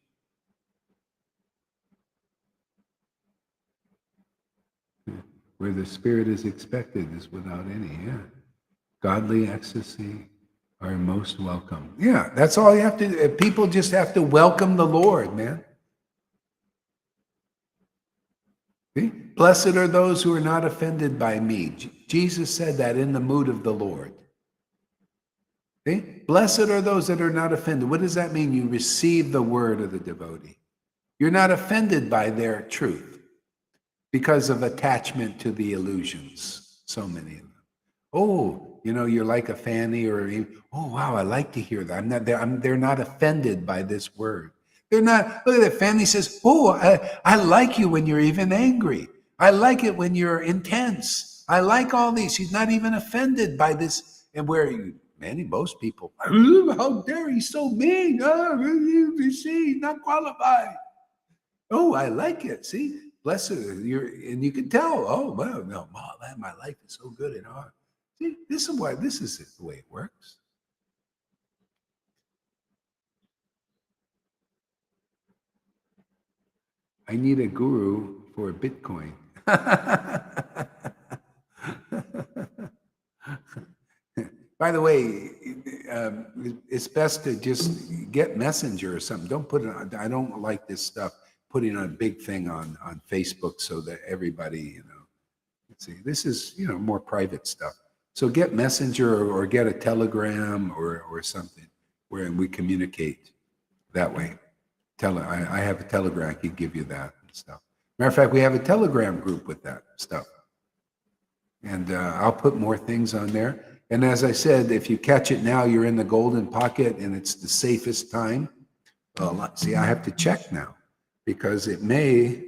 Where the spirit is expected is without any, godly ecstasy are most welcome. Yeah, that's all you have to do. People just have to welcome the Lord, man. See? Blessed are those who are not offended by me. Jesus said that in the mood of the Lord. See? Blessed are those that are not offended. What does that mean? You receive the word of the devotee. You're not offended by their truth. because of attachment to the illusions. So many of them. Oh, you're like a Fanny, or oh wow, I like to hear that. I'm not. They're not offended by this word. They're not. Look at that. Fanny says, "Oh, I like you when you're even angry. I like it when you're intense. I like all these." She's not even offended by this. And most people, how dare he so mean? You see, not qualified. Oh, I like it. See, bless her. And you can tell. Oh, well, no, my life is so good and hard. See, this is the way it works. I need a guru for Bitcoin. By the way, it's best to just get Messenger or something. Don't put it on. I don't like this stuff, putting a big thing on Facebook so that everybody, see, this is, more private stuff. So get Messenger or get a Telegram or something where we communicate that way. I have a Telegram. I can give you that and stuff. Matter of fact, we have a Telegram group with that stuff. And I'll put more things on there. And as I said, if you catch it now, you're in the golden pocket and it's the safest time. Well, see, I have to check now because it may,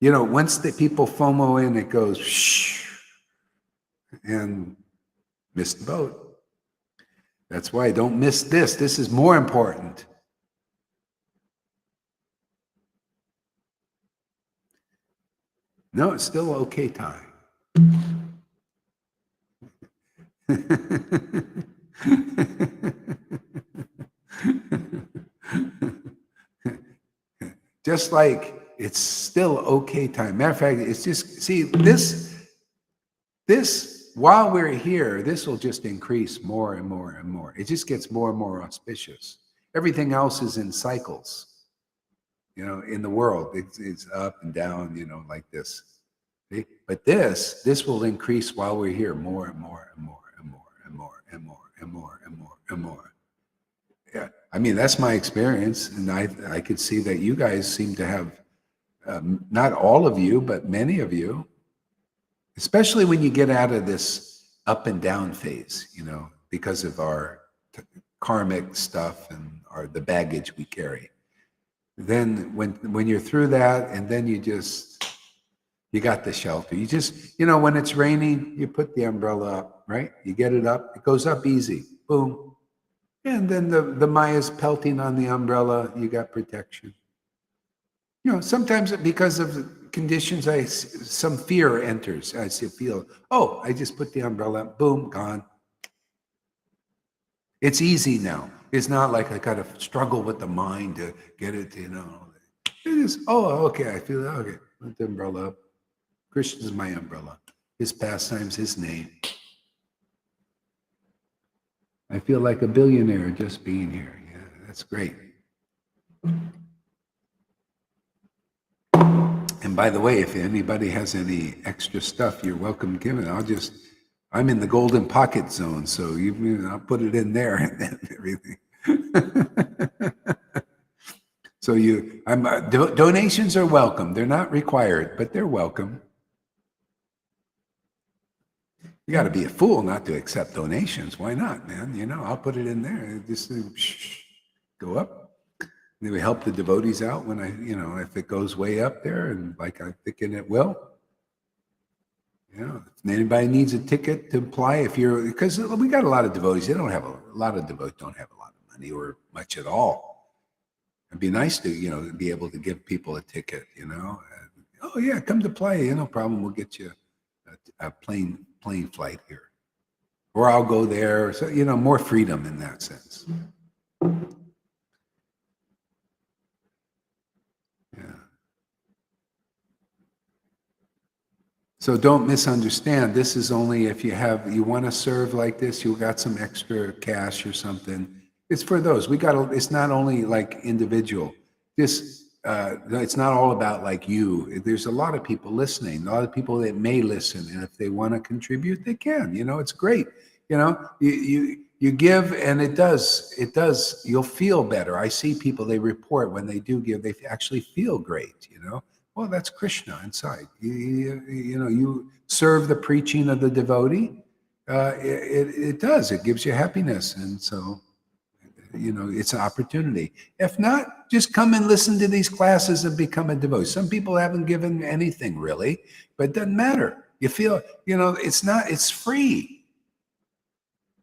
once the people FOMO in, it goes shh, and miss the boat. That's why don't miss this. This is more important. No, it's still okay time. Just like it's still okay time. Matter of fact, it's just, see, this while we're here, this will just increase more and more and more. It just gets more and more auspicious. Everything else is in cycles. In the world, it's up and down, like this. See? But this will increase while we're here, more and more and more and more and more and more and more and more and more. Yeah, I mean, that's my experience, and I could see that you guys seem to have, not all of you, but many of you, especially when you get out of this up and down phase, because of our karmic stuff and the baggage we carry. Then when you're through that, and then you got the shelter. You just, when it's raining, you put the umbrella up, right? You get it up, it goes up easy, boom. And then the Maya's pelting on the umbrella, you got protection. Sometimes because of conditions, some fear enters. I feel, oh, I just put the umbrella up, boom, gone. It's easy now. It's not like I got to struggle with the mind to get it, It is, oh, okay, I feel, okay, put the umbrella up. Krishna's my umbrella. His pastimes, his name. I feel like a billionaire just being here. Yeah, that's great. And by the way, if anybody has any extra stuff, you're welcome to give it. I'm in the golden pocket zone, so I'll put it in there and everything. So donations are welcome. They're not required, but they're welcome. You got to be a fool not to accept donations. Why not, man? I'll put it in there. Just go up. And we help the devotees out when if it goes way up there, and like I'm thinking it will. If anybody needs a ticket to apply, because we got a lot of devotees. A lot of devotees don't have a lot of money or much at all. It'd be nice to, be able to give people a ticket, oh yeah, come to play. No problem. We'll get you a plane flight here, or I'll go there. So, more freedom in that sense. Yeah. So don't misunderstand. This is only if you want to serve like this, you got some extra cash or something. It's for those. It's not only like individual. It's not all about like you. There's a lot of people listening, a lot of people that may listen, and if they want to contribute, they can. It's great. You give, and it does. You'll feel better. I see people, they report when they do give, they actually feel great. well, that's Krishna inside. You serve the preaching of the devotee. It does. It gives you happiness, and so it's an opportunity. If not, just come and listen to these classes and become a devotee. Some people haven't given anything really, but it doesn't matter. You feel, it's free.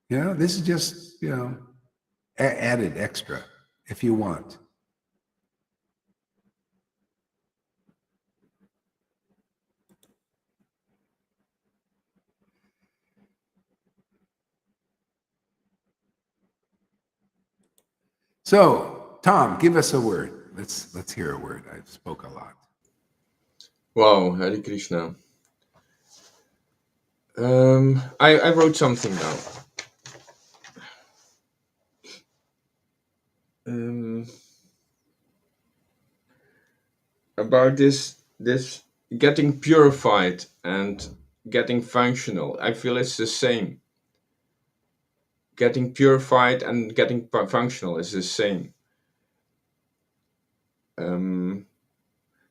This is just, added extra if you want. So, Tom, give us a word. Let's hear a word. I spoke a lot. Wow, Hare Krishna. I wrote something down. About this getting purified and getting functional. I feel it's the same. Getting purified and getting functional is the same. You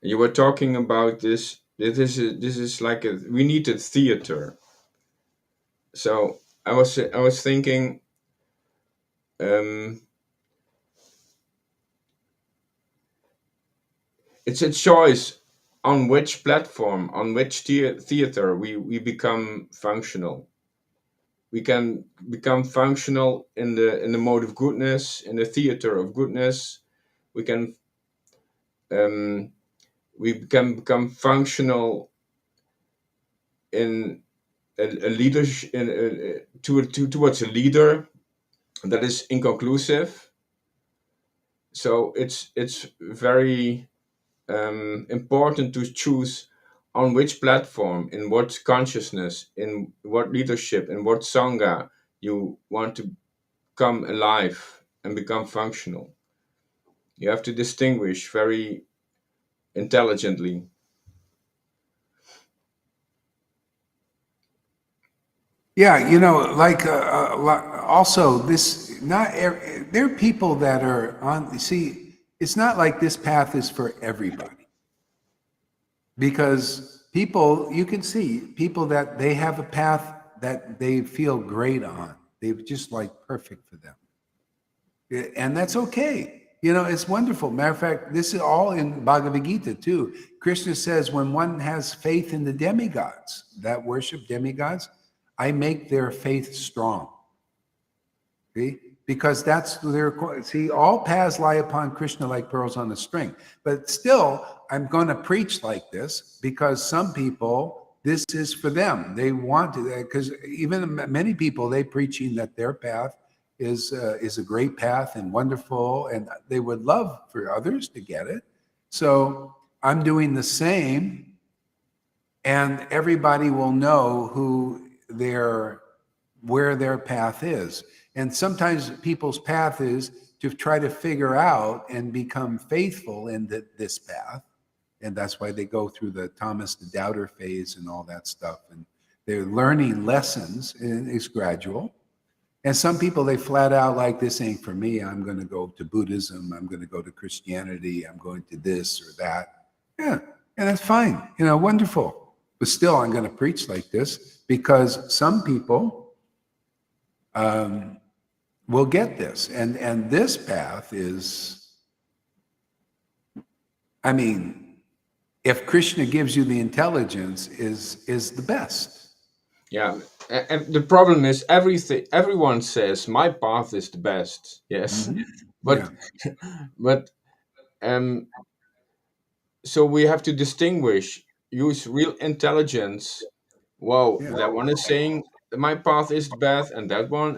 were talking about this. This is like we need a theater. So I was thinking. It's a choice on which platform, on which theater we become functional. We can become functional in the mode of goodness, in the theater of goodness. We can become functional in a leadership, towards a leader that is inconclusive. So it's very important to choose on which platform, in what consciousness, in what leadership, in what sangha you want to come alive and become functional. You have to distinguish very intelligently. Yeah, also this. There are people that are on. See, it's not like this path is for everybody, because people, you can see people that they have a path that they feel great on. They've just like perfect for them. And that's okay. It's wonderful. Matter of fact, this is all in Bhagavad Gita too. Krishna says, when one has faith in the demigods that worship demigods, I make their faith strong. See? Because that's their, see, all paths lie upon Krishna like pearls on a string. But still, I'm going to preach like this because some people, this is for them. They want to, because even many people, they preaching that their path is a great path and wonderful, and they would love for others to get it. So I'm doing the same, and everybody will know where their path is. And sometimes people's path is to try to figure out and become faithful in this path. And that's why they go through the Thomas the Doubter phase and all that stuff. And they're learning lessons, and it's gradual. And some people, they flat out like, this ain't for me. I'm going to go to Buddhism. I'm going to go to Christianity. I'm going to this or that. Yeah, and that's fine. Wonderful. But still, I'm going to preach like this because some people will get this. And this path is, I mean, if Krishna gives you the intelligence, is the best. Yeah, and the problem is everyone says my path is the best. Yes, Mm-hmm. but but so we have to distinguish, use real intelligence. Wow, Yeah. that one is saying my path is the best, and that one,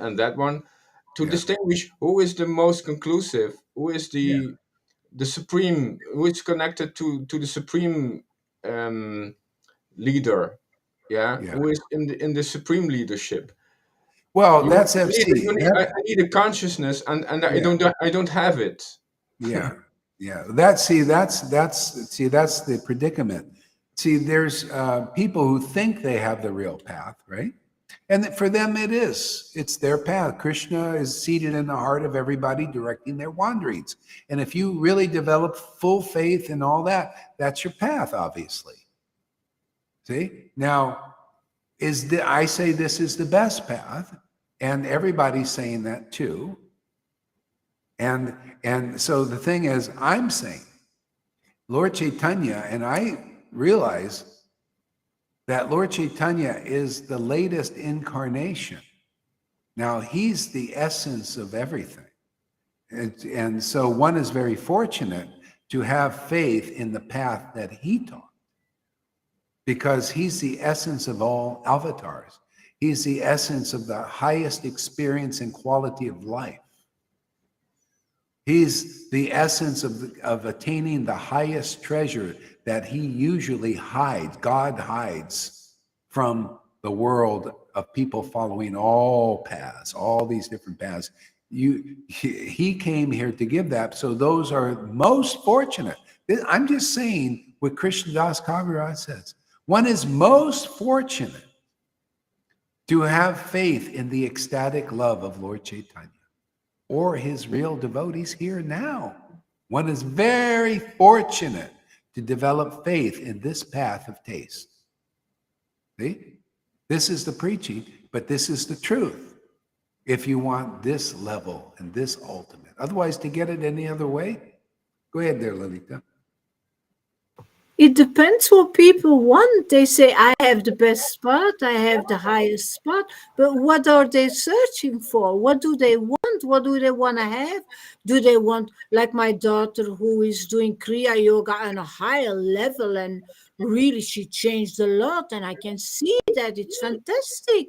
to Yeah. distinguish who is the most conclusive, who is Yeah. the supreme, who is connected to the supreme leader. Yeah, Yeah. who is in the supreme leadership. Well, You, that's you need, FC. you need, I need a consciousness, and Yeah. I don't have it. Yeah. Yeah. That's the predicament. See, there's people who think they have the real path, right? And for them, it is. It's their path. Krishna is seated in the heart of everybody, directing their wanderings. And if you really develop full faith and all that, that's your path, obviously. See? Now, I say this is the best path, and everybody's saying that too. And so the thing is, I'm saying, Lord Caitanya, and I realize that Lord Caitanya is the latest incarnation. Now, he's the essence of everything. And so one is very fortunate to have faith in the path that he taught, because he's the essence of all avatars. He's the essence of the highest experience and quality of life. He's the essence of attaining the highest treasure that he usually hides. God hides from the world of people following all paths, all these different paths. He came here to give that. So those are most fortunate. I'm just saying what Krishnadas Kaviraj says. One is most fortunate to have faith in the ecstatic love of Lord Caitanya, or his real devotees here now. One is very fortunate to develop faith in this path of taste. See? This is the preaching, but this is the truth. If you want this level and this ultimate. Otherwise, to get it any other way, go ahead there, Lalita. It depends what people want. They say, I have the best spot, I have the highest spot, but what are they searching for? What do they want? What do they want to have? Do they want, like my daughter who is doing Kriya Yoga on a higher level, and really she changed a lot, and I can see that it's fantastic.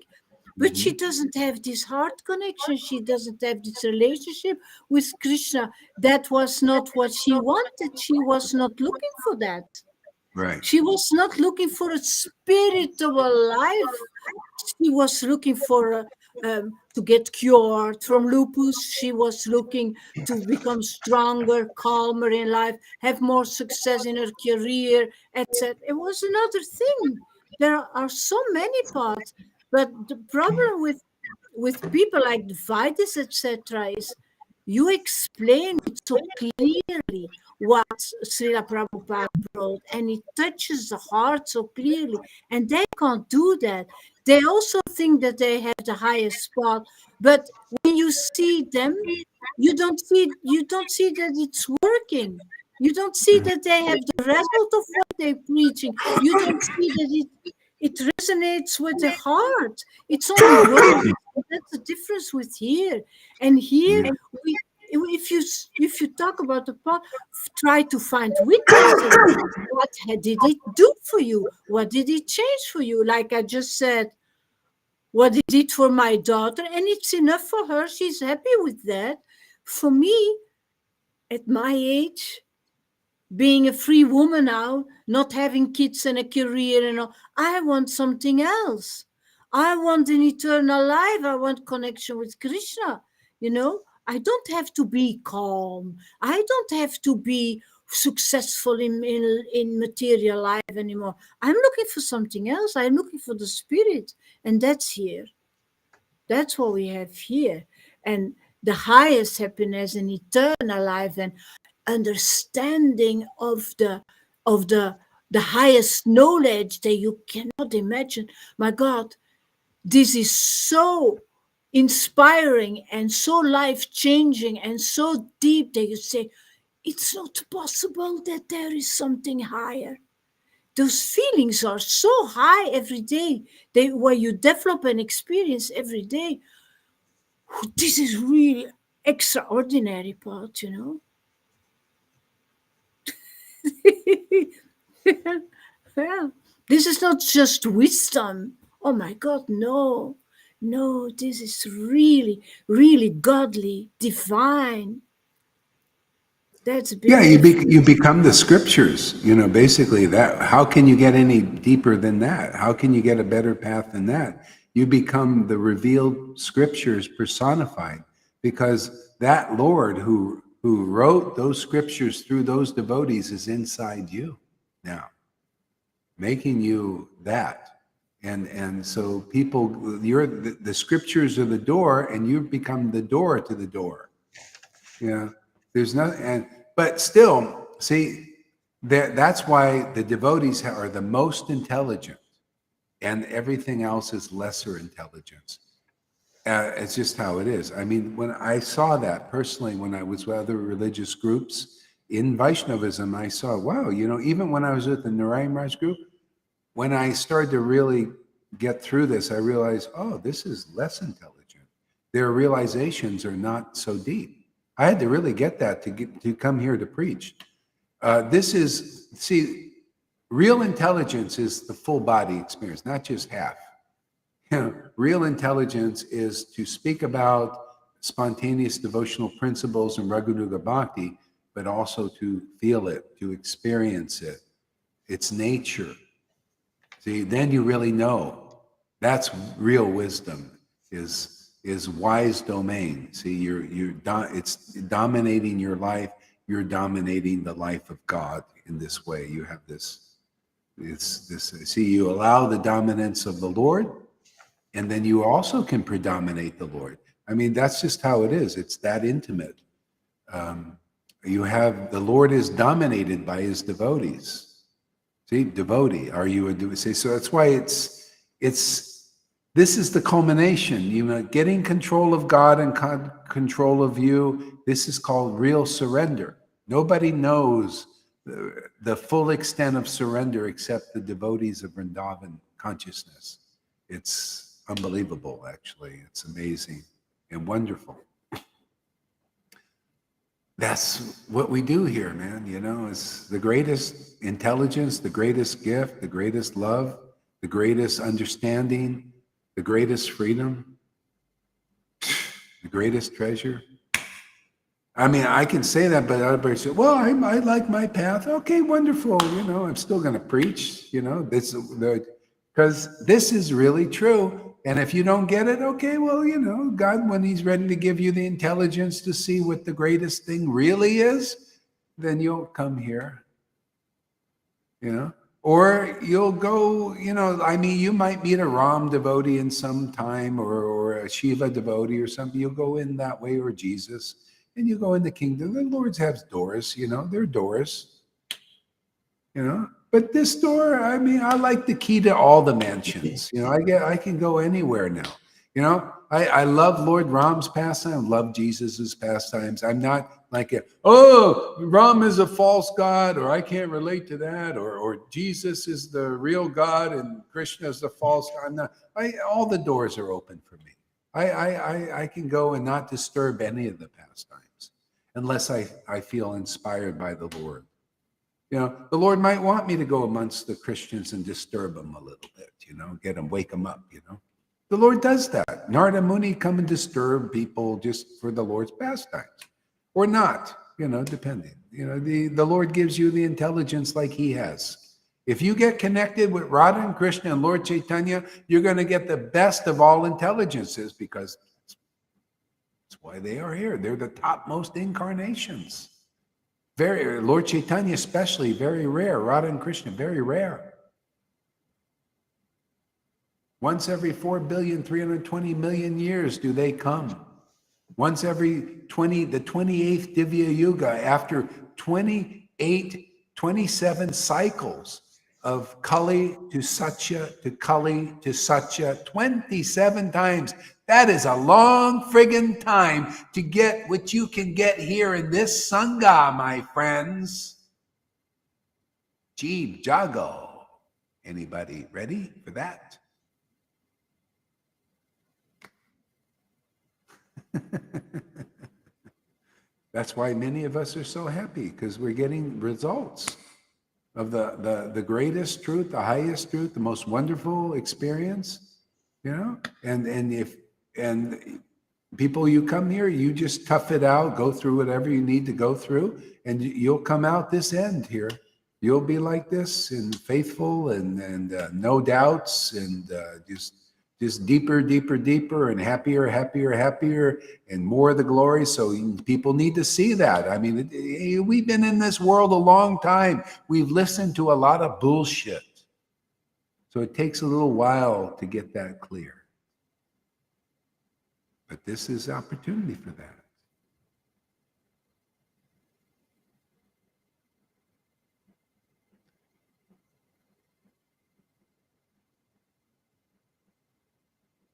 But she doesn't have this heart connection. She doesn't have this relationship with Krishna. That was not what she wanted. She was not looking for that. Right. She was not looking for a spiritual life. She was looking for to get cured from lupus. She was looking to become stronger, calmer in life, have more success in her career, etc. It was another thing. There are so many paths, but the problem with people like the Vedas, etc., is you explain it so clearly what Srila Prabhupada wrote, and it touches the heart so clearly, and they can't do that. They also think that they have the highest spot, but when you see them, you don't see that it's working. You don't see that they have the result of what they're preaching. You don't see that it resonates with the heart. It's only words. That's the difference with here. And here, if you talk about the path, try to find witnesses. What did it do for you? What did it change for you? Like I just said, what it did for my daughter, and it's enough for her. She's happy with that. For me, at my age, being a free woman now, not having kids and a career and all, I want something else. I want an eternal life. I want connection with Krishna. I don't have to be calm. I don't have to be successful in material life anymore. I'm looking for something else. I'm looking for the spirit, and that's here. That's what we have here. And the highest happiness and eternal life and understanding of the highest knowledge that you cannot imagine. My God, this is so inspiring and so life-changing and so deep that you say, it's not possible that there is something higher. Those feelings are so high every day, where you develop an experience every day. This is really extraordinary part, Yeah. This is not just wisdom. Oh my God, no. No, this is really, really godly, divine. That's beautiful. You become the scriptures, basically that. How can you get any deeper than that? How can you get a better path than that? You become the revealed scriptures personified, because that Lord who wrote those scriptures through those devotees is inside you now, making you that. And so people, you're the scriptures are the door, and you become the door to the door. Yeah, there's no, but still, see, that's why the devotees are the most intelligent, and everything else is lesser intelligence. It's just how it is. I mean, when I saw that personally, when I was with other religious groups in Vaishnavism, I saw, wow, even when I was with the Narayan Raj group, when I started to really get through this, I realized, oh, this is less intelligent. Their realizations are not so deep. I had to really get that to come here to preach. Real intelligence is the full body experience, not just half. Real intelligence is to speak about spontaneous devotional principles and Raghunuga Bhakti, but also to feel it, to experience it, its nature. See, then you really know. That's real wisdom. Is wise domain. See, it's dominating your life. You're dominating the life of God in this way. You have this. See, you allow the dominance of the Lord, and then you also can predominate the Lord. I mean, that's just how it is. It's that intimate. You have the Lord is dominated by his devotees. See, devotee, are you a devotee? So that's why this is the culmination, getting control of God and control of you. This is called real surrender. Nobody knows the full extent of surrender except the devotees of Vrindavan consciousness. It's unbelievable, actually. It's amazing and wonderful. That's what we do here, man. It's the greatest intelligence, the greatest gift, the greatest love, the greatest understanding, the greatest freedom, the greatest treasure. I mean, I can say that, but everybody say, well, I like my path. Okay, wonderful. I'm still going to preach, because this is really true. And if you don't get it, okay, well, God, when he's ready to give you the intelligence to see what the greatest thing really is, then you'll come here, or you'll go, you might meet a Ram devotee in some time, or a Shiva devotee or something. You'll go in that way, or Jesus, and you go in the kingdom. The Lord has doors, they're doors, But this door, I mean, I like the key to all the mansions. I can go anywhere now. I love Lord Ram's pastime, love Jesus's pastimes. I'm not like Ram is a false god, or I can't relate to that, or Jesus is the real God and Krishna is the false god. I'm not. All the doors are open for me. I can go and not disturb any of the pastimes unless I feel inspired by the Lord. The Lord might want me to go amongst the Christians and disturb them a little bit, wake them up, The Lord does that. Narada Muni come and disturb people just for the Lord's pastimes, or not, depending. The Lord gives you the intelligence like he has. If you get connected with Radha and Krishna and Lord Caitanya, you're going to get the best of all intelligences, because that's why they are here. They're the topmost incarnations. Very Lord Caitanya especially, very rare. Radha and Krishna, very rare. Once every 4,320,000,000 years do they come. Once every the 28th Divya Yuga, after 27 cycles of Kali to Satya to Kali to Satya, 27 times. That is a long friggin' time to get what you can get here in this Sangha, my friends. Jeev Jago. Anybody ready for that? That's why many of us are so happy, because we're getting results of the greatest truth, the highest truth, the most wonderful experience, and people, you come here, you just tough it out, go through whatever you need to go through, and you'll come out this end here. You'll be like this, and faithful, and no doubts, and just deeper, deeper, deeper, and happier, happier, happier, and more of the glory. So people need to see that. I mean, we've been in this world a long time. We've listened to a lot of bullshit. So it takes a little while to get that clear. But this is opportunity for that.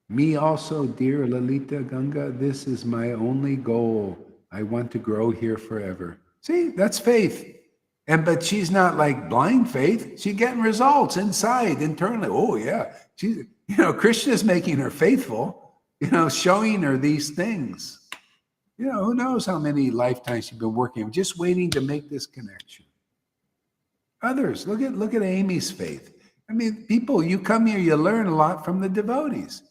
Me also, dear Lalita Ganga, this is my only goal. I want to grow here forever. See, that's faith. But she's not like blind faith. She's getting results inside, internally. Oh yeah. She's, Krishna's making her faithful, showing her these things. Who knows how many lifetimes she's been working, just waiting to make this connection. Others, look at Amy's faith. I mean, people, you come here, you learn a lot from the devotees.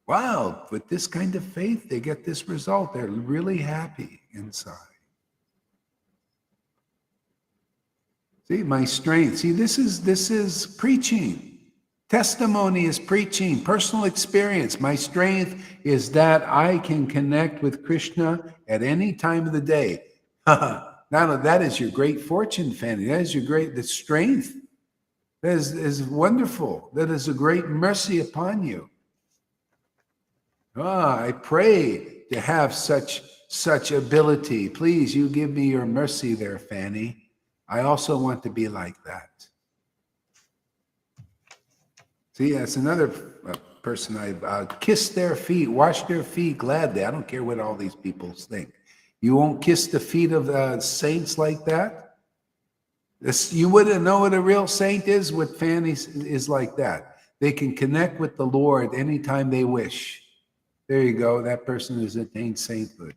Wow, with this kind of faith, they get this result. They're really happy inside. See, my strength. See, this is preaching. Testimony is preaching. Personal experience. My strength is that I can connect with Krishna at any time of the day. Now, that is your great fortune, Fanny. That is the strength. That is wonderful. That is a great mercy upon you. I pray to have such ability. Please, you give me your mercy there, Fanny. I also want to be like that. See, that's another person I kiss their feet, wash their feet gladly. I don't care what all these people think. You won't kiss the feet of saints like that? You wouldn't know what a real saint is. What Fanny is like that. They can connect with the Lord anytime they wish. There you go. That person has attained sainthood.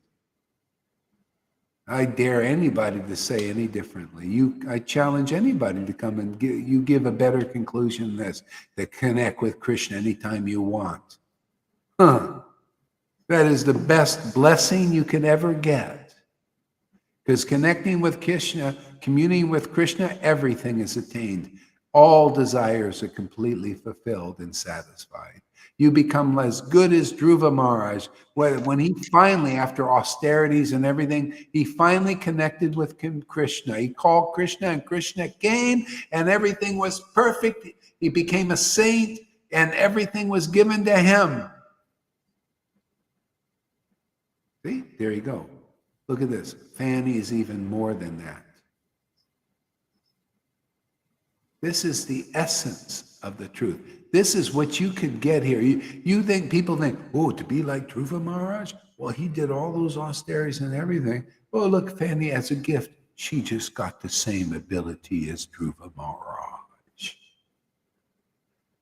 I dare anybody to say any differently. I challenge anybody to come and give a better conclusion than this, to connect with Krishna anytime you want. That is the best blessing you can ever get. Because connecting with Krishna, communing with Krishna, everything is attained. All desires are completely fulfilled and satisfied. You become as good as Dhruva Maharaj. When he finally, after austerities and everything, he finally connected with Krishna. He called Krishna and Krishna came and everything was perfect. He became a saint and everything was given to him. See, there you go. Look at this. Fanny is even more than that. This is the essence of the truth. This is what you could get here. People think, oh, to be like Dhruva Maharaj? Well, he did all those austerities and everything. Oh, look, Fanny, as a gift, she just got the same ability as Dhruva Maharaj.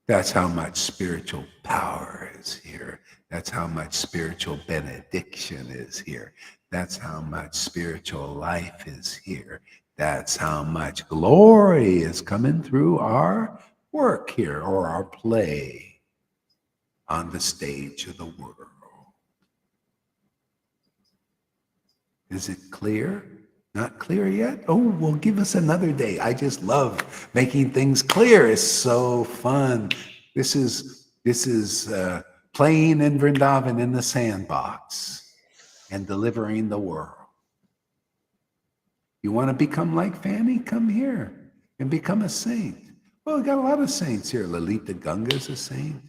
That's how much spiritual power is here. That's how much spiritual benediction is here. That's how much spiritual life is here. That's how much glory is coming through our work here, or our play on the stage of the world. Is it clear? Not clear yet? Oh, well, give us another day. I just love making things clear. It's so fun. This is playing in Vrindavan in the sandbox and delivering the world. You want to become like Fanny? Come here and become a saint. Well, we got a lot of saints here. Lalita Ganga's a saint.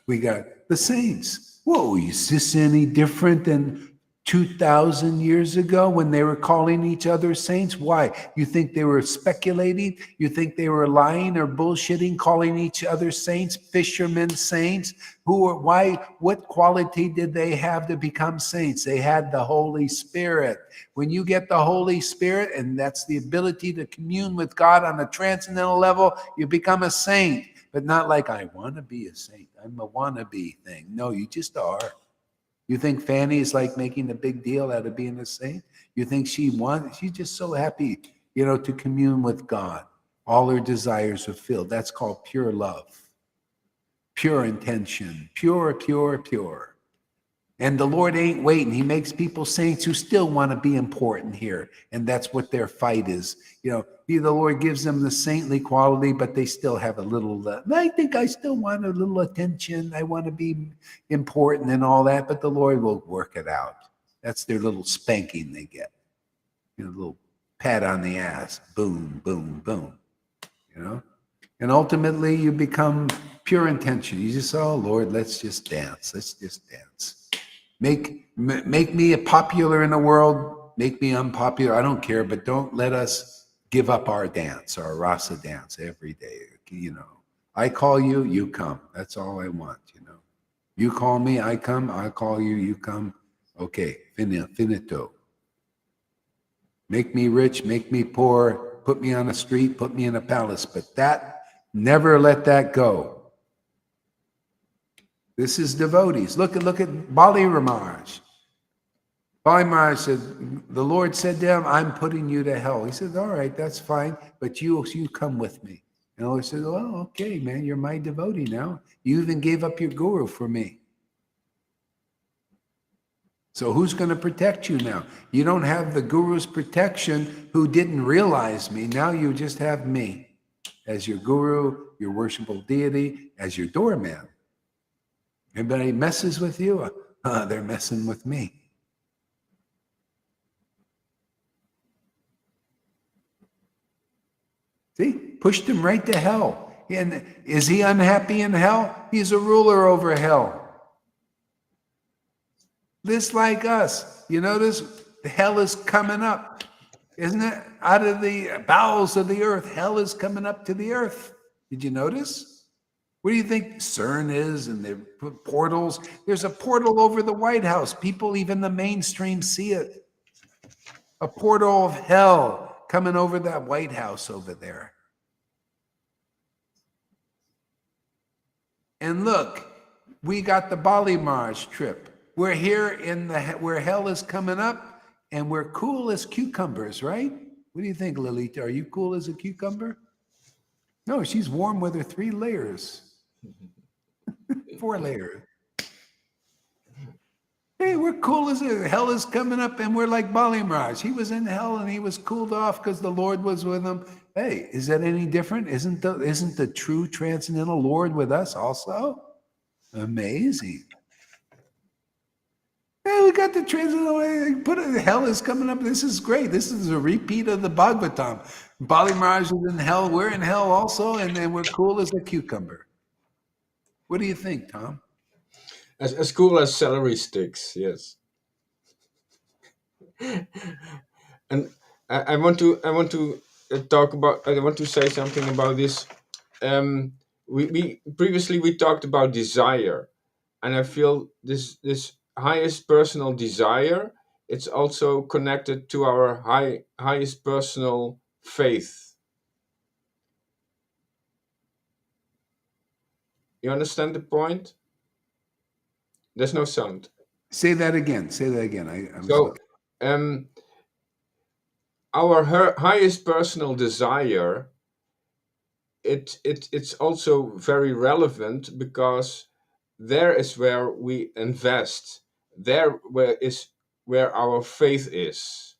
We got the saints. Whoa, is this any different than 2,000 years ago when they were calling each other saints? Why? You think they were speculating? You think they were lying or bullshitting, calling each other saints, fishermen saints? Why? What quality did they have to become saints? They had the Holy Spirit. When you get the Holy Spirit, and that's the ability to commune with God on a transcendental level, you become a saint. But not like, I want to be a saint. I'm a wannabe thing. No, you just are. You think Fanny is like making a big deal out of being a saint? You think she's just so happy, to commune with God. All her desires are filled. That's called pure love. Pure intention. Pure, pure, pure. And the Lord ain't waiting. He makes people saints who still want to be important here. And that's what their fight is. The Lord gives them the saintly quality, but they still have a little, I think I still want a little attention. I want to be important and all that, but the Lord will work it out. That's their little spanking they get. A little pat on the ass. Boom, boom, boom. And ultimately, you become pure intention. You just, oh Lord, let's just dance. Let's just dance. Make me popular in the world. Make me unpopular. I don't care, but don't let us give up our dance, our rasa dance every day. You know, I call you, you come. That's all I want. You know, you call me, I come. I call you, you come. Okay, finito. Make me rich, make me poor, put me on a street, put me in a palace. But that, never let that go. This is devotees. Look at Bali Ramaj. Bali Maharaj said, the Lord said to him, I'm putting you to hell. He said, all right, that's fine, but you come with me. And the Lord said, well, okay, man, you're my devotee now. You even gave up your guru for me. So who's going to protect you now? You don't have the guru's protection who didn't realize me. Now you just have me as your guru, your worshipful deity, as your doorman. Anybody messes with you, they're messing with me. See, pushed him right to hell. And is he unhappy in hell? He's a ruler over hell. This like us. You notice hell is coming up. Isn't it? Out of the bowels of the earth, hell is coming up to the earth. Did you notice? What do you think CERN is and the portals? There's a portal over the White House. People, even the mainstream, see it. A portal of hell coming over that White House over there. And look, we got the Bali Maharaj trip. We're here in where hell is coming up, and we're cool as cucumbers, right? What do you think, Lilita? Are you cool as a cucumber? No, she's warm with her 3 layers. 4 layers. Hey, we're cool as hell is coming up, and we're like Bali Maharaj. He was in hell and he was cooled off because the Lord was with him. Hey, is that any different? Isn't the true transcendental Lord with us also? Amazing. Hey, we got the transcendental. Hell is coming up. This is great. This is a repeat of the Bhagavatam. Bali Maharaj is in hell. We're in hell also, and then we're cool as a cucumber. What do you think, Tom? As cool as celery sticks, yes. And I want to talk about. I want to say something about this. We previously we talked about desire, and I feel this highest personal desire. It's also connected to our highest personal faith. You understand the point? There's no sound. Say that again. I was looking. Our highest personal desire, it's also very relevant because there is where we invest. There where our faith is.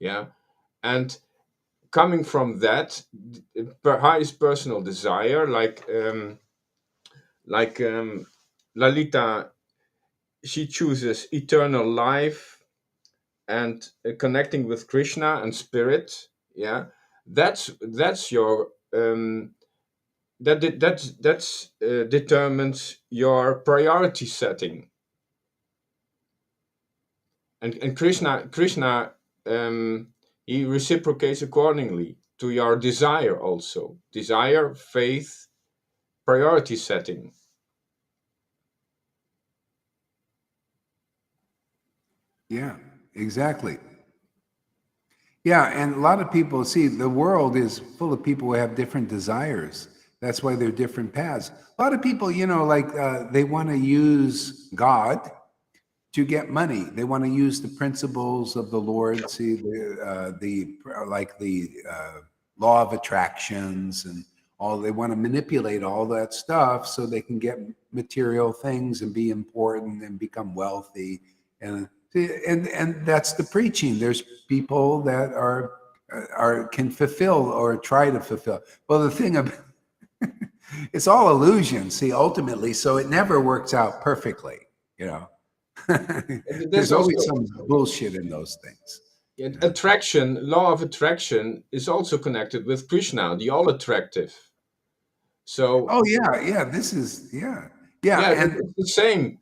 Yeah, and coming from that highest personal desire, like Lalita, she chooses eternal life and connecting with Krishna and spirit. Yeah, that's your that determines your priority setting. And Krishna he reciprocates accordingly to your desire also. Desire, faith, priority setting. Yeah, exactly. Yeah, and a lot of people see the world is full of people who have different desires. That's why they're different paths. A lot of people, they want to use God to get money. They want to use the principles of the Lord, see the law of attractions and all. They want to manipulate all that stuff so they can get material things and be important and become wealthy. And that's the preaching. There's people that can fulfill or try to fulfill. Well, the thing of it's all illusion. See, ultimately, so it never works out perfectly. There's always some bullshit in those things. Attraction, law of attraction is also connected with Krishna, the all attractive. So Oh yeah. This is yeah. yeah, And it's the same.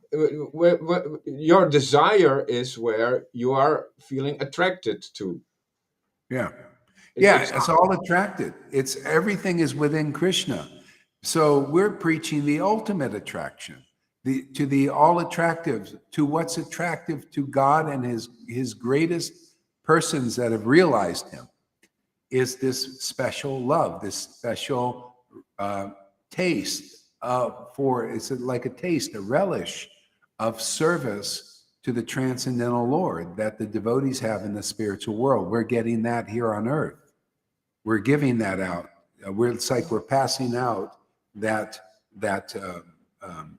Your desire is where you are feeling attracted to. yeah. It's It's all attracted. It's everything is within Krishna. So we're preaching the ultimate attraction, to the all attractive, to what's attractive to God and his greatest persons that have realized him is this special love, this special uh, taste for it's like a taste, a relish of service to the transcendental Lord that the devotees have in the spiritual world. We're getting that here on earth. We're giving that out. It's like we're passing out that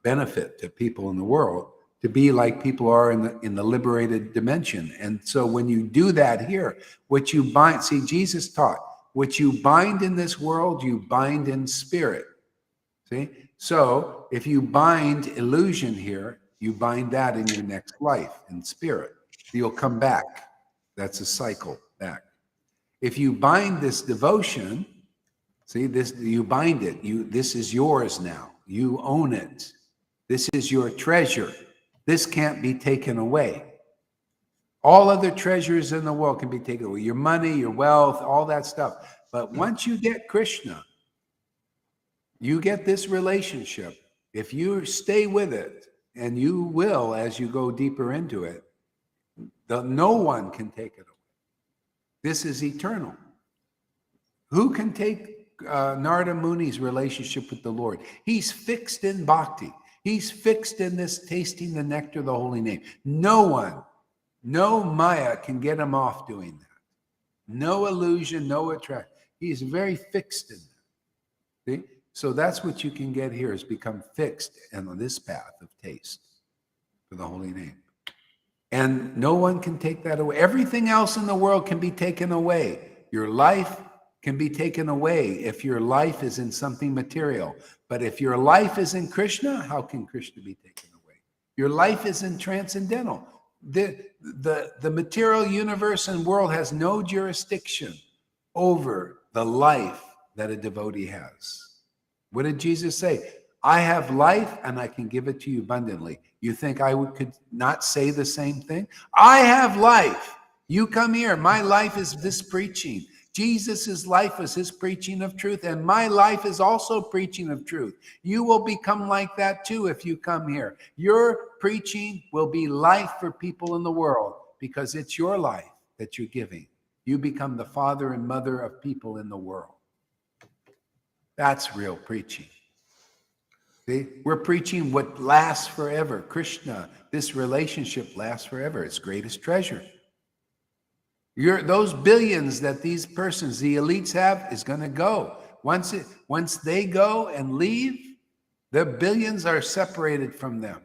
benefit to people in the world to be like people are in the liberated dimension. And so when you do that here, what you bind, see, Jesus taught, what you bind in this world, you bind in spirit. See? So if you bind illusion here, you bind that in your next life in spirit. You'll come back. That's a cycle back. If you bind this devotion, see this, you bind it. This is yours now. You own it. This is your treasure. This can't be taken away. All other treasures in the world can be taken away. Your money, your wealth, all that stuff. But once you get Krishna, you get this relationship. If you stay with it, and you will as you go deeper into it, no one can take it away. This is eternal. Who can take Narada Muni's relationship with the Lord? He's fixed in bhakti. He's fixed in this tasting the nectar of the holy name. No one, no Maya can get him off doing that. No illusion, no attraction. He's very fixed in that. See? So that's what you can get here, is become fixed on this path of taste for the holy name. And no one can take that away. Everything else in the world can be taken away. Your life can be taken away if your life is in something material. But if your life is in Krishna, how can Krishna be taken away? Your life is in transcendental. The material universe and world has no jurisdiction over the life that a devotee has. What did Jesus say? I have life and I can give it to you abundantly. You think I could not say the same thing? I have life. You come here. My life is this preaching. Jesus' life was his preaching of truth, and my life is also preaching of truth. You will become like that too if you come here. Your preaching will be life for people in the world because it's your life that you're giving. You become the father and mother of people in the world. That's real preaching. See, we're preaching what lasts forever. Krishna, this relationship lasts forever. It's greatest treasure. Those billions that these persons, the elites have, is going to go. Once they go and leave, the billions are separated from them.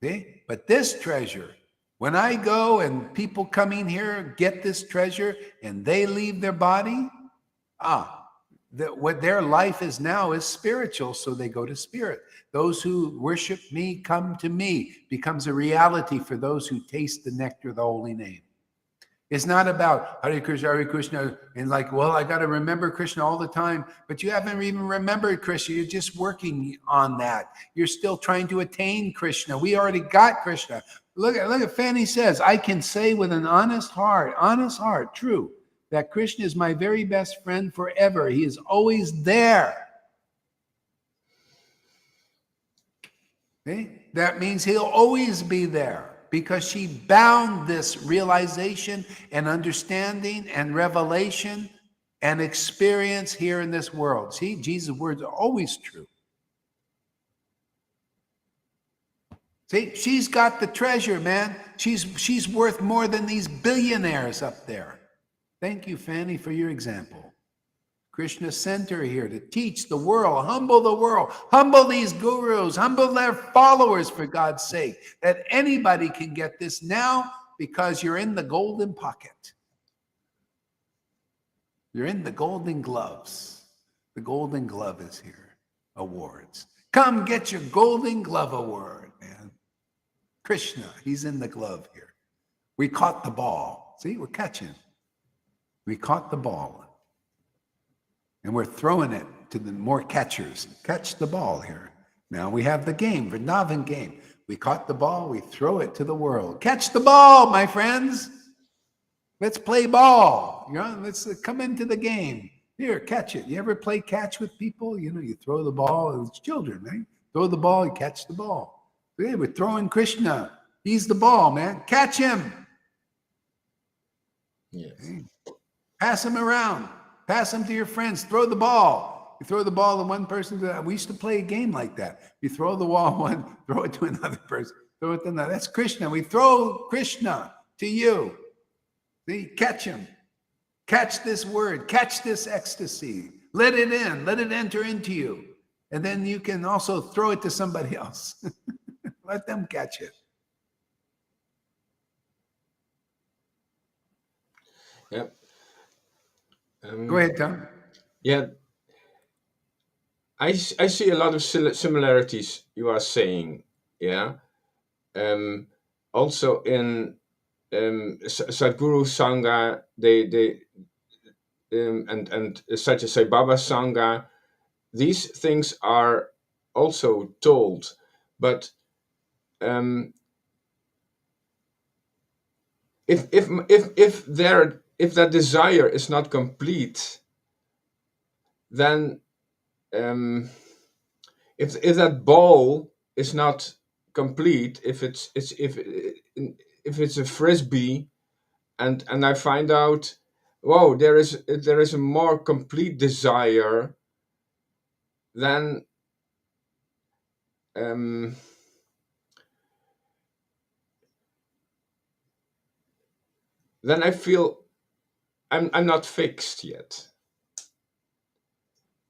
See? But this treasure, when I go and people coming here get this treasure and they leave their body, what their life is now is spiritual, so they go to spirit. Those who worship me come to me becomes a reality for those who taste the nectar of the holy name. It's not about Hare Krishna, and like, well, I got to remember Krishna all the time, but you haven't even remembered Krishna. You're just working on that. You're still trying to attain Krishna. We already got Krishna. Look at Fanny says, I can say with an honest heart, true, that Krishna is my very best friend forever. He is always there. Okay? That means he'll always be there, because she bound this realization and understanding and revelation and experience here in this world. See, Jesus' words are always true. See, she's got the treasure, man. She's worth more than these billionaires up there. Thank you, Fanny, for your example. Krishna sent her here to teach the world, humble these gurus, humble their followers, for God's sake, that anybody can get this now because you're in the golden pocket. You're in the golden gloves. The golden glove is here. Awards. Come get your golden glove award, man. Krishna, he's in the glove here. We caught the ball. See, we're catching. We caught the ball. And we're throwing it to the more catchers. Catch the ball here. Now we have the game, Vrindavan game. We caught the ball, we throw it to the world. Catch the ball, my friends. Let's play ball. Let's come into the game. Here, catch it. You ever play catch with people? You throw the ball. It's children, right? Throw the ball, you catch the ball. Hey, we're throwing Krishna. He's the ball, man. Catch him. Yes. Okay. Pass him around. Pass him to your friends. Throw the ball. You throw the ball to one person. We used to play a game like that. You throw the ball one, throw it to another person. Throw it to another. That's Krishna. We throw Krishna to you. See, catch him. Catch this word. Catch this ecstasy. Let it in. Let it enter into you. And then you can also throw it to somebody else. Let them catch it. Yep. Go ahead, Tom. Yeah. I see a lot of similarities you are saying. Yeah. Also in Sadhguru Sangha, they and such as Sai Baba Sangha, these things are also told, but if that desire is not complete, then if that ball is not complete, if it's a frisbee, and I find out, whoa, there is a more complete desire, then I feel I'm not fixed yet.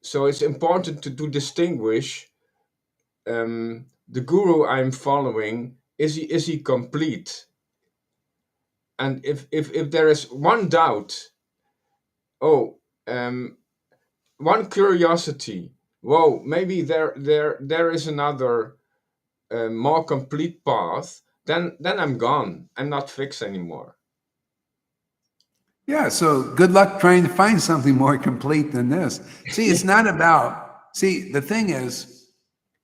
So it's important to distinguish the guru I'm following. Is he complete? And if there is one doubt, one curiosity, whoa, maybe there is another more complete path, then I'm gone. I'm not fixed anymore. Yeah, so good luck trying to find something more complete than this. See, it's not about, the thing is,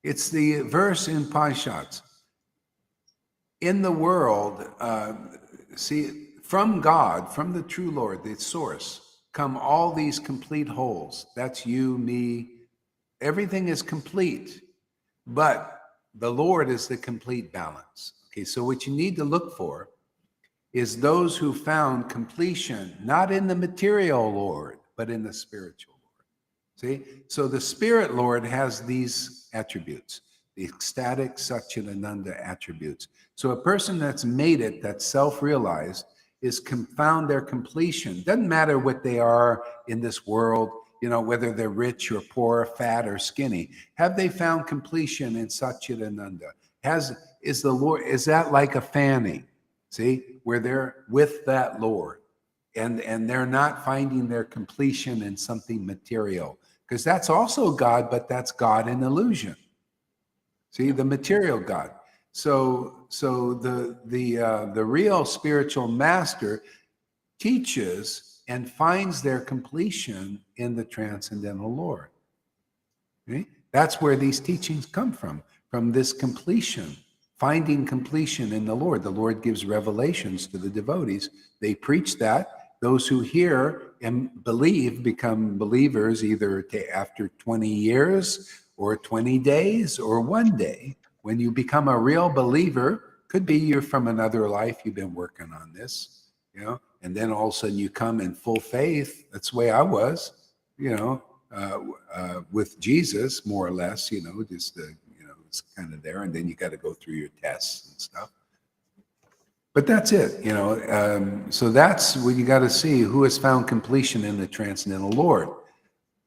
it's the verse in Paishat. In the world, from God, from the true Lord, the source, come all these complete wholes. That's you, me. Everything is complete, but the Lord is the complete balance. Okay, so what you need to look for is those who found completion, not in the material Lord, but in the spiritual Lord. See? So the spirit Lord has these attributes, the ecstatic Satchidananda attributes. So a person that's made it, that's self-realized, is found their completion. Doesn't matter what they are in this world, whether they're rich or poor, fat or skinny. Have they found completion in Satchidananda? Is that like a fanny? See, where they're with that Lord, and they're not finding their completion in something material, because that's also God, but that's God in illusion. See, the material God. So the real spiritual master teaches and finds their completion in the transcendental Lord. Okay? That's where these teachings come from this completion. Finding completion in the Lord. The Lord gives revelations to the devotees. They preach that. Those who hear and believe become believers either after 20 years or 20 days or one day. When you become a real believer, could be you're from another life, you've been working on this, and then all of a sudden you come in full faith. That's the way I was, with Jesus, more or less, just the it's kind of there, and then you got to go through your tests and stuff. But that's it, so that's what you got to see, who has found completion in the transcendental Lord.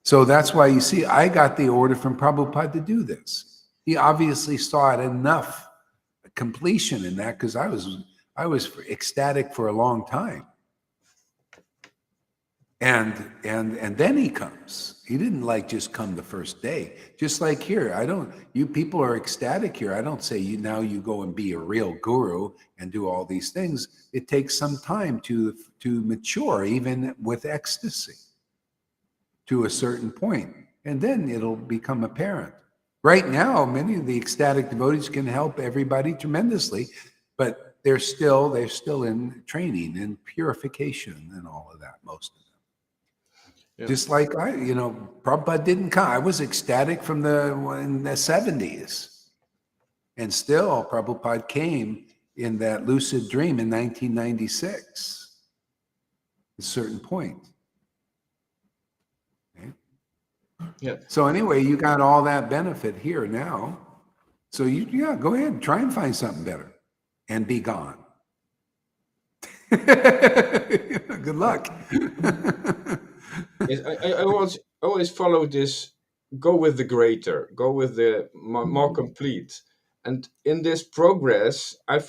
So that's why you see, I got the order from Prabhupada to do this. He obviously saw it enough completion in that, because I was ecstatic for a long time. And then he comes. He didn't just come the first day. Just like here, you people are ecstatic here. I don't say now you go and be a real guru and do all these things. It takes some time to mature, even with ecstasy, to a certain point. and then it'll become apparent. Right now, many of the ecstatic devotees can help everybody tremendously, but they're still in training and purification and all of that, most of them. Yeah. Just like Prabhupada didn't come. I was ecstatic in the 70s. And still, Prabhupada came in that lucid dream in 1996, at a certain point. Okay? Yeah. So anyway, you got all that benefit here now. So go ahead and try and find something better and be gone. Good luck. Yes, I always follow this. Go with the greater. Go with the more complete. And in this progress, I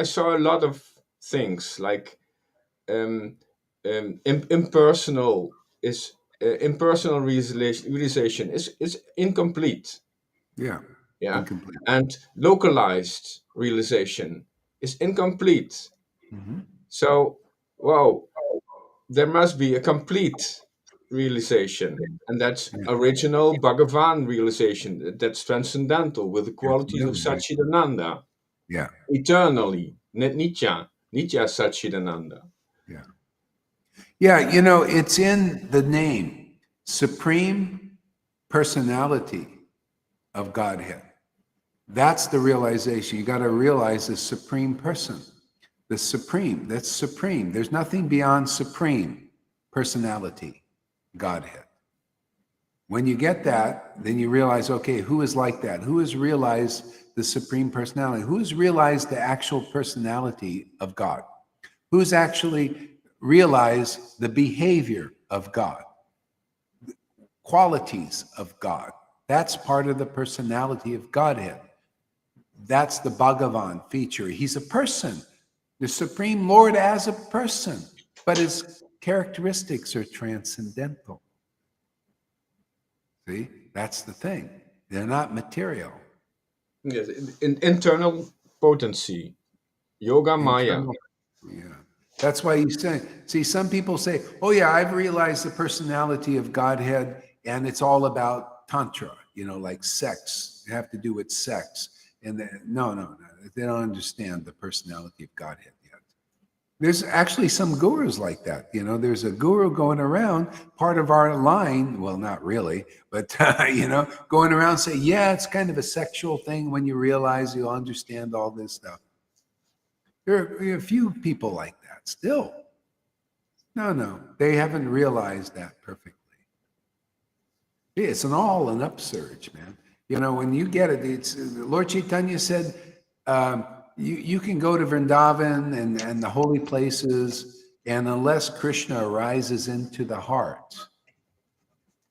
saw a lot of things like impersonal realization is incomplete. Yeah. Yeah, Incomplete. and localized realization is incomplete. Mm-hmm. So, wow, there must be a complete realization, and that's Yeah. original Bhagavan realization. That's transcendental with the qualities of Absolutely. Satchidananda, Yeah. eternally, nitya Satchidananda. Yeah. Yeah. It's in the name, Supreme Personality of Godhead. That's the realization. You got to realize the Supreme Person. The Supreme, that's supreme. There's nothing beyond Supreme Personality, Godhead. When you get that, then you realize, okay, who is like that? Who has realized the Supreme Personality? Who has realized the actual personality of God? Who's actually realized the behavior of God, qualities of God? That's part of the personality of Godhead. That's the Bhagavan feature. He's a person, the Supreme Lord as a person, but his characteristics are transcendental. See, that's the thing. They're not material. Yes, in internal potency, yoga maya. Internal. Yeah. That's why you say, see, some people say, oh, yeah, I've realized the personality of Godhead, and it's all about Tantra, like sex. They have to do with sex. And no. They don't understand the personality of Godhead yet. There's actually some gurus like that. There's a guru going around, part of our line, well, not really, but, going around saying, yeah, it's kind of a sexual thing when you realize you'll understand all this stuff. There are a few people like that still. No, they haven't realized that perfectly. It's an upsurge, man. When you get it, it's Lord Caitanya said, you can go to Vrindavan and the holy places, and unless Krishna arises into the heart,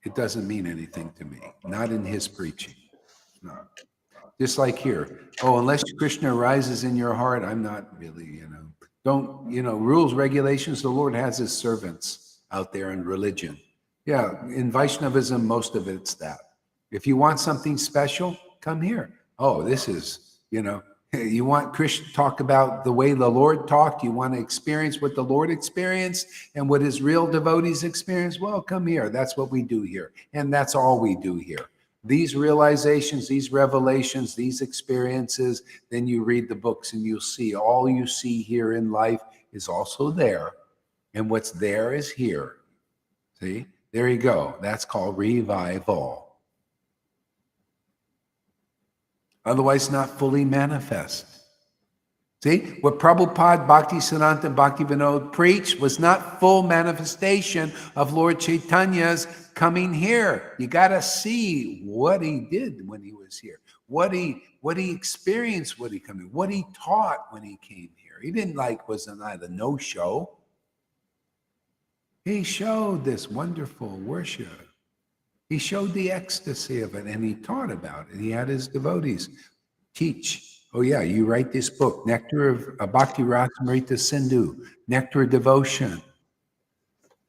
it doesn't mean anything to me. Not in his preaching. No. Just like here. Oh, unless Krishna arises in your heart, I'm not really, don't, rules, regulations, the Lord has his servants out there in religion. Yeah, in Vaishnavism, most of it's that. If you want something special, come here. Oh, this is, you want Krishna to talk about the way the Lord talked, you want to experience what the Lord experienced and what his real devotees experienced, well, come here. That's what we do here. And that's all we do here. These realizations, these revelations, these experiences, then you read the books and you'll see all you see here in life is also there. And what's there is here. See, there you go. That's called revival. Otherwise, not fully manifest. See, what Prabhupada, Bhaktisiddhanta, Bhaktivinoda preached was not full manifestation of Lord Chaitanya's coming here. You got to see what he did when he was here, what he experienced when he came here, what he taught when he came here. He didn't was not a no-show. He showed this wonderful worship. He showed the ecstasy of it, and he taught about it. He had his devotees teach. Oh, yeah, you write this book, Nectar of Bhakti Rasamrita Sindhu, Nectar of Devotion,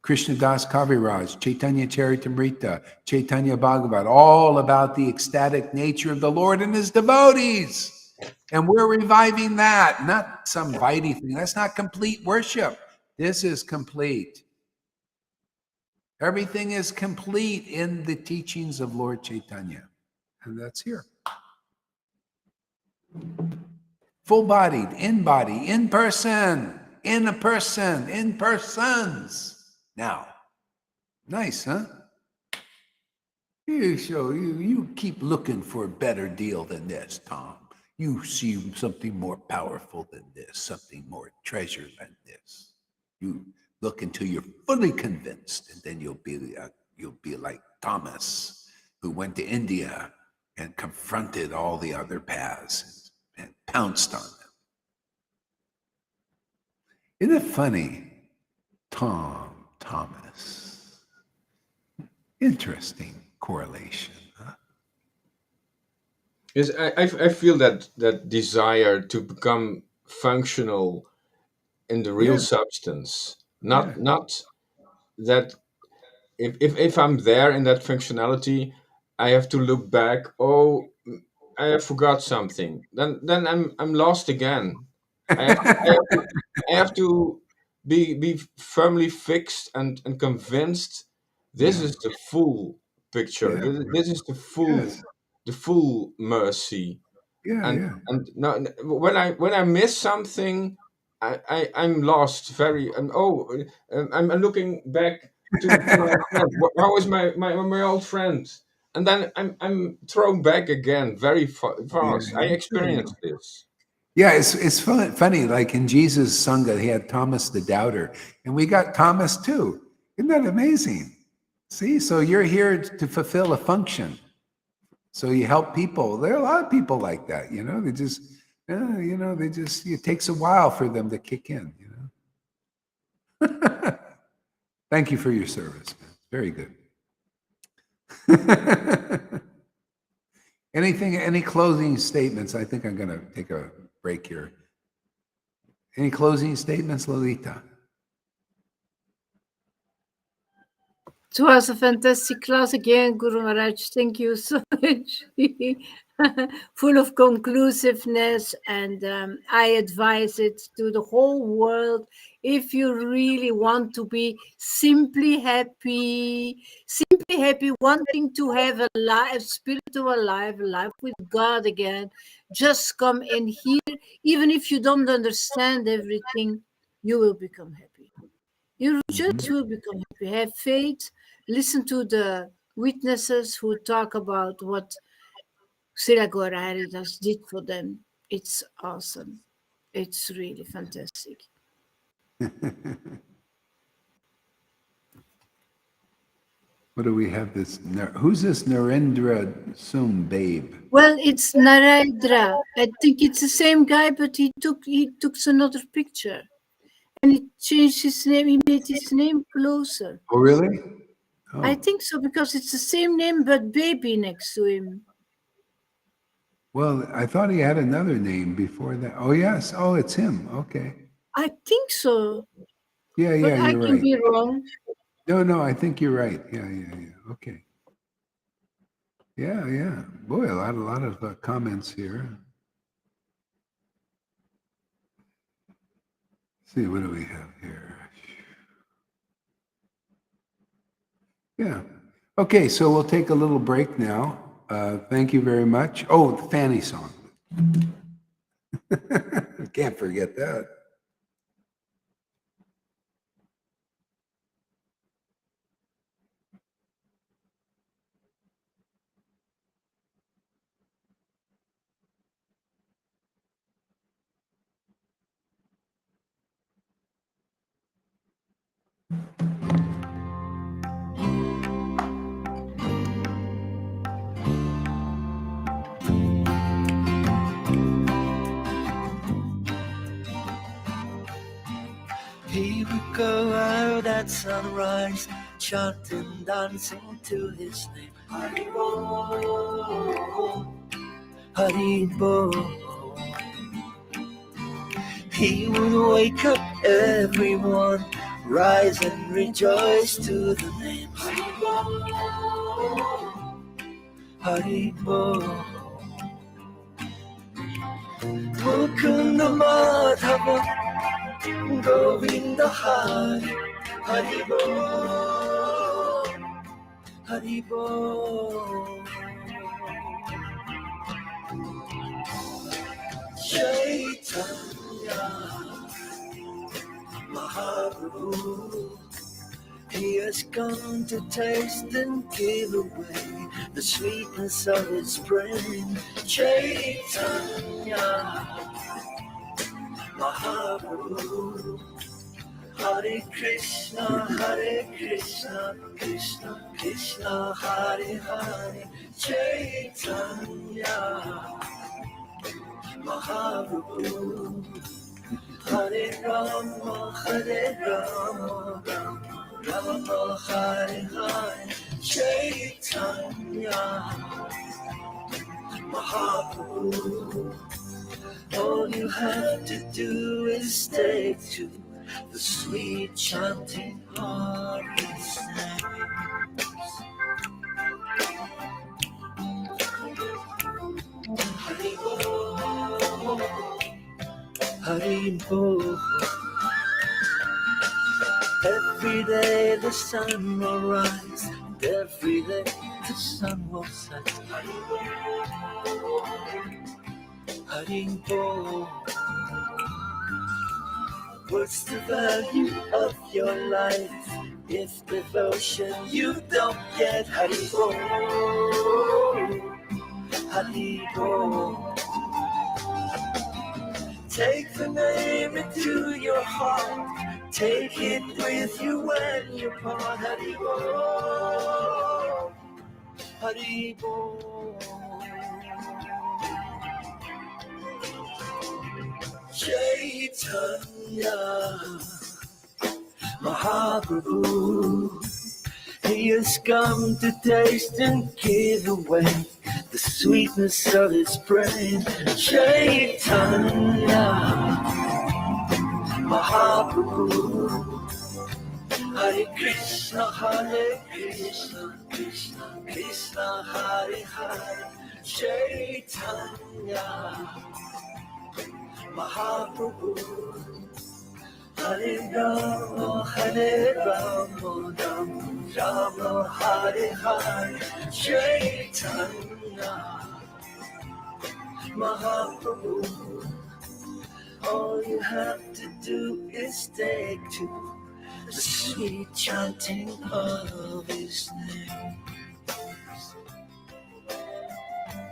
Krishna Das Kaviraj, Chaitanya Charitamrita, Chaitanya Bhagavat, all about the ecstatic nature of the Lord and his devotees. And we're reviving that, not some Vaidhi thing. That's not complete worship. This is complete. Everything is complete in the teachings of Lord Caitanya. And that's here. Full-bodied, in person, in a person, in persons. Now, nice, huh? You keep looking for a better deal than this, Tom. You see something more powerful than this, something more treasure than this. You look until you're fully convinced, and then you'll be like Thomas, who went to India and confronted all the other paths and pounced on them. Isn't it funny? Thomas. Interesting correlation, huh? Yes, I feel that desire to become functional in the real substance, not that if I'm there in that functionality, I have to look back. Oh, I have forgot something. Then I'm lost again. I have to be firmly fixed and convinced. This is the full picture. Yeah. This is Yes. the full mercy. Yeah, And yeah. no, when I miss something, I'm lost. I'm looking back to my friend. How is my old friend? And then I'm thrown back again very fast. I Yeah. experienced this. Yeah, it's funny. Like in Jesus' Sangha, he had Thomas the doubter, and we got Thomas too. Isn't that amazing? See, so you're here to fulfill a function. So you help people. There are a lot of people like that. They just, it takes a while for them to kick in. Thank you for your service, man. Very good. Any closing statements? I think I'm going to take a break here. Any closing statements, Lolita? It was a fantastic class again, Guru Maharaj. Thank you so much. Full of conclusiveness, and I advise it to the whole world. If you really want to be simply happy, wanting to have a life, spiritual life, a life with God again, just come in here. Even if you don't understand everything, you will become happy. You just will become happy. Have faith. Listen to the witnesses who talk about what Srila Gauraridas did for them. It's awesome. It's really fantastic. What do we have this? Who's this Narendra Sum babe? Well, it's Narendra. I think it's the same guy, but he took another picture. And he changed his name. He made his name closer. Oh, really? Oh. I think so, because it's the same name, but baby next to him. Well, I thought he had another name before that. Oh, yes. Oh, it's him. Okay. I think so. Yeah, but you're I right. can be wrong. No, I think you're right. Yeah. Okay. Yeah. Boy, a lot of comments here. Let's see, what do we have here? Yeah. Okay, so we'll take a little break now. Thank you very much. Oh, the Fanny song. Can't forget that. He would go out at sunrise, chanting, dancing to his name. Haribo, Haribo. He would wake up everyone, rise and rejoice to the name. Haribo, Mukunda Madhava, Govinda Hari, Haribo. Haribo. Chaitanya Mahaprabhu, he has come to taste and give away the sweetness of his brain. Chaitanya Mahaprabhu, Hare Krishna, Krishna Krishna, Hare Hare. Chaitanya Mahaprabhu, Hare Rama, Rama Hare Hare. Chaitanya Mahaprabhu, all you have to do is take to the sweet chanting of his name. Haribo, Haribo. Every day the sun will rise, and every day the sun will set. Haribo, Haribo. What's the value of your life if devotion you don't get? Haribo, Haribo. Take the name into your heart, take it with you when you part. Haribo, Haribo. Chaitanya Mahaprabhu, he has come to taste and give away the sweetness of his brain. Chaitanya Mahaprabhu, Hare Krishna, Krishna Krishna, Hare Hare. Chaitanya Mahaprabhu, Hare Rama, Rama Hare Hare. Chaitanya Mahaprabhu, all you have to do is take to the sweet chanting of his name.